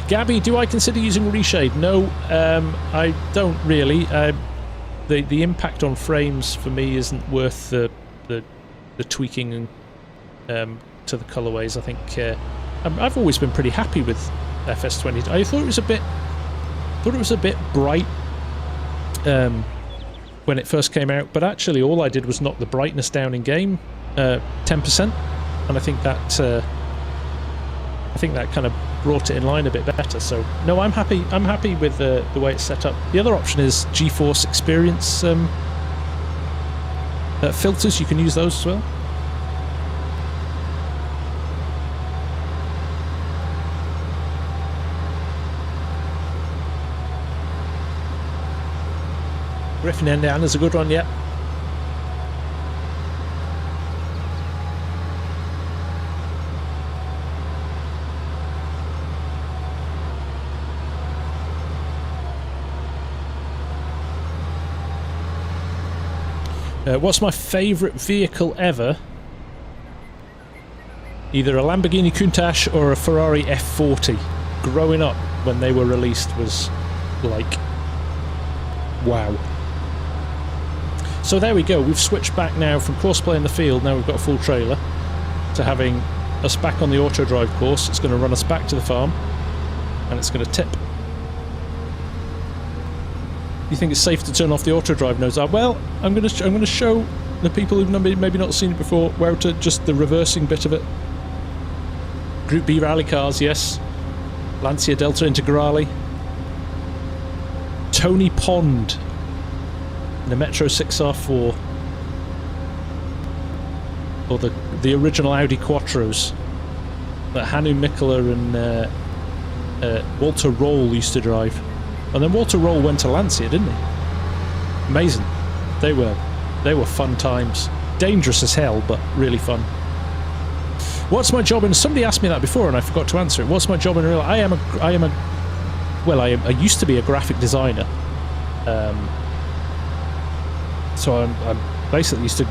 Gabby, do I consider using reshade? No, I don't really. The impact on frames for me isn't worth the tweaking to the colorways. I think I've always been pretty happy with FS20. I thought it was a bit bright when it first came out, but actually all I did was knock the brightness down in game 10%, and I think that kind of brought it in line a bit better. So no, I'm happy with the way it's set up. The other option is GeForce Experience filters. You can use those as well. Griffin Indiana's a good one, yeah. What's my favourite vehicle ever? Either a Lamborghini Countach or a Ferrari F40. Growing up when they were released was like, wow. So there we go, we've switched back now from Courseplay in the field, now we've got a full trailer, to having us back on the auto drive course. It's going to run us back to the farm, and it's going to tip. You think it's safe to turn off the auto drive nodes? Well, I'm going to show the people who've maybe not seen it before where to, just the reversing bit of it. Group B rally cars, yes. Lancia Delta Integrale. Tony Pond in a Metro 6R4, or the original Audi Quattros. that Hannu Mikkola and Walter Roll used to drive. And then Walter Roll went to Lancia, didn't he? Amazing. They were fun times. Dangerous as hell, but really fun. What's my job in... Somebody asked me that before and I forgot to answer it. What's my job in real... I used to be a graphic designer. So I basically used to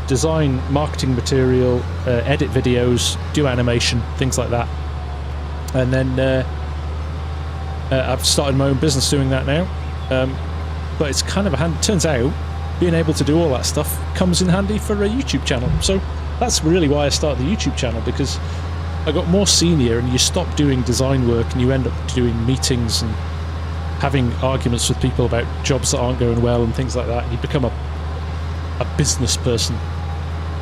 design marketing material, edit videos, do animation, things like that. And then I've started my own business doing that now. But it's kind of a hand... Turns out, being able to do all that stuff comes in handy for a YouTube channel. So that's really why I started the YouTube channel, because I got more senior and you stop doing design work and you end up doing meetings and having arguments with people about jobs that aren't going well and things like that. And you become a business person.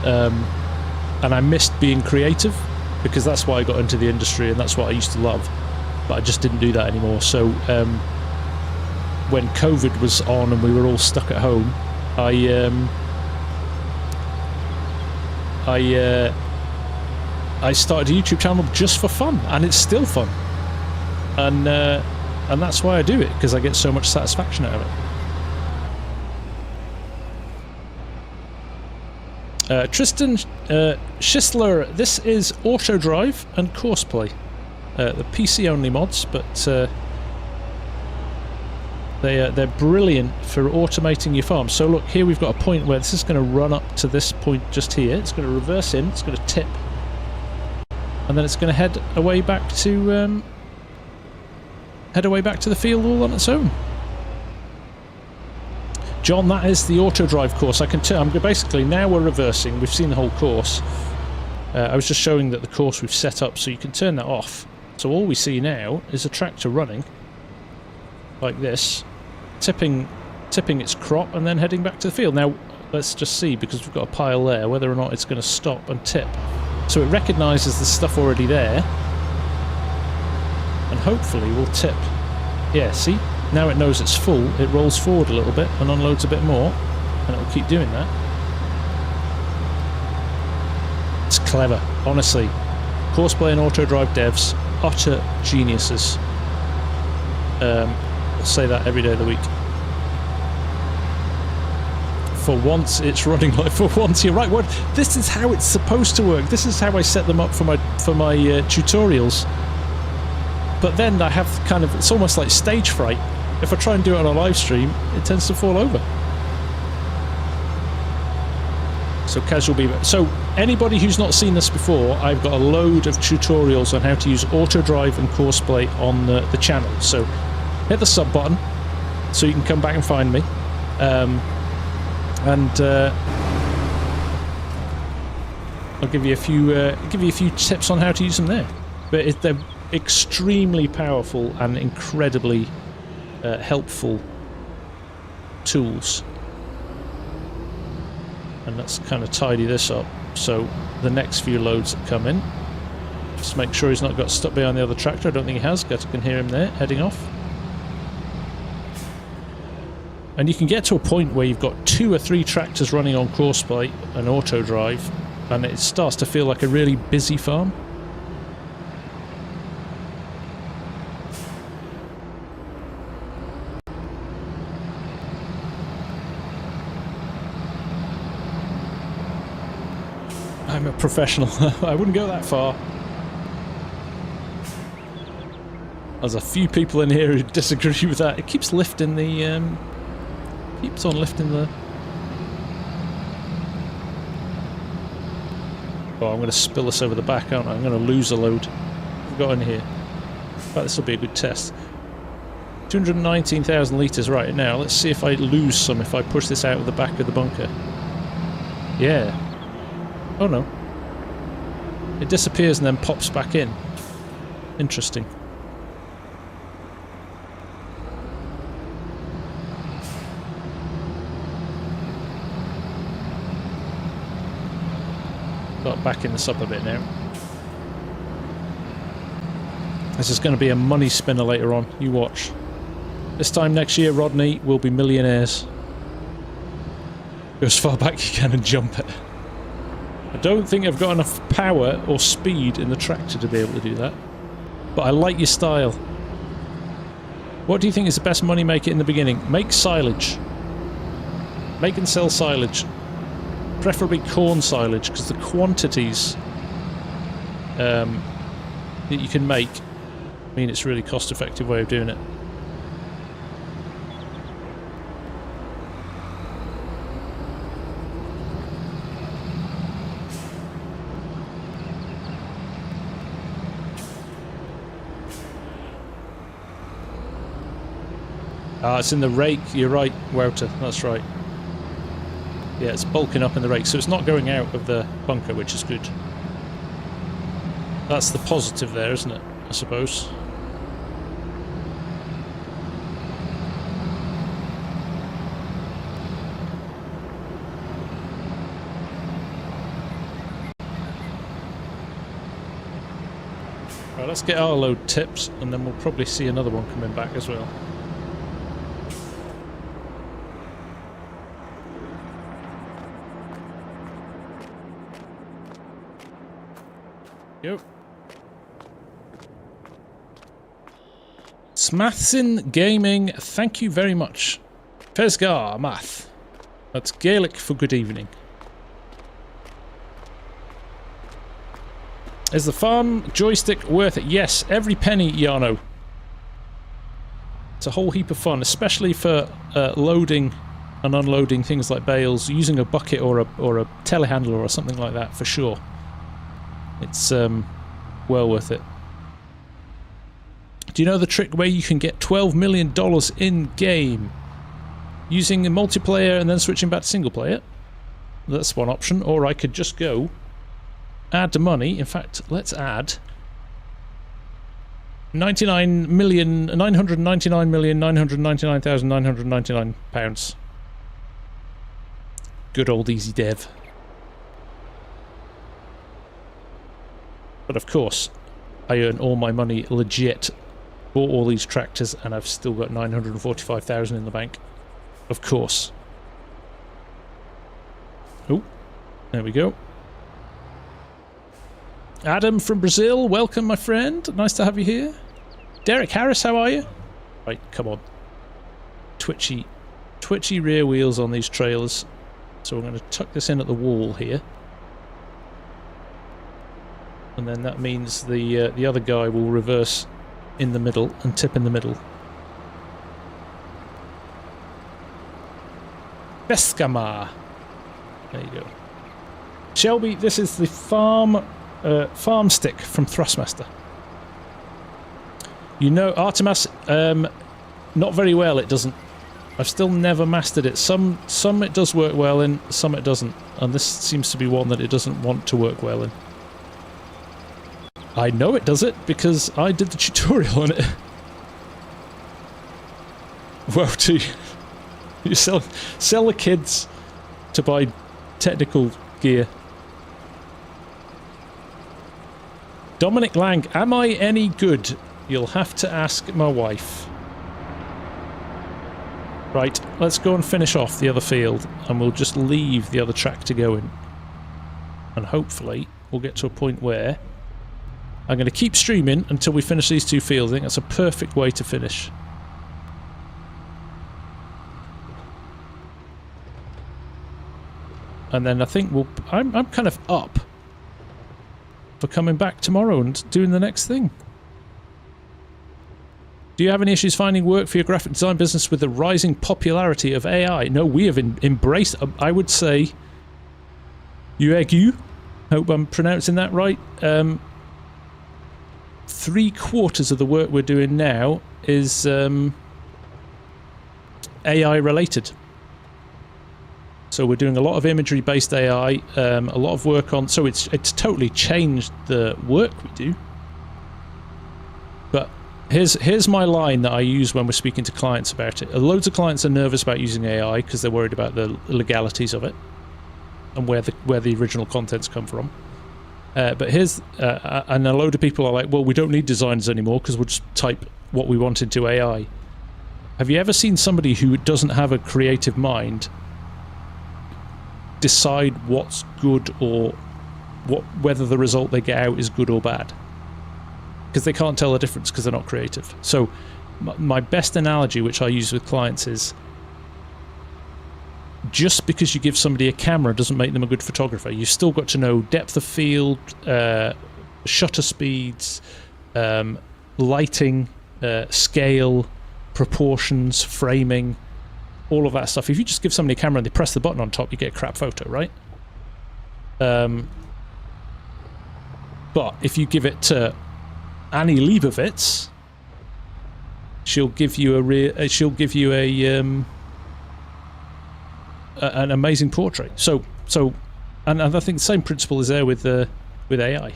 And I missed being creative, because that's why I got into the industry and that's what I used to love. But I just didn't do that anymore. So when COVID was on and we were all stuck at home, I started a YouTube channel just for fun, and it's still fun, and that's why I do it, because I get so much satisfaction out of it. Tristan Schistler, this is Auto Drive and Courseplay, the PC only mods, but they're brilliant for automating your farm. So look, here we've got a point where this is going to run up to this point just here. It's going to reverse in, it's going to tip, and then it's going to head away back to the field all on its own. John, that is the auto drive course. I can I'm basically, now we're reversing. We've seen the whole course. I was just showing that the course we've set up, so you can turn that off. So all we see now is a tractor running like this, tipping its crop and then heading back to the field. Now let's just see, because we've got a pile there, whether or not it's going to stop and tip. So it recognises the stuff already there and hopefully will tip. Yeah, see? Now it knows it's full, it rolls forward a little bit and unloads a bit more, and it will keep doing that. It's clever, honestly. Courseplay and Auto Drive devs, utter geniuses. I'll say that every day of the week. For once it's running like... For once, you're right. What? This is how it's supposed to work. This is how I set them up for my tutorials. But then I have kind of... It's almost like stage fright. If I try and do it on a live stream, it tends to fall over. So casual beaver. So anybody who's not seen this before, I've got a load of tutorials on how to use Auto Drive and Courseplay on the channel. So hit the sub button so you can come back and find me. I'll give you a few tips on how to use them there. But they're extremely powerful and incredibly helpful tools. And let's kind of tidy this up. So the next few loads that come in, just make sure he's not got stuck behind the other tractor. I don't think he has. I can hear him there heading off. And you can get to a point where you've got 2 or 3 tractors running on Courseplay and Auto Drive, and it starts to feel like a really busy farm. I'm a professional. I wouldn't go that far. There's a few people in here who disagree with that. It keeps lifting the... keeps on lifting the... Oh, I'm going to spill this over the back, aren't I? I'm going to lose a load. We've got in here. In fact, this will be a good test. 219,000 litres right now. Let's see if I lose some if I push this out of the back of the bunker. Yeah. Oh no. It disappears and then pops back in. Interesting. Got backing this up a bit now. This is going to be a money spinner later on. You watch. This time next year, Rodney, will be millionaires. Go as far back you can and jump it. I don't think I've got enough power or speed in the tractor to be able to do that. But I like your style. What do you think is the best money maker in the beginning? Make silage. Make and sell silage. Preferably corn silage, because the quantities that you can make mean it's a really cost-effective way of doing it. Ah, it's in the rake. You're right, Wouter. That's right. Yeah, it's bulking up in the rake, so it's not going out of the bunker, which is good. That's the positive there, isn't it? I suppose. Right, let's get our load tipped, and then we'll probably see another one coming back as well. Yep. Smathsin Gaming, thank you very much. Fesgar Math. That's Gaelic for good evening. Is the farm joystick worth it? Yes, every penny, Yarno. It's a whole heap of fun, especially for loading and unloading things like bales, using a bucket or a telehandler or something like that, for sure. It's well worth it. Do you know the trick where you can get $12 million in-game using a multiplayer and then switching back to single player? That's one option. Or I could just go add the money. In fact, let's add £999,999,999 Good old easy dev. But of course, I earn all my money legit, bought all these tractors, and I've still got 945,000 in the bank. Of course. Oh, there we go. Adam from Brazil, welcome my friend. Nice to have you here. Derek Harris, how are you? Right, come on. Twitchy rear wheels on these trailers. So we're going to tuck this in at the wall here. And then that means the other guy will reverse in the middle and tip in the middle. Pescamar. There you go. Shelby, this is the farm stick from Thrustmaster. You know, Artemis, not very well it doesn't. I've still never mastered it. Some it does work well in, some it doesn't. And this seems to be one that it doesn't want to work well in. I know it does it because I did the tutorial on it. Well, you sell the kids to buy technical gear. Dominic Lang, am I any good? You'll have to ask my wife. Right, let's go and finish off the other field and we'll just leave the other tractor going. And hopefully we'll get to a point where I'm going to keep streaming until we finish these two fields. I think that's a perfect way to finish. And then I think I'm kind of up for coming back tomorrow and doing the next thing. Do you have any issues finding work for your graphic design business with the rising popularity of AI? No, we have embraced, I would say, UEGU, hope I'm pronouncing that right. 3/4 of the work we're doing now is AI related. So we're doing a lot of imagery based AI, a lot of work on, so it's totally changed the work we do. But here's my line that I use when we're speaking to clients about it. Loads of clients are nervous about using AI because they're worried about the legalities of it and where the original contents come from. But here's, and a load of people are like, well, we don't need designers anymore because we'll just type what we want into AI. Have you ever seen somebody who doesn't have a creative mind decide what's good or whether the result they get out is good or bad, because they can't tell the difference because they're not creative. So my best analogy, which I use with clients, is just because you give somebody a camera doesn't make them a good photographer. You've still got to know depth of field, shutter speeds, lighting, scale, proportions, framing, all of that stuff. If you just give somebody a camera and they press the button on top, you get a crap photo, right? But if you give it to Annie Leibovitz, she'll give you an amazing portrait. So and I think the same principle is there with AI.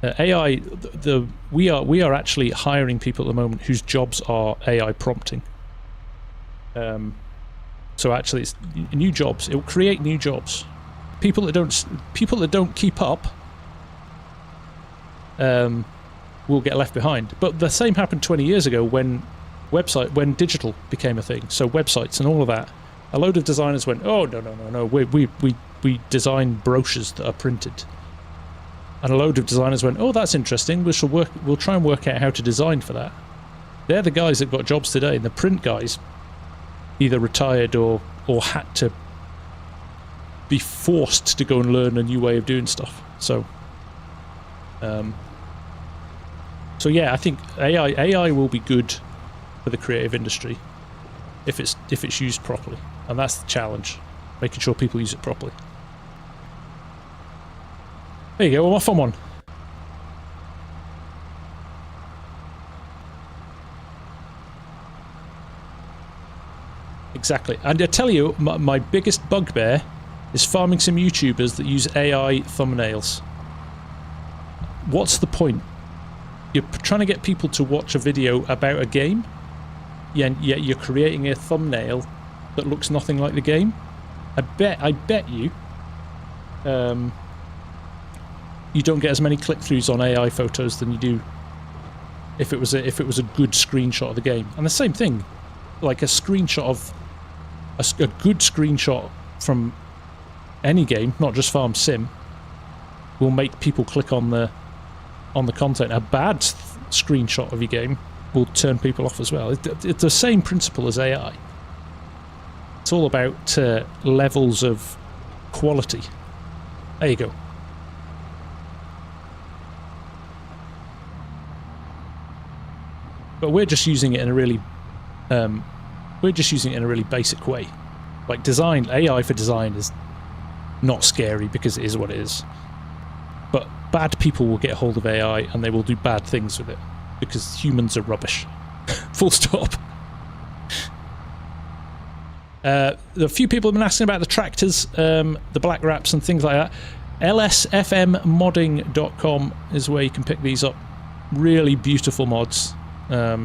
AI, we are actually hiring people at the moment whose jobs are AI prompting. So actually, it's new jobs. It will create new jobs. People that don't keep up will get left behind. But the same happened 20 years ago when digital became a thing. So websites and all of that. A load of designers went, oh no, we design brochures that are printed. And a load of designers went, oh, that's interesting. We'll try and work out how to design for that. They're the guys that got jobs today, and the print guys either retired or had to be forced to go and learn a new way of doing stuff. So yeah, I think AI will be good for the creative industry if it's used properly, and that's the challenge, making sure people use it properly. There you go, I'm off on one. Exactly. And I tell you, my biggest bugbear is farming sim YouTubers that use AI thumbnails. What's the point? You're trying to get people to watch a video about a game, yet you're creating a thumbnail that looks nothing like the game. I bet you you don't get as many click-throughs on AI photos than you do if it was a good screenshot of the game. And the same thing, like a screenshot of a good screenshot from any game, not just FarmSim, will make people click on the content. A bad screenshot of your game will turn people off as well. It's the same principle as AI. It's all about levels of quality. There you go. But we're just using it in a really basic way. Like AI for design is not scary because it is what it is. But bad people will get hold of AI and they will do bad things with it because humans are rubbish. Full stop. A few people have been asking about the tractors, the black wraps and things like that. lsfmmodding.com is where you can pick these up. Really beautiful mods. They're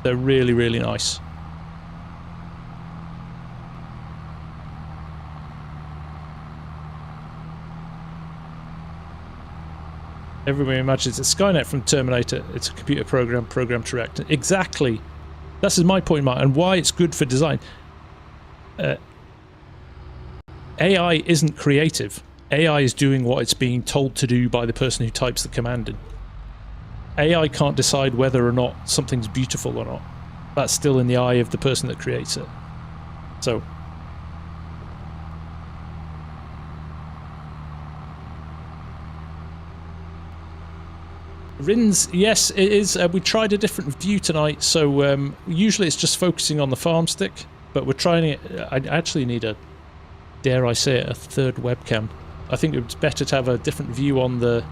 really, really nice. Everybody imagines it's Skynet from Terminator. It's a computer program programmed to react. Exactly. This is my point, Mark, and why it's good for design. AI isn't creative. AI is doing what it's being told to do by the person who types the command in. AI can't decide whether or not something's beautiful or not. That's still in the eye of the person that creates it. So Rins, yes, it is. We tried a different view tonight, so usually it's just focusing on the farm stick, but we're trying it. I actually need dare I say it, a third webcam. I think it's better to have a different view on the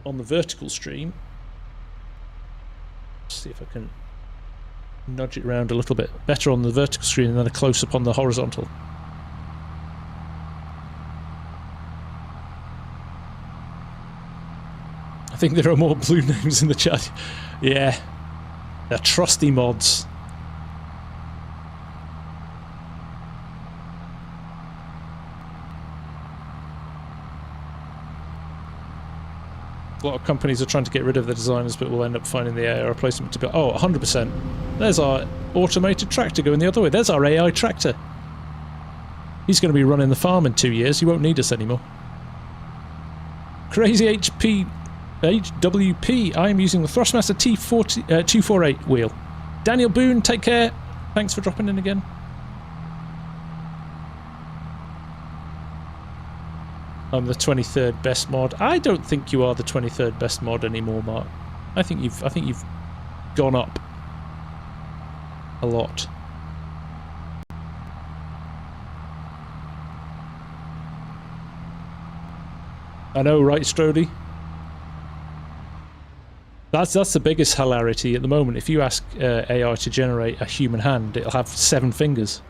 vertical stream. Let's see if I can nudge it around a little bit better on the vertical screen and then a close-up on the horizontal. I think there are more blue names in the chat. Yeah, they're trusty mods. A lot of companies are trying to get rid of the designers, but will end up finding the AI replacement to be, oh, 100%. There's our automated tractor going the other way. There's our AI tractor. He's going to be running the farm in 2 years. He won't need us anymore. Crazy HWP. I am using the Thrustmaster T248 wheel. Daniel Boone, take care. Thanks for dropping in again. I'm the 23rd best mod. I don't think you are the 23rd best mod anymore, Mark. I think you've gone up a lot. I know, right, Strody? That's the biggest hilarity at the moment. If you ask AI to generate a human hand, it'll have 7 fingers.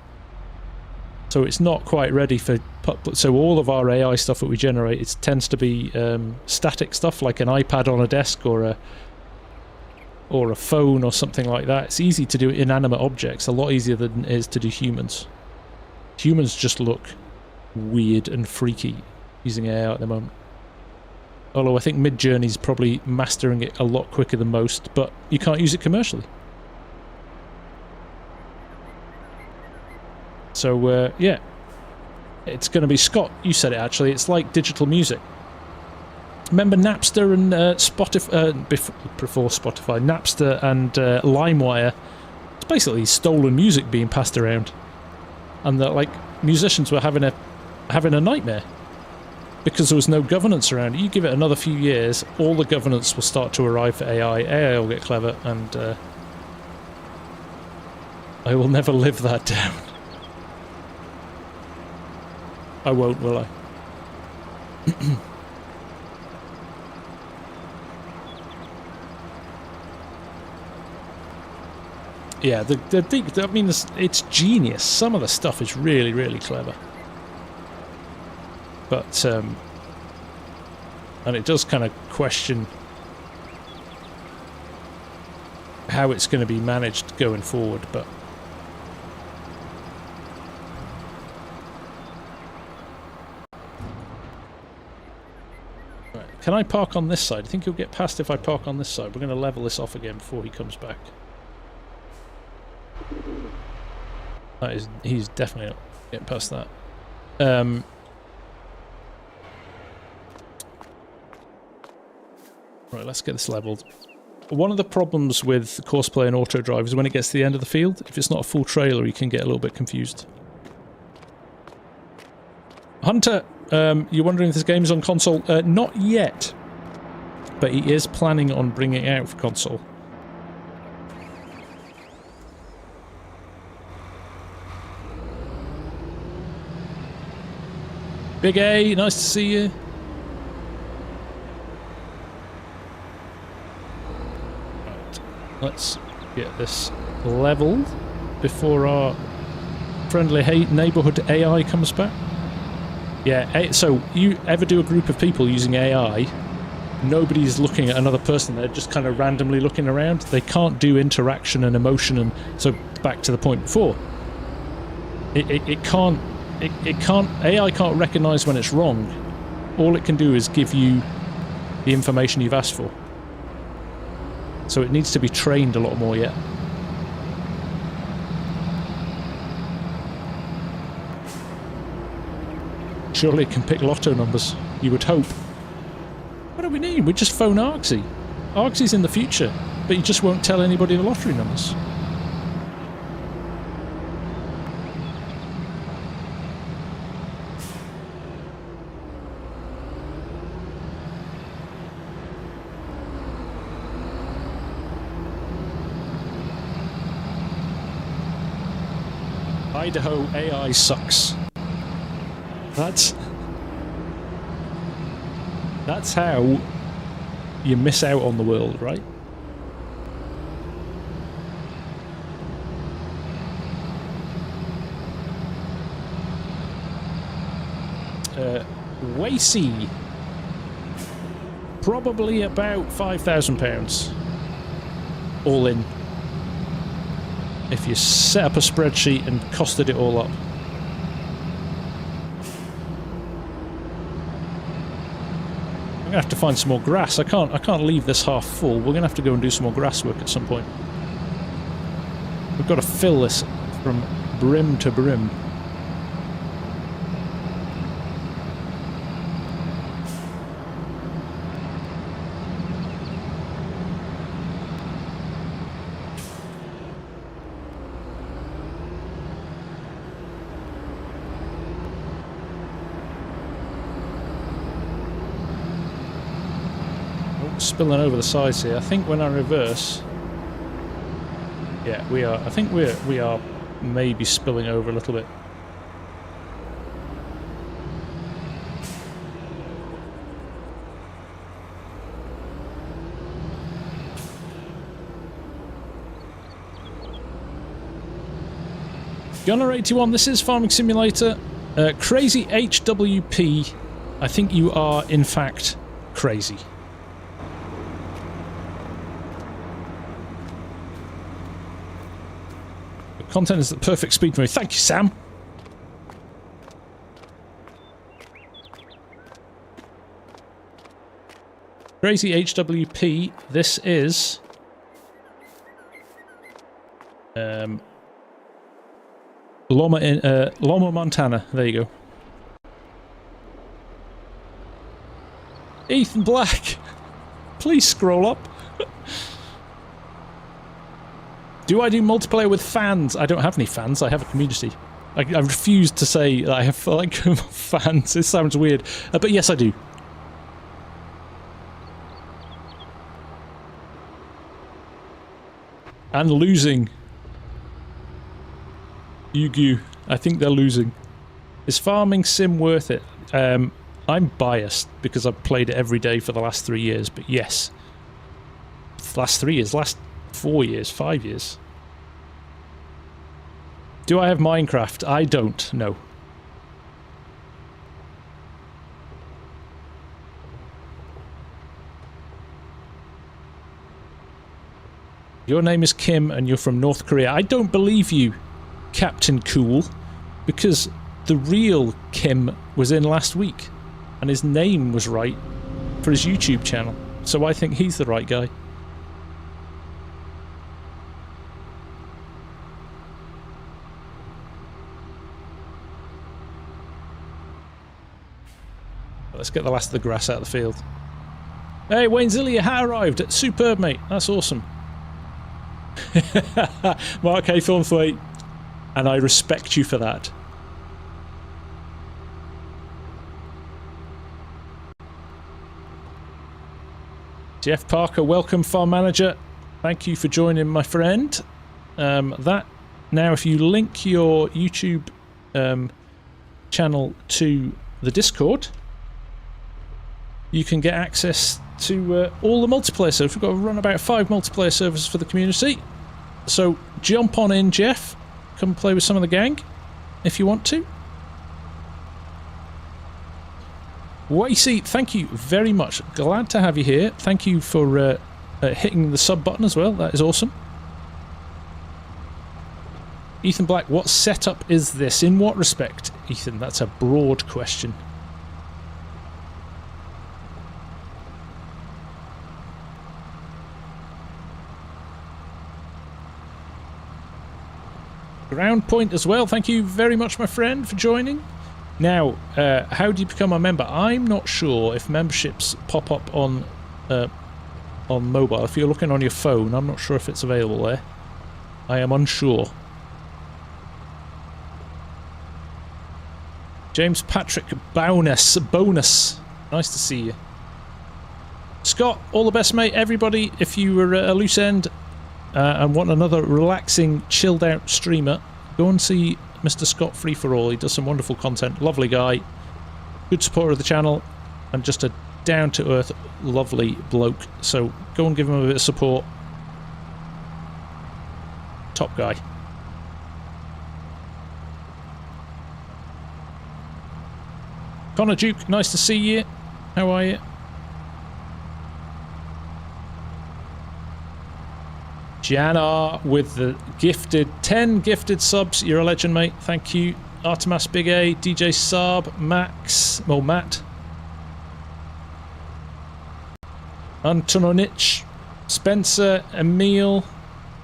So it's not quite ready for... So all of our AI stuff that we generate, it tends to be static stuff, like an iPad on a desk or a phone or something like that. It's easy to do inanimate objects, a lot easier than it is to do humans. Humans just look weird and freaky using AI at the moment. Although I think Midjourney's probably mastering it a lot quicker than most, but you can't use it commercially. So, yeah. It's going to be... Scott, you said it actually. It's like digital music. Remember Napster and Spotify... before Spotify. Napster and LimeWire. It's basically stolen music being passed around. And that, like, musicians were having a nightmare. Because there was no governance around it. You give it another few years, all the governance will start to arrive for AI. AI will get clever, and I will never live that down. I won't, will I? Yeah, I mean, it's genius. Some of the stuff is really, really clever. But, and it does kind of question how it's going to be managed going forward, but... Right, can I park on this side? I think he'll get past if I park on this side. We're going to level this off again before he comes back. He's definitely not getting past that. Right, let's get this leveled. One of the problems with Courseplay and Auto Drive is when it gets to the end of the field, if it's not a full trailer, you can get a little bit confused. Hunter, you're wondering if this game is on console? Not yet, but he is planning on bringing it out for console. Big A, nice to see you. Let's get this leveled before our friendly neighborhood AI comes back. Yeah, so you ever do a group of people using AI, nobody's looking at another person, they're just kind of randomly looking around. They can't do interaction and emotion, and so back to the point before. AI can't recognize when it's wrong. All it can do is give you the information you've asked for. So it needs to be trained a lot more yet. Surely it can pick lotto numbers, you would hope. What do we need? We just phone Argsy. Argsy's in the future, but you just won't tell anybody the lottery numbers. Idaho AI sucks. That's how you miss out on the world, right? Wacy. Probably about £5,000. All in. If you set up a spreadsheet and costed it all up. I'm gonna have to find some more grass. I can't leave this half full. We're gonna have to go and do some more grass work at some point. We've got to fill this from brim to brim. Spilling over the sides here. I think when I reverse, yeah, we are. I think we are maybe spilling over a little bit. Gunner 81. This is Farming Simulator. Crazy HWP. I think you are in fact crazy. Content is the perfect speed for me. Thank you, Sam. Crazy HWP. This is Loma, Montana. There you go. Ethan Black. Please scroll up. Do I do multiplayer with fans? I don't have any fans. I have a community. I refuse to say that I have like fans. It sounds weird, but yes, I do. And losing. Yugu. I think they're losing. Is Farming Sim worth it? I'm biased because I've played it every day for the last 3 years, but yes. Last 3 years, last 4 years, 5 years. Do I have Minecraft? I don't, no. Your name is Kim and you're from North Korea. I don't believe you, Captain Cool, because the real Kim was in last week and his name was right for his YouTube channel. So I think he's the right guy. Let's get the last of the grass out of the field. Hey, Wayne Zilly, your hat arrived. Superb, mate. That's awesome. Mark A. Thornthwaite. And I respect you for that. Jeff Parker, welcome, Farm Manager. Thank you for joining, my friend. Now, if you link your YouTube channel to the Discord, you can get access to all the multiplayer servers. We've got to run about 5 multiplayer servers for the community. So jump on in, Jeff. Come play with some of the gang if you want to. Wacy, thank you very much. Glad to have you here. Thank you for hitting the sub button as well. That is awesome. Ethan Black, what setup is this? In what respect, Ethan? That's a broad question. Ground Point as well. Thank you very much, my friend, for joining. Now, how do you become a member? I'm not sure if memberships pop up on mobile. If you're looking on your phone, I'm not sure if it's available there. I am unsure. James Patrick Bonus. Nice to see you. Scott, all the best, mate. Everybody, if you were at a loose end and want another relaxing, chilled out streamer, go and see Mr. Scott Free for All. He does some wonderful content. Lovely guy. Good supporter of the channel. And just a down-to-earth, lovely bloke. So go and give him a bit of support. Top guy. Connor Duke, nice to see you. How are you? Jana with the gifted 10 gifted subs. You're a legend, mate. Thank you. Artemas Big A, DJ Saab, Max, well, Matt. Antononich, Spencer, Emil,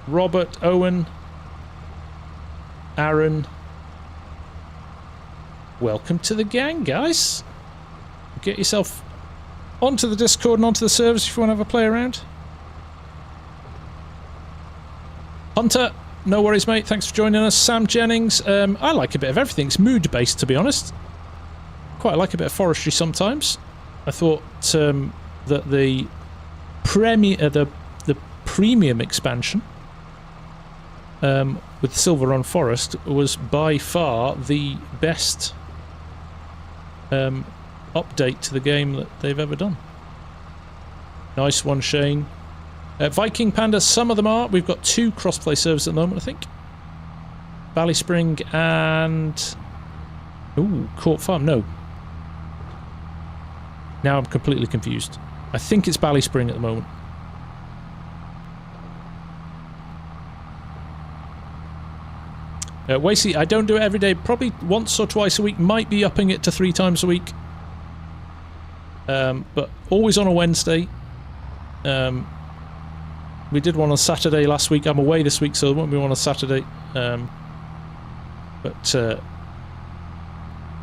Robert, Owen, Aaron. Welcome to the gang, guys. Get yourself onto the Discord and onto the servers if you want to have a play around. Hunter, no worries, mate. Thanks for joining us. Sam Jennings, I like a bit of everything. It's mood-based, to be honest. Quite like a bit of forestry sometimes. I thought that the premium expansion with Silver Run Forest was by far the best update to the game that they've ever done. Nice one, Shane. Viking Panda, some of them are. We've got 2 crossplay servers at the moment, I think. Valley Spring and... Ooh, Court Farm, no. Now I'm completely confused. I think it's Valley Spring at the moment. Wasey, I don't do it every day. Probably once or twice a week. Might be upping it to 3 times a week. But always on a Wednesday. We did one on Saturday last week. I'm away this week, so there won't be one on Saturday. But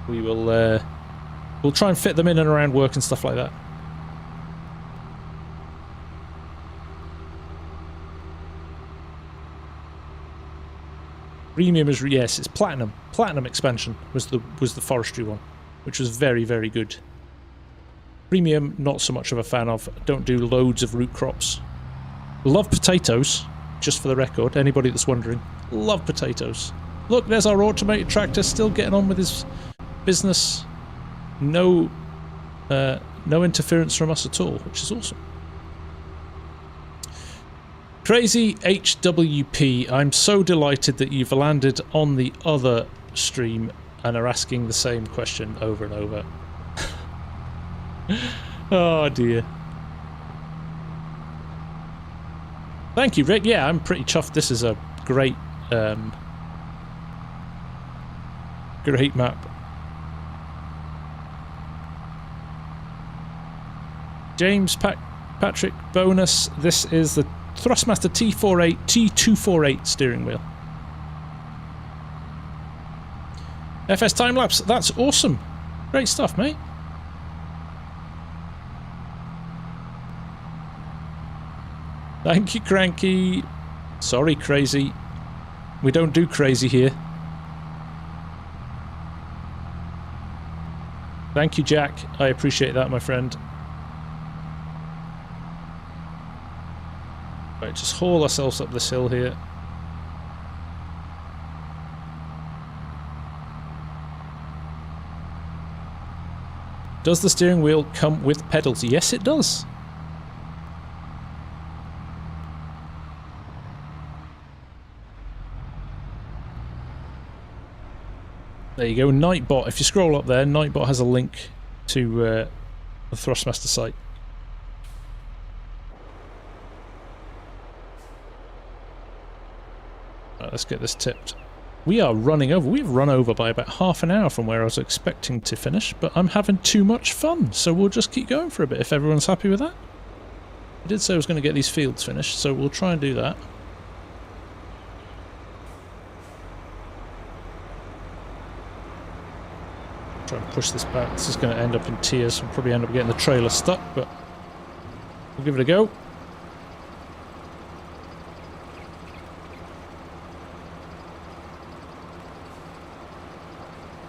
we will we'll try and fit them in and around work and stuff like that. Premium is yes, it's platinum. Platinum expansion was the forestry one, which was very, very good. Premium, not so much of a fan of. Don't do loads of root crops. Love potatoes, just for the record. Anybody that's wondering, love potatoes. Look, there's our automated tractor still getting on with his business. No interference from us at all, which is awesome. Crazy HWP, I'm so delighted that you've landed on the other stream and are asking the same question over and over. Oh dear. Thank you, Rick. Yeah, I'm pretty chuffed. This is a great, great map. James Patrick bonus. This is the Thrustmaster T248 steering wheel. FS time lapse. That's awesome. Great stuff, mate. Thank you, Cranky. Sorry, Crazy. We don't do crazy here. Thank you, Jack. I appreciate that, my friend. Right, just haul ourselves up this hill here. Does the steering wheel come with pedals? Yes, it does. There you go, Nightbot. If you scroll up there, Nightbot has a link to the Thrustmaster site. Right, let's get this tipped. We are running over. We've run over by about half an hour from where I was expecting to finish, but I'm having too much fun, so we'll just keep going for a bit if everyone's happy with that. I did say I was going to get these fields finished, so we'll try and do that. Try and push this back. This is going to end up in tears. We'll probably end up getting the trailer stuck, but we'll give it a go.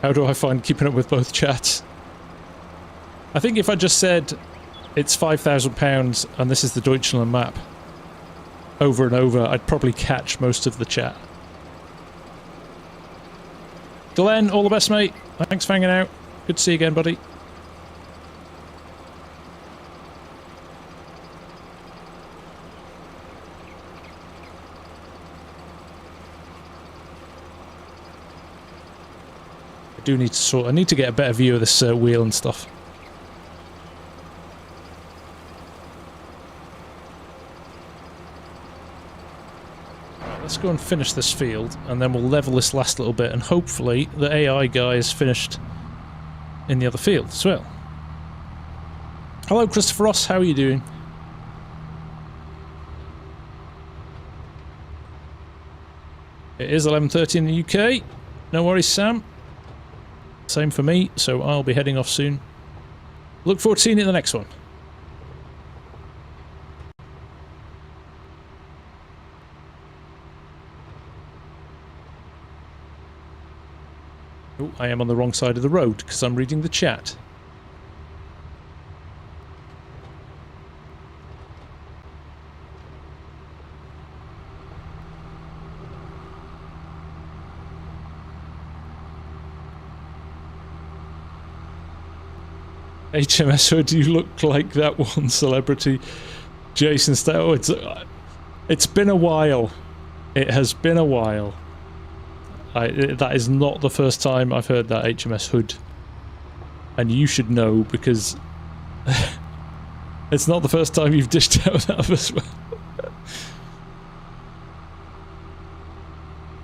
How do I find keeping up with both chats? I think if I just said it's £5,000 and this is the Deutschland map over and over, I'd probably catch most of the chat. Glenn, all the best, mate. Thanks for hanging out. Good to see you again, buddy. I do need to I need to get a better view of this wheel and stuff. Right, let's go and finish this field, and then we'll level this last little bit, and hopefully the AI guy is finished in the other field as well. Hello, Christopher Ross. How are you doing? It is 11:30 in the UK. No worries, Sam. Same for me, so I'll be heading off soon. Look forward to seeing you in the next one. Oh, I am on the wrong side of the road because I'm reading the chat. HMS Hood, you look like that one celebrity. Jason Stowe. It's been a while. It has been a while. That is not the first time I've heard that HMS Hood. And you should know because it's not the first time you've dished out that as well.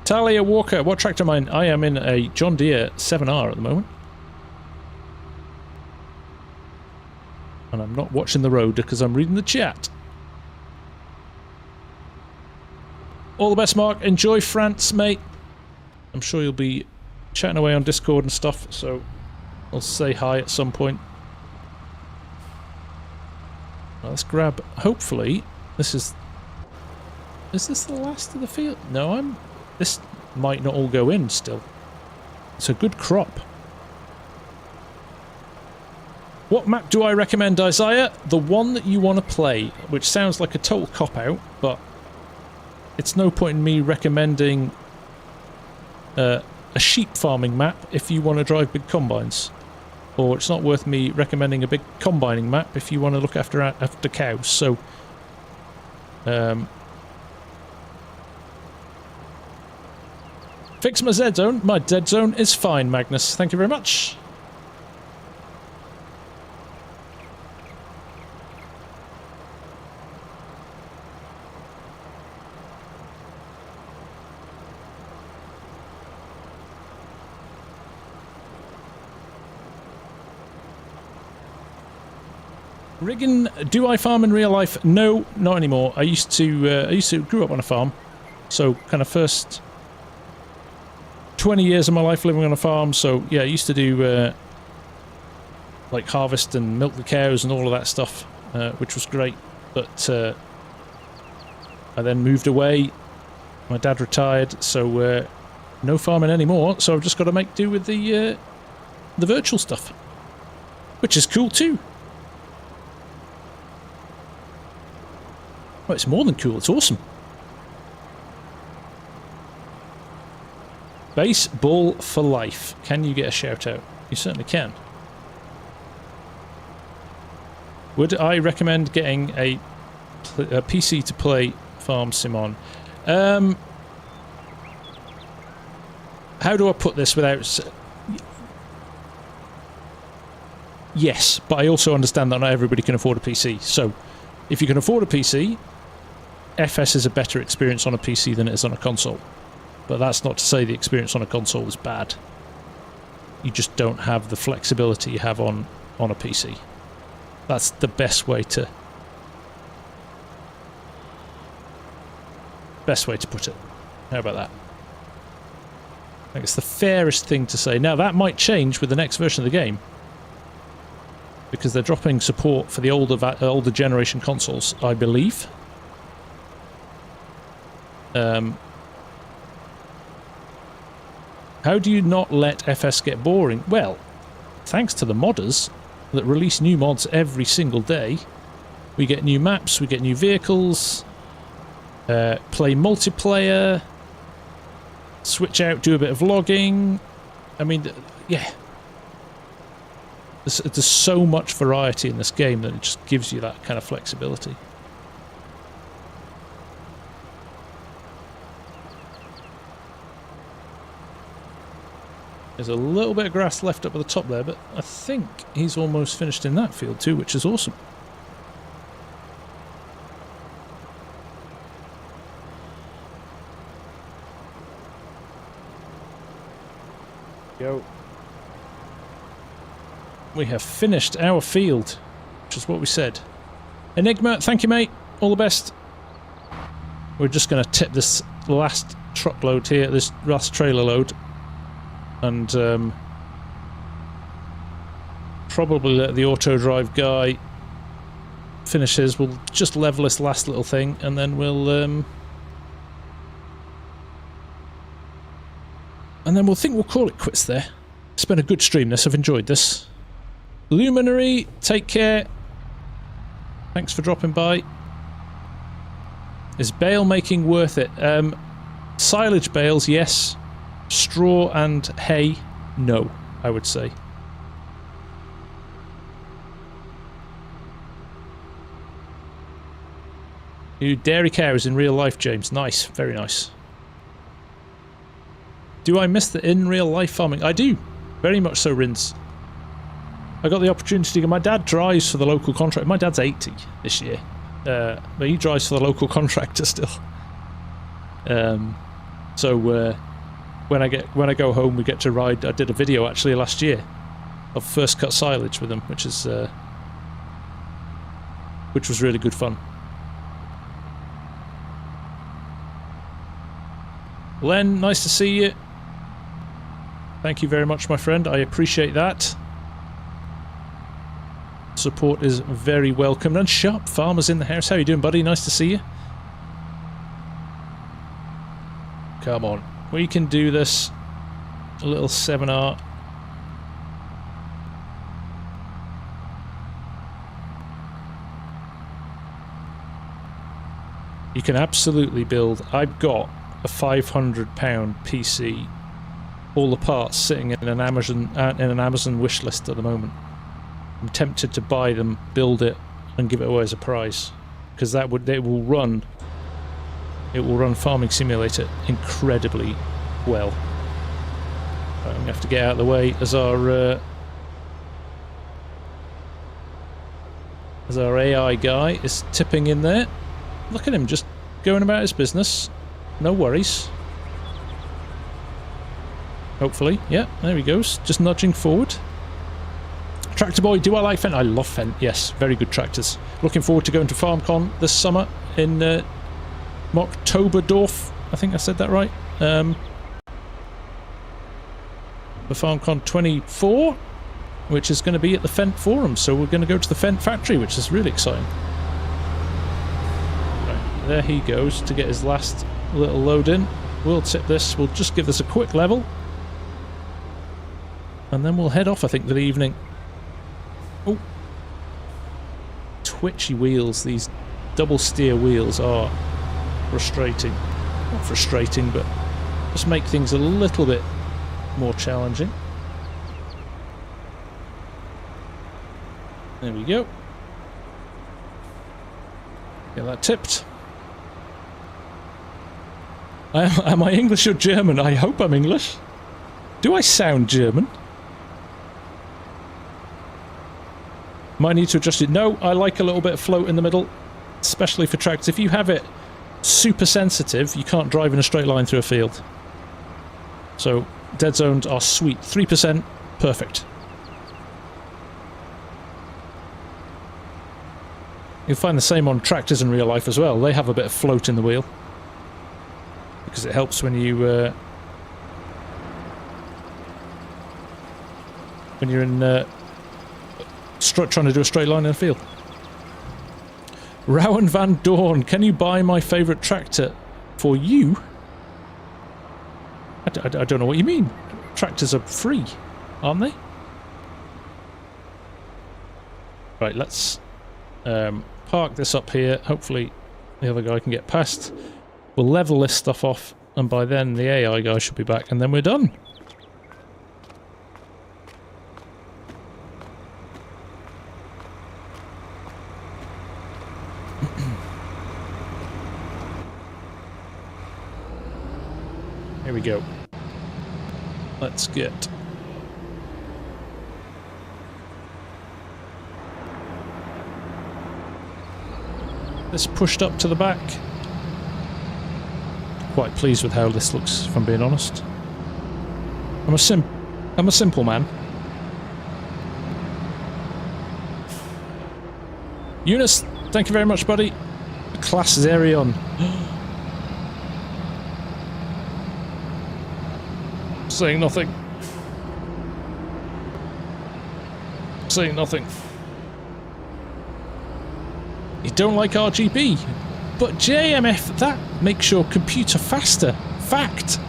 Talia Walker, what tractor am I in? I am in a John Deere 7R at the moment. And I'm not watching the road because I'm reading the chat. All the best, Mark. Enjoy France, mate. I'm sure you'll be chatting away on Discord and stuff, so I'll say hi at some point. Well, let's grab... Hopefully, this is... Is this the last of the field? No, this might not all go in still. It's a good crop. What map do I recommend, Isaiah? The one that you want to play, which sounds like a total cop-out, but it's no point in me recommending a sheep farming map if you want to drive big combines. Or it's not worth me recommending a big combining map if you want to look after cows. So, fix my Z zone. My dead zone is fine, Magnus. Thank you very much. Riggin, do I farm in real life? No, not anymore. I used to grew up on a farm, so kind of first 20 years of my life living on a farm. So yeah, I used to do like harvest and milk the cows and all of that stuff, which was great. But I then moved away. My dad retired, so no farming anymore. So I've just got to make do with the virtual stuff, which is cool too. Well, it's more than cool, it's awesome. Baseball for life. Can you get a shout out? You certainly can. Would I recommend getting a PC to play FarmSim on? How do I put this without... Yes, but I also understand that not everybody can afford a PC. So, if you can afford a PC... FS is a better experience on a PC than it is on a console. But that's not to say the experience on a console is bad. You just don't have the flexibility you have on a PC. That's the best way to... Best way to put it. How about that? I think it's the fairest thing to say. Now, that might change with the next version of the game. Because they're dropping support for the older generation consoles, I believe. How do you not let FS get boring? Well, thanks to the modders that release new mods every single day. We get new maps, we get new vehicles, play multiplayer, switch out, do a bit of logging. I mean, yeah. There's so much variety in this game that it just gives you that kind of flexibility. There's a little bit of grass left up at the top there, but I think he's almost finished in that field too, which is awesome. Go. We have finished our field, which is what we said. Enigma, thank you, mate. All the best. We're just going to tip this last truckload here, this last trailer load, and probably let the auto drive guy finish his. We'll just level this last little thing, and then we'll we'll call it quits there. It's been a good stream this, I've enjoyed this. Luminary, take care. Thanks for dropping by. Is bale making worth it? Silage bales, yes. Straw and hay, no, I would say. You dairy cows in real life, James. Nice, very nice. Do I miss the in real life farming? I do, very much so, Rins. I got the opportunity to go. My dad drives for the local contractor. My dad's 80 this year, but he drives for the local contractor still. So when I go home, we get to ride. I did a video actually last year of first cut silage with him, which was really good fun. Len, nice to see you. Thank you very much, my friend. I appreciate that. Support is very welcome. And Sharp Farmers in the house. How you doing, buddy? Nice to see you. Come on. We can do this. A little seminar. You can absolutely build. I've got a £500 PC. All the parts sitting in an Amazon wish list at the moment. I'm tempted to buy them, build it, and give it away as a prize, because it will run Farming Simulator incredibly well. I'm gonna have to get out of the way as our AI guy is tipping in there. Look at him, just going about his business. No worries. Hopefully, yeah, there he goes, just nudging forward. Tractor Boy, do I like Fendt? I love Fendt, yes, very good tractors. Looking forward to going to FarmCon this summer in Mochtoberdorf, I think I said that right. The FarmCon 24, which is going to be at the Fendt Forum, so we're going to go to the Fendt factory, which is really exciting. Right, there he goes to get his last little load in. We'll tip this, we'll just give this a quick level. And then we'll head off, I think, for the evening. Oh, twitchy wheels. These double steer wheels are frustrating. Not frustrating, but just make things a little bit more challenging. There we go. Get that tipped. Am I English or German? I hope I'm English. Do I sound German? Might need to adjust it. No, I like a little bit of float in the middle, especially for tractors. If you have it super sensitive, you can't drive in a straight line through a field. So dead zones are sweet. 3%, perfect. You'll find the same on tractors in real life as well. They have a bit of float in the wheel, because it helps when you're in trying to do a straight line in a field. Rowan Van Dorn, can you buy my favourite tractor for you? I don't know what you mean. Tractors are free, aren't they? Right, let's park this up here. Hopefully the other guy can get past. We'll level this stuff off, and by then the AI guy should be back, and then we're done. Here we go. Let's get this pushed up to the back. Quite pleased with how this looks, if I'm being honest. I'm a simple man. Eunice, thank you very much, buddy. The class is Arion. Saying nothing. Saying nothing. You don't like RGB, but JMF, that makes your computer faster. Fact.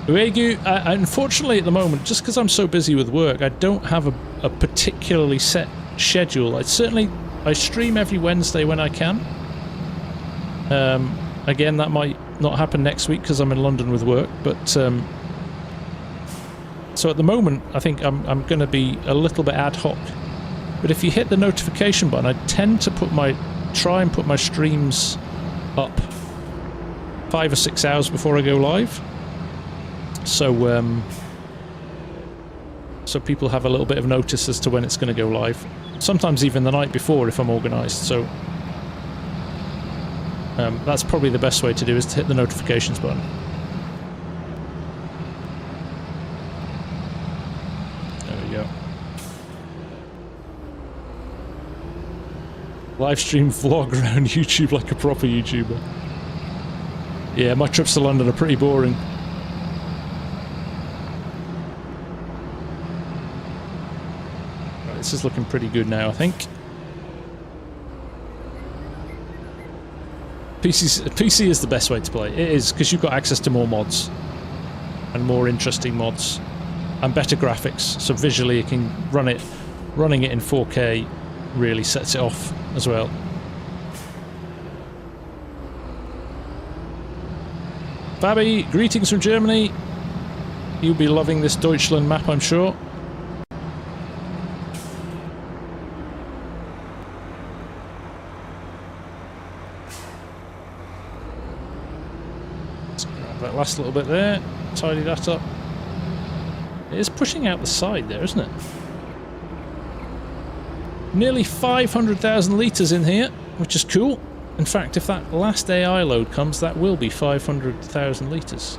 Uegu, unfortunately at the moment, just because I'm so busy with work, I don't have a particularly set schedule. I stream every Wednesday when I can. Again, that might not happen next week because I'm in London with work, but so at the moment I think I'm going to be a little bit ad hoc. But if you hit the notification button, I tend to try and put my streams up 5 or 6 hours before I go live. So so people have a little bit of notice as to when it's going to go live. Sometimes even the night before if I'm organised. So that's probably the best way to do, is to hit the notifications button. There we go. Live stream vlog around YouTube like a proper YouTuber. Yeah, my trips to London are pretty boring. Right, this is looking pretty good now, I think. PC is the best way to play. It is, because you've got access to more mods and more interesting mods and better graphics. So visually, you can running it in 4K really sets it off as well. Fabi, greetings from Germany. You'll be loving this Deutschland map, I'm sure. That last little bit there, tidy that up. It is pushing out the side there, isn't it? Nearly 500,000 litres in here, which is cool. In fact, if that last AI load comes, that will be 500,000 litres.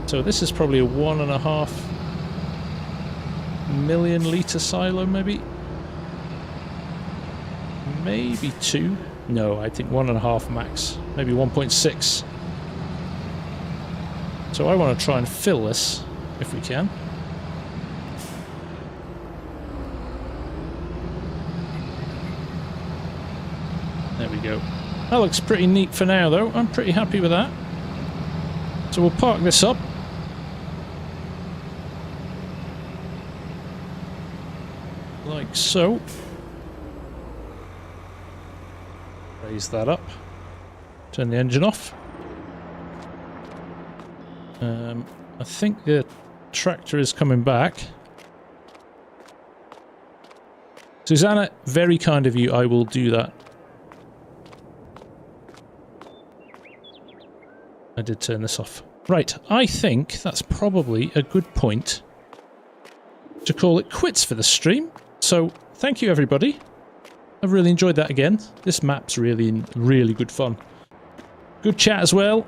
So this is probably a 1.5 million litre silo, maybe? Maybe 2? No, I think 1.5 max. Maybe 1.6. So I want to try and fill this, if we can. There we go. That looks pretty neat for now, though. I'm pretty happy with that. So we'll park this up. Like so. Raise that up. Turn the engine off. I think the tractor is coming back. Susanna, very kind of you. I will do that. I did turn this off. Right, I think that's probably a good point to call it quits for the stream. So, thank you everybody. I've really enjoyed that again. This map's really good fun. Good chat as well.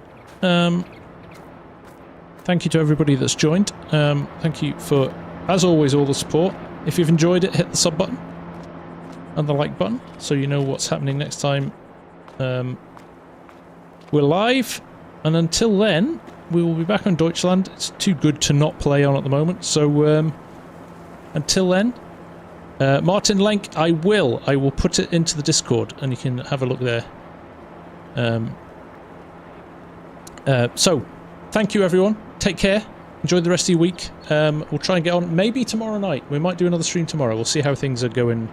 Thank you to everybody that's joined. Thank you for, as always, all the support. If you've enjoyed it, hit the sub button and the like button so you know what's happening next time we're live. And until then, we will be back on Deutschland. It's too good to not play on at the moment. So until then, Martin Lenk, I will put it into the Discord and you can have a look there. So, thank you everyone. Take care. Enjoy the rest of your week. We'll try and get on maybe tomorrow night. We might do another stream tomorrow. We'll see how things are going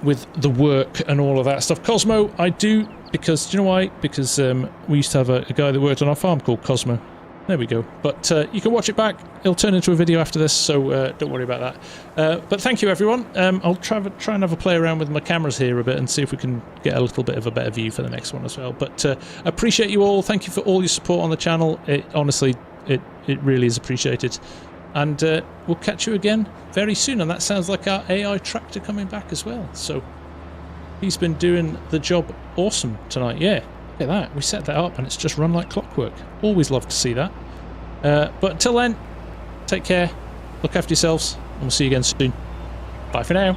with the work and all of that stuff. Cosmo, I do, because, do you know why? Because we used to have a guy that worked on our farm called Cosmo. There we go. But you can watch it back. It'll turn into a video after this, so don't worry about that. But thank you, everyone. I'll try and have a play around with my cameras here a bit and see if we can get a little bit of a better view for the next one as well. But appreciate you all. Thank you for all your support on the channel. Honestly, it really is appreciated. And we'll catch you again very soon. And that sounds like our AI tractor coming back as well. So he's been doing the job awesome tonight. Yeah. Look at that, we set that up and it's just run like clockwork. Always love to see that. But until then, take care, look after yourselves, and we'll see you again soon. Bye for now.